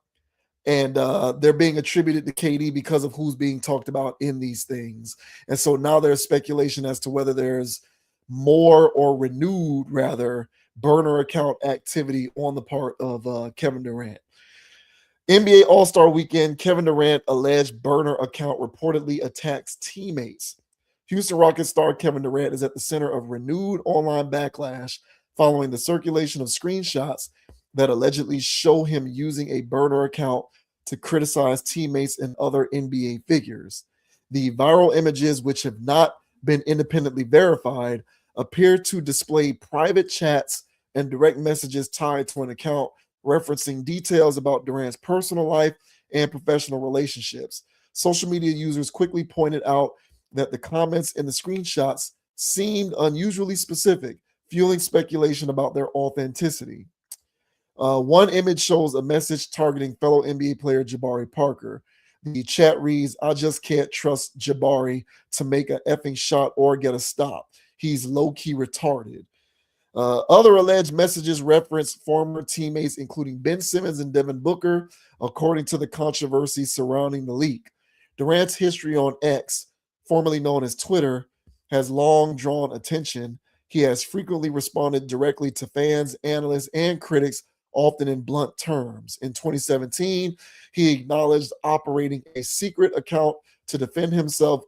and they're being attributed to KD because of who's being talked about in these things. And so now there's speculation as to whether there's more or renewed, rather, burner account activity on the part of Kevin Durant. NBA All-Star Weekend, Kevin Durant alleged burner account reportedly attacks teammates. Houston Rockets star Kevin Durant is at the center of renewed online backlash following the circulation of screenshots that allegedly show him using a burner account to criticize teammates and other NBA figures. The viral images, which have not been independently verified, appear to display private chats and direct messages tied to an account referencing details about Durant's personal life and professional relationships. Social media users quickly pointed out that the comments in the screenshots seemed unusually specific, fueling speculation about their authenticity. One image shows a message targeting fellow NBA player Jabari Parker. The chat reads, "I just can't trust Jabari to make an effing shot or get a stop. He's low-key retarded." Other alleged messages reference former teammates, including Ben Simmons and Devin Booker, according to the controversy surrounding the leak. Durant's history on X, formerly known as Twitter, has long drawn attention. He has frequently responded directly to fans, analysts, and critics, often in blunt terms. In 2017, he acknowledged operating a secret account to defend himself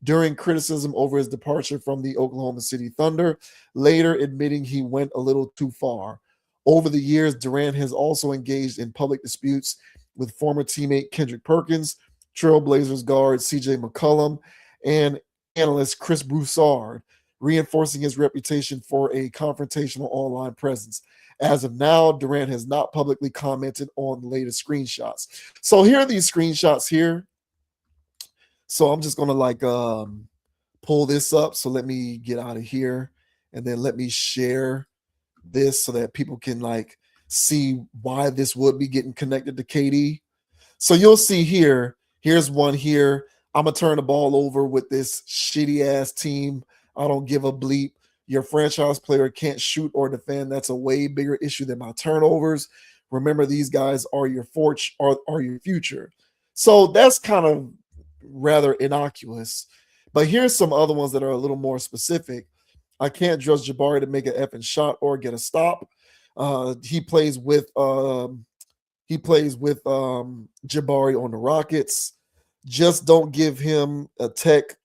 during criticism over his departure from the Oklahoma City Thunder, later admitting he went a little too far. Over the years, Durant has also engaged in public disputes with former teammate Kendrick Perkins, Trailblazers guard CJ McCollum, and analyst Chris Broussard. reinforcing his reputation for a confrontational online presence. As of now, Durant has not publicly commented on the latest screenshots. So here are these screenshots here. So I'm just going to pull this up. So let me get out of here and then let me share this so that people can see why this would be getting connected to KD. So you'll see here, here's one here. I'm going to turn the ball over with this shitty ass team. I don't give a bleep. Your franchise player can't shoot or defend. That's a way bigger issue than my turnovers. Remember, these guys are your are your future. So that's kind of rather innocuous. But here's some other ones that are a little more specific. I can't trust Jabari to make an effing shot or get a stop. He plays with Jabari on the Rockets. Just don't give him a tech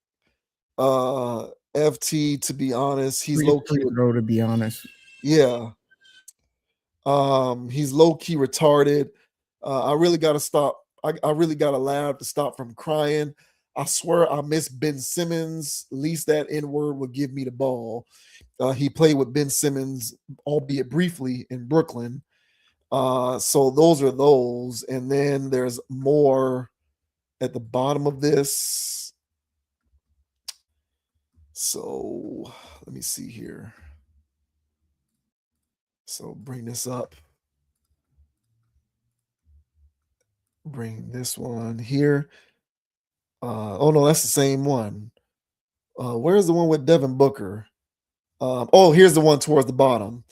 FT, to be honest. He's low key,
to be honest.
Yeah. He's low key retarded. I really gotta stop. I really gotta laugh to stop from crying. I swear I miss Ben Simmons. At least that N-word would give me the ball. He played with Ben Simmons, albeit briefly, in Brooklyn. So those are those. And then there's more at the bottom of this. So let me see here. So bring this up. Bring this one here. Oh no, that's the same one. Where's the one with Devin Booker? Here's the one towards the bottom.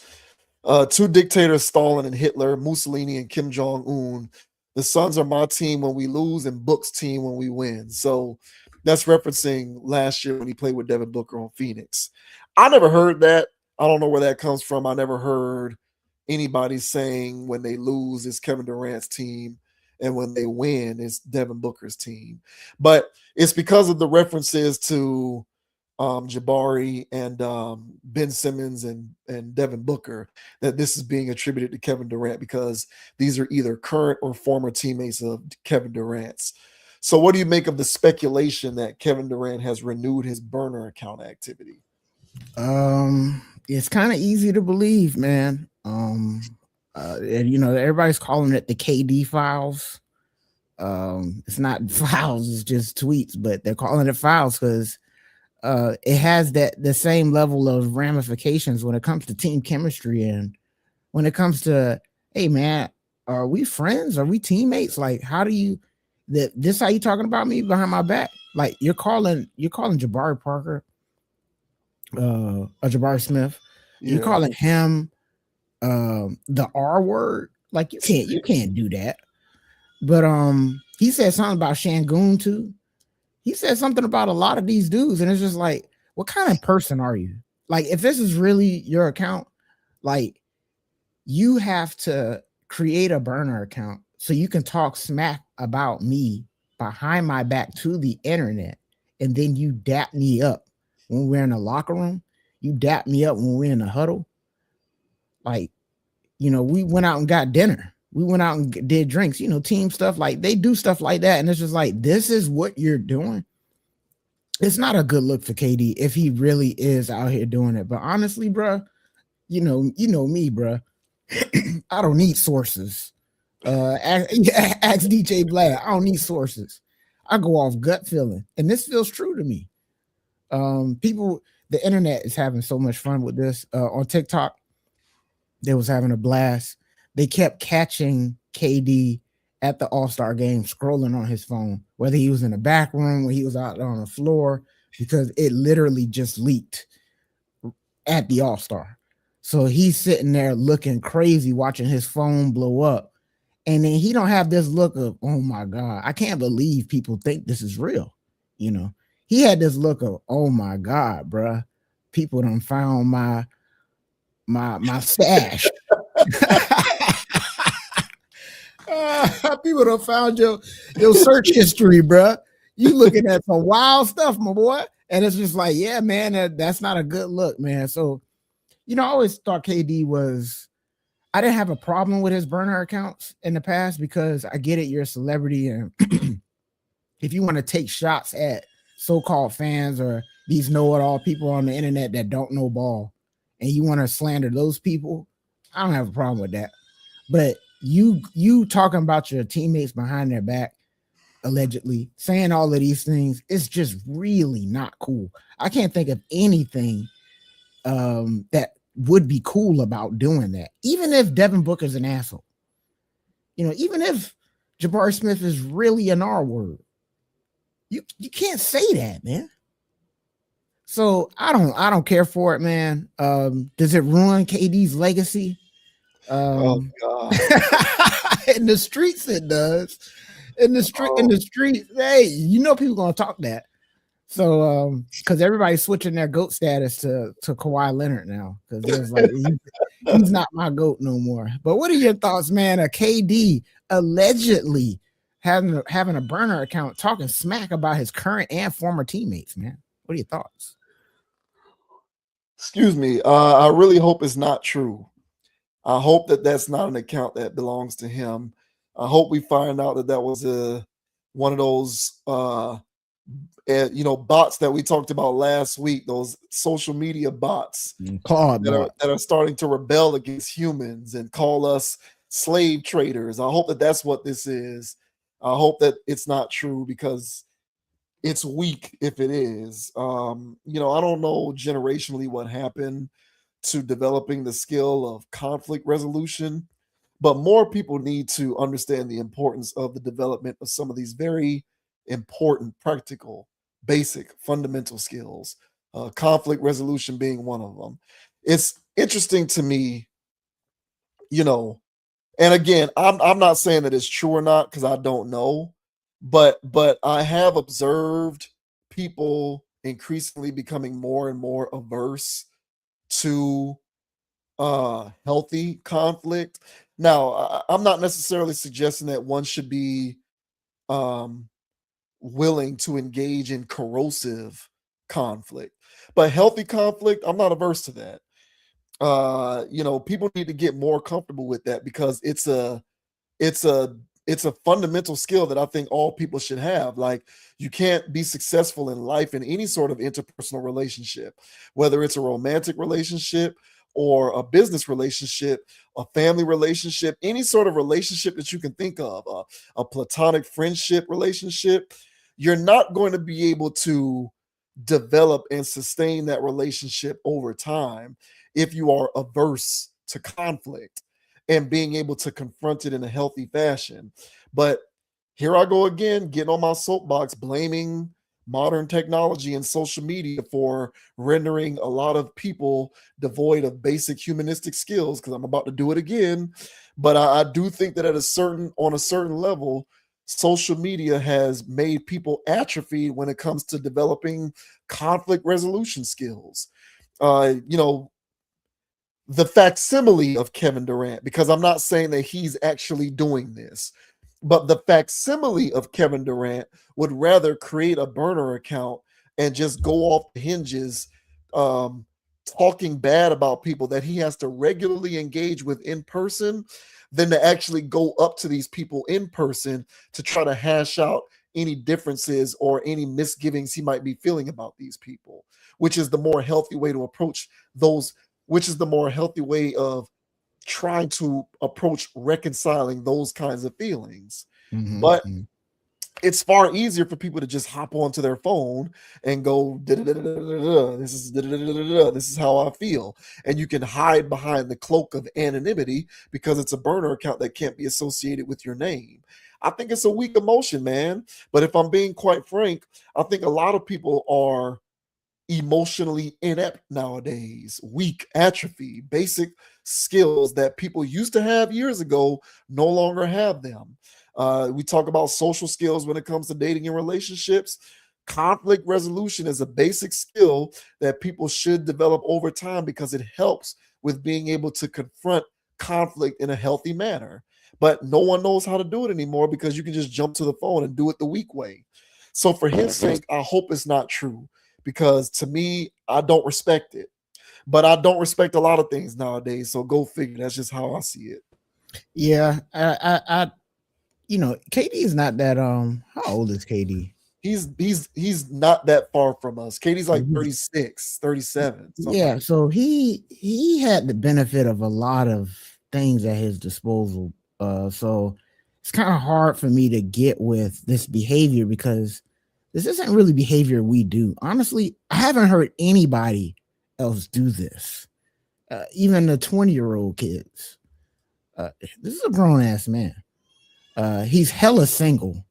Two dictators, Stalin and Hitler, Mussolini and Kim Jong-un. The Suns are my team when we lose and Book's team when we win. So that's referencing last year when he played with Devin Booker on Phoenix. I never heard that. I don't know where that comes from. I never heard anybody saying when they lose it's Kevin Durant's team and when they win it's Devin Booker's team. But it's because of the references to Jabari and Ben Simmons and Devin Booker that this is being attributed to Kevin Durant, because these are either current or former teammates of Kevin Durant's. So what do you make of the speculation that Kevin Durant has renewed his burner account activity?
It's kind of easy to believe, man. And, everybody's calling it the KD files. It's not files, it's just tweets, but they're calling it files because it has the same level of ramifications when it comes to team chemistry and when it comes to, hey man, are we friends? Are we teammates? Like, how do you this how you talking about me behind my back? Like you're calling Jabari Parker, Jabari Smith, you're calling him the R word. Like you can't do that. But he said something about Shangoon too. He said something about a lot of these dudes, and it's just like, what kind of person are you? Like, if this is really your account, like, you have to create a burner account so you can talk smack about me behind my back to the internet, and then you dap me up when we're in the locker room. You dap me up when we're in the huddle. Like, we went out and got dinner. We went out and did drinks, team stuff. Like, they do stuff like that. And it's just like, this is what you're doing. It's not a good look for KD if he really is out here doing it. But honestly, bro, you know me, bro. I don't need sources. Ask DJ Vlad. I don't need sources. I go off gut feeling. And this feels true to me. The internet is having so much fun with this. On TikTok, they was having a blast. They kept catching KD at the All-Star game, scrolling on his phone, whether he was in the back room, when he was out on the floor, because it literally just leaked at the All-Star. So he's sitting there looking crazy, watching his phone blow up. And then he don't have this look of, oh my God, I can't believe people think this is real. He had this look of, oh my God, bruh, people done found my stash. People done found your search history, bruh. You looking at some wild stuff, my boy. And it's just like, yeah, man, that's not a good look, man. So, I always thought KD I didn't have a problem with his burner accounts in the past because I get it, you're a celebrity. And if you want to take shots at so-called fans or these know-it-all people on the internet that don't know ball, and you want to slander those people, I don't have a problem with that. But you talking about your teammates behind their back, allegedly saying all of these things, it's just really not cool. I can't think of anything that would be cool about doing that. Even if Devin Booker's an asshole, even if Jabari Smith is really an R word, you can't say that, man. So I don't care for it, man. Does it ruin KD's legacy?
Oh God.
In the streets, it does. In the streets, hey, people gonna talk that. So because everybody's switching their GOAT status to Kawhi Leonard now, because there's like he's not my GOAT no more. But what are your thoughts, man? A KD allegedly having a burner account talking smack about his current and former teammates, man. What are your thoughts?
Excuse me. I really hope it's not true. I hope that that's not an account that belongs to him. I hope we find out that was one of those bots that we talked about last week, those social media bots that are starting to rebel against humans and call us slave traders. I hope that that's what this is. I hope that it's not true, because it's weak if it is. I don't know generationally what happened to developing the skill of conflict resolution, but more people need to understand the importance of the development of some of these very important, practical, basic, fundamental skills, conflict resolution being one of them. It's interesting to me, and again, I'm not saying that it's true or not, because I don't know, but I have observed people increasingly becoming more and more averse to healthy conflict. Now, I'm not necessarily suggesting that one should be willing to engage in corrosive conflict, but healthy conflict, I'm not averse to that. People need to get more comfortable with that, because it's a fundamental skill that I think all people should have. Like, you can't be successful in life in any sort of interpersonal relationship, whether it's a romantic relationship or a business relationship, a family relationship, any sort of relationship that you can think of, a platonic friendship relationship. You're not going to be able to develop and sustain that relationship over time if you are averse to conflict and being able to confront it in a healthy fashion. But here I go again, getting on my soapbox, blaming modern technology and social media for rendering a lot of people devoid of basic humanistic skills, because I'm about to do it again. But I do think that on a certain level, social media has made people atrophy when it comes to developing conflict resolution skills. The facsimile of Kevin Durant, because I'm not saying that he's actually doing this, but the facsimile of Kevin Durant would rather create a burner account and just go off the hinges, talking bad about people that he has to regularly engage with in person, than to actually go up to these people in person to try to hash out any differences or any misgivings he might be feeling about these people, which is the more healthy way to approach those, which is the more healthy way of trying to approach reconciling those kinds of feelings. But it's far easier for people to just hop onto their phone and go, this is how I feel. And you can hide behind the cloak of anonymity because it's a burner account that can't be associated with your name. I think it's a weak emotion, man. But if I'm being quite frank, I think a lot of people are emotionally inept nowadays, weak, atrophy, basic skills that people used to have years ago no longer have them. We talk about social skills when it comes to dating and relationships. Conflict resolution is a basic skill that people should develop over time because it helps with being able to confront conflict in a healthy manner. But no one knows how to do it anymore because you can just jump to the phone and do it the weak way. So for his sake, I hope it's not true, because to me, I don't respect it. But I don't respect a lot of things nowadays. So go figure. That's just how I see it.
Yeah, I KD is not that. How old is KD?
He's not that far from us. KD's like
Mhm.
36, 37. something
Yeah,
like
so he had the benefit of a lot of things at his disposal. So it's kind of hard for me to get with this behavior because this isn't really behavior we do. Honestly, I haven't heard anybody else do this. Even the 20-year-old kids. This is a grown ass man. He's hella single.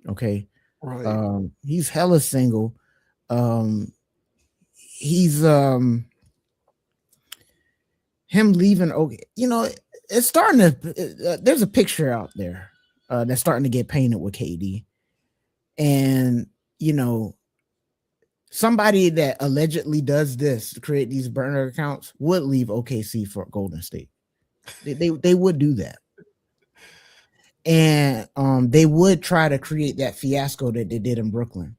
Okay.
Right.
He's hella single. He's him leaving. Okay, you know, it's starting to. There's a picture out there that's starting to get painted with KD, and you know, somebody that allegedly does this to create these burner accounts would leave OKC for Golden State. They would do that. And they would try to create that fiasco that they did in Brooklyn.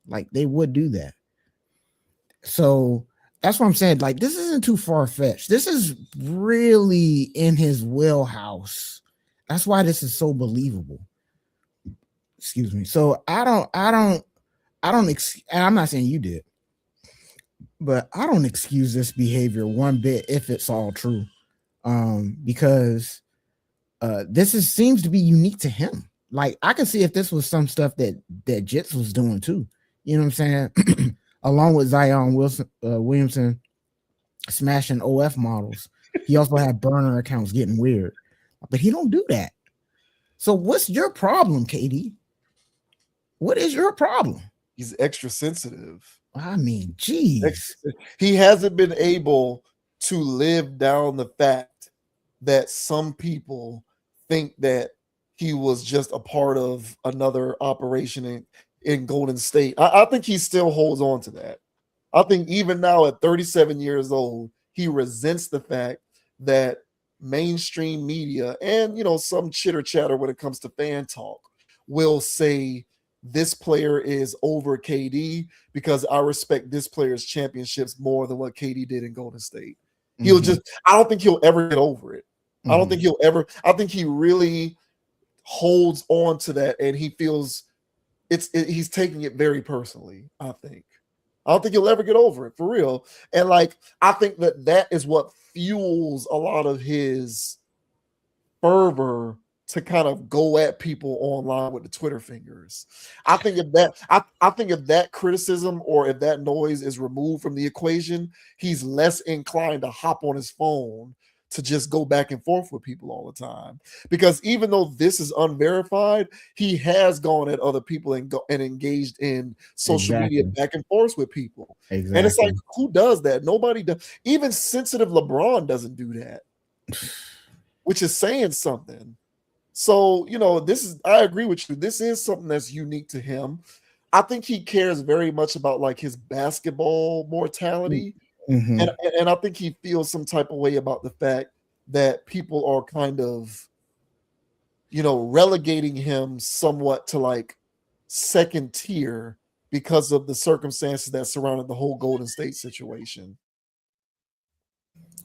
Like they would do that. So that's what I'm saying. Like, this isn't too far-fetched. This is really in his wheelhouse. That's why this is so believable. Excuse me. So I don't and I'm not saying you did, but I don't excuse this behavior one bit if it's all true. Because this seems to be unique to him. Like, I can see if this was some stuff that Jits was doing too. You know what I'm saying? Along with Zion Williamson smashing OF models. He also had burner accounts getting weird. But he don't do that. So what's your problem, KD? What is your problem?
He's extra sensitive.
I mean, geez.
He hasn't been able to live down the fact that some people think that he was just a part of another operation in Golden State. I think he still holds on to that. I think even now at 37 years old, he resents the fact that mainstream media and, you know, some chitter chatter when it comes to fan talk will say this player is over KD because I respect this player's championships more than what KD did in Golden State. He'll just, I don't think he'll ever get over it. I don't think he'll ever, I think he really holds on to that and he feels he's taking it very personally. I don't think he'll ever get over it for real. And like, I think that is what fuels a lot of his fervor to kind of go at people online with the Twitter fingers. I think if that criticism or if that noise is removed from the equation, he's less inclined to hop on his phone to just go back and forth with people all the time. Because even though this is unverified, he has gone at other people and engaged in social media back and forth with people.
Exactly.
And it's like, who does that? Nobody does. Even sensitive LeBron doesn't do that, which is saying something. So, you know, I agree with you. This is something that's unique to him. I think he cares very much about like his basketball mortality. And I think he feels some type of way about the fact that people are kind of, you know, relegating him somewhat to like second tier because of the circumstances that surrounded the whole Golden State situation.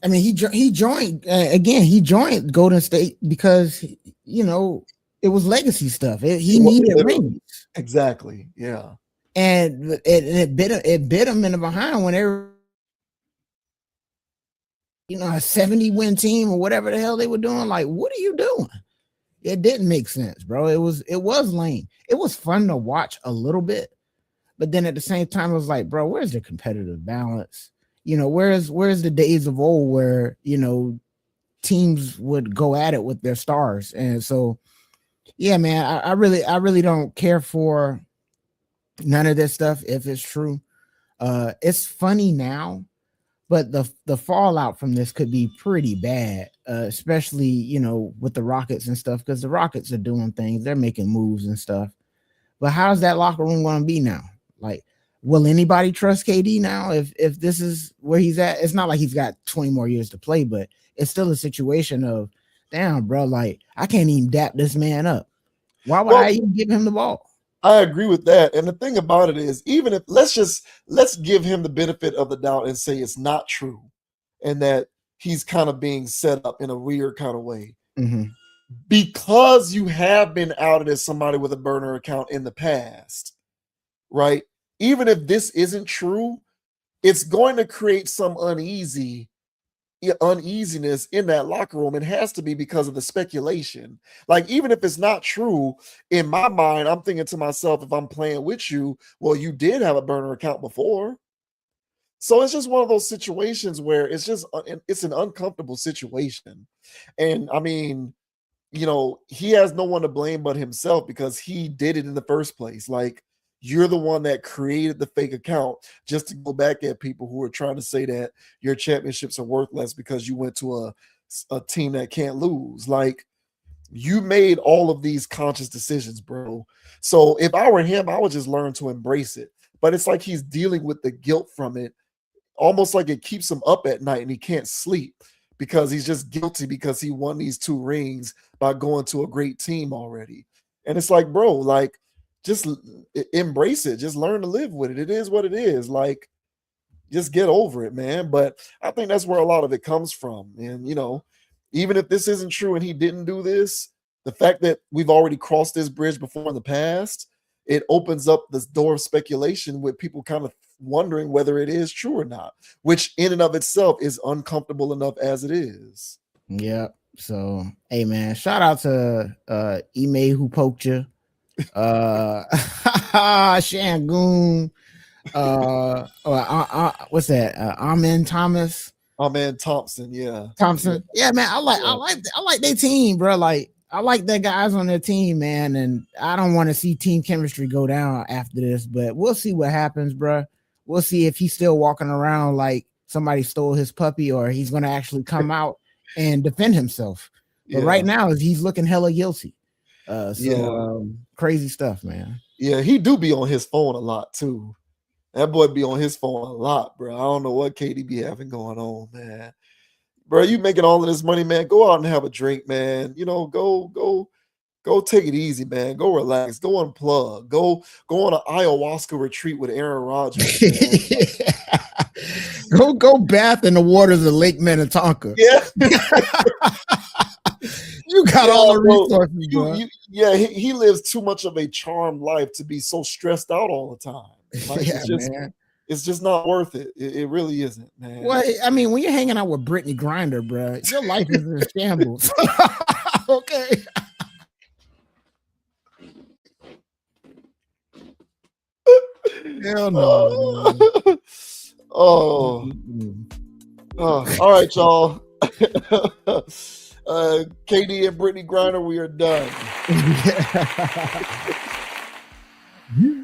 I mean, he joined again. He joined Golden State because, you know, it was legacy stuff. He needed rings.
Exactly. Yeah.
And it bit him in the behind when they were, you know, a 70-win team or whatever the hell they were doing. Like, what are you doing? It didn't make sense, bro. It was lame. It was fun to watch a little bit, but then at the same time, it was like, bro, where's the competitive balance? You know, where's the days of old where, you know, teams would go at it with their stars? And so, yeah, man, I really don't care for none of this stuff if it's true. It's funny now, but the fallout from this could be pretty bad, especially, you know, with the Rockets and stuff, because the Rockets are doing things, they're making moves and stuff. But how's that locker room going to be now? Like, will anybody trust KD now if this is where he's at? It's not like he's got 20 more years to play, but it's still a situation of, damn, bro, like, I can't even dap this man up. Why would I even give him the ball?
I agree with that. And the thing about it is, even if let's give him the benefit of the doubt and say it's not true and that he's kind of being set up in a weird kind of way. Because you have been outed as somebody with a burner account in the past, right? Even if this isn't true, it's going to create some uneasiness in that locker room. It has to be because of the speculation. Like, even if it's not true, in my mind, I'm thinking to myself, if I'm playing with you, well, you did have a burner account before. So it's just one of those situations where it's an uncomfortable situation. And I mean, he has no one to blame but himself because he did it in the first place. Like, you're the one that created the fake account just to go back at people who are trying to say that your championships are worth less because you went to a team that can't lose. Like, you made all of these conscious decisions, bro. So if I were him, I would just learn to embrace it. But it's like he's dealing with the guilt from it, almost like it keeps him up at night and he can't sleep because he's just guilty because he won these 2 rings by going to a great team already. And it's like, bro, like, just embrace it. Just learn to live with it. It is what it is. Like, just get over it, man. But I think that's where a lot of it comes from. And, even if this isn't true and he didn't do this, the fact that we've already crossed this bridge before in the past, it opens up this door of speculation with people kind of wondering whether it is true or not, which in and of itself is uncomfortable enough as it is.
Yeah. So, hey, man, shout out to Ime who poked you. Shangoon. What's that? Amen Thomas.
Amen Thompson. Yeah.
Thompson. Yeah, man. I like their team, bro. Like, I like the guys on their team, man. And I don't want to see team chemistry go down after this, but we'll see what happens, bro. We'll see if he's still walking around like somebody stole his puppy or he's going to actually come out and defend himself. But right now, he's looking hella guilty. Crazy stuff, man.
Yeah, he do be on his phone a lot too. That boy be on his phone a lot, bro. I don't know what KD be having going on, man. Bro, you making all of this money, man. Go out and have a drink, man. Go take it easy, man. Go relax. Go unplug. Go on an ayahuasca retreat with Aaron Rodgers.
Go bath in the waters of Lake Minnetonka.
Yeah.
You got all the resources, bro.
He lives too much of a charmed life to be so stressed out all the time. Like, man. It's just not worth it. It really isn't, man.
Well, I mean, when you're hanging out with Brittany Griner, bro, your life is in shambles. Okay. Hell no.
All right, y'all. KD and Brittany Griner, we are done.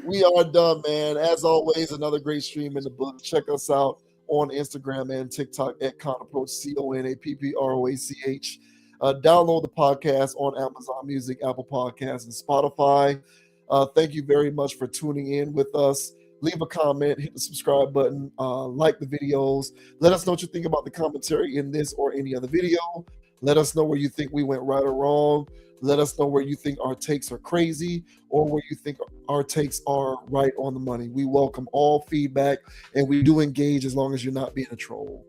We are done, man. As always, another great stream in the book. Check us out on Instagram and TikTok at Conapproach, CONAPPROACH. Download the podcast on Amazon Music, Apple Podcasts, and Spotify. Thank you very much for tuning in with us. Leave a comment, hit the subscribe button, like the videos. Let us know what you think about the commentary in this or any other video. Let us know where you think we went right or wrong. Let us know where you think our takes are crazy or where you think our takes are right on the money. We welcome all feedback and we do engage as long as you're not being a troll.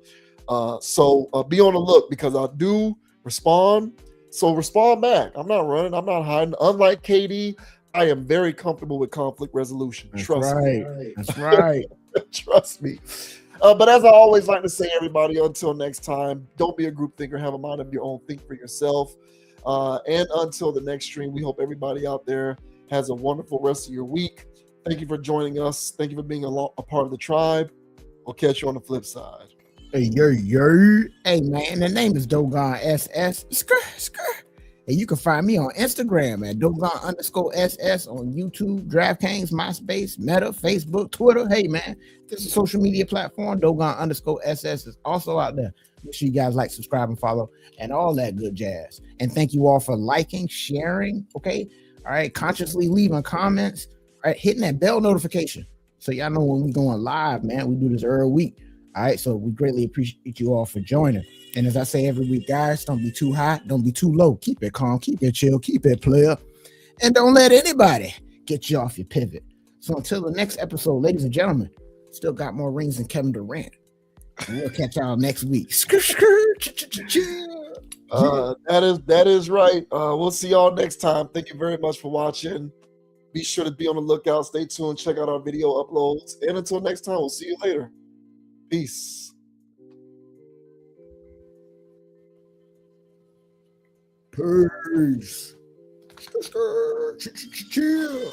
So be on the look because I do respond. So respond back. I'm not running. I'm not hiding. Unlike KD, I am very comfortable with conflict resolution. Trust me.
That's right.
Trust me. But as I always like to say, everybody, until next time, don't be a group thinker. Have a mind of your own. Think for yourself. And until the next stream, we hope everybody out there has a wonderful rest of your week. Thank you for joining us. Thank you for being a part of the tribe. We'll catch you on the flip side.
Hey, Hey, man, the name is Dogon SS. And you can find me on Instagram at Dogon_SS, on YouTube, DraftKings, MySpace, Meta, Facebook, Twitter. Hey, man, this is a social media platform. Dogon_SS is also out there. Make sure you guys like, subscribe, and follow, and all that good jazz. And thank you all for liking, sharing, okay? All right, consciously leaving comments, all right, hitting that bell notification so y'all know when we're going live, man. We do this every week. All right, so we greatly appreciate you all for joining. And as I say every week, guys, don't be too high, don't be too low. Keep it calm, keep it chill, keep it player. And don't let anybody get you off your pivot. So until the next episode, ladies and gentlemen, still got more rings than Kevin Durant. And we'll catch y'all next week.
That is right. We'll see y'all next time. Thank you very much for watching. Be sure to be on the lookout. Stay tuned. Check out our video uploads. And until next time, we'll see you later. Peace.
Peace. Chill.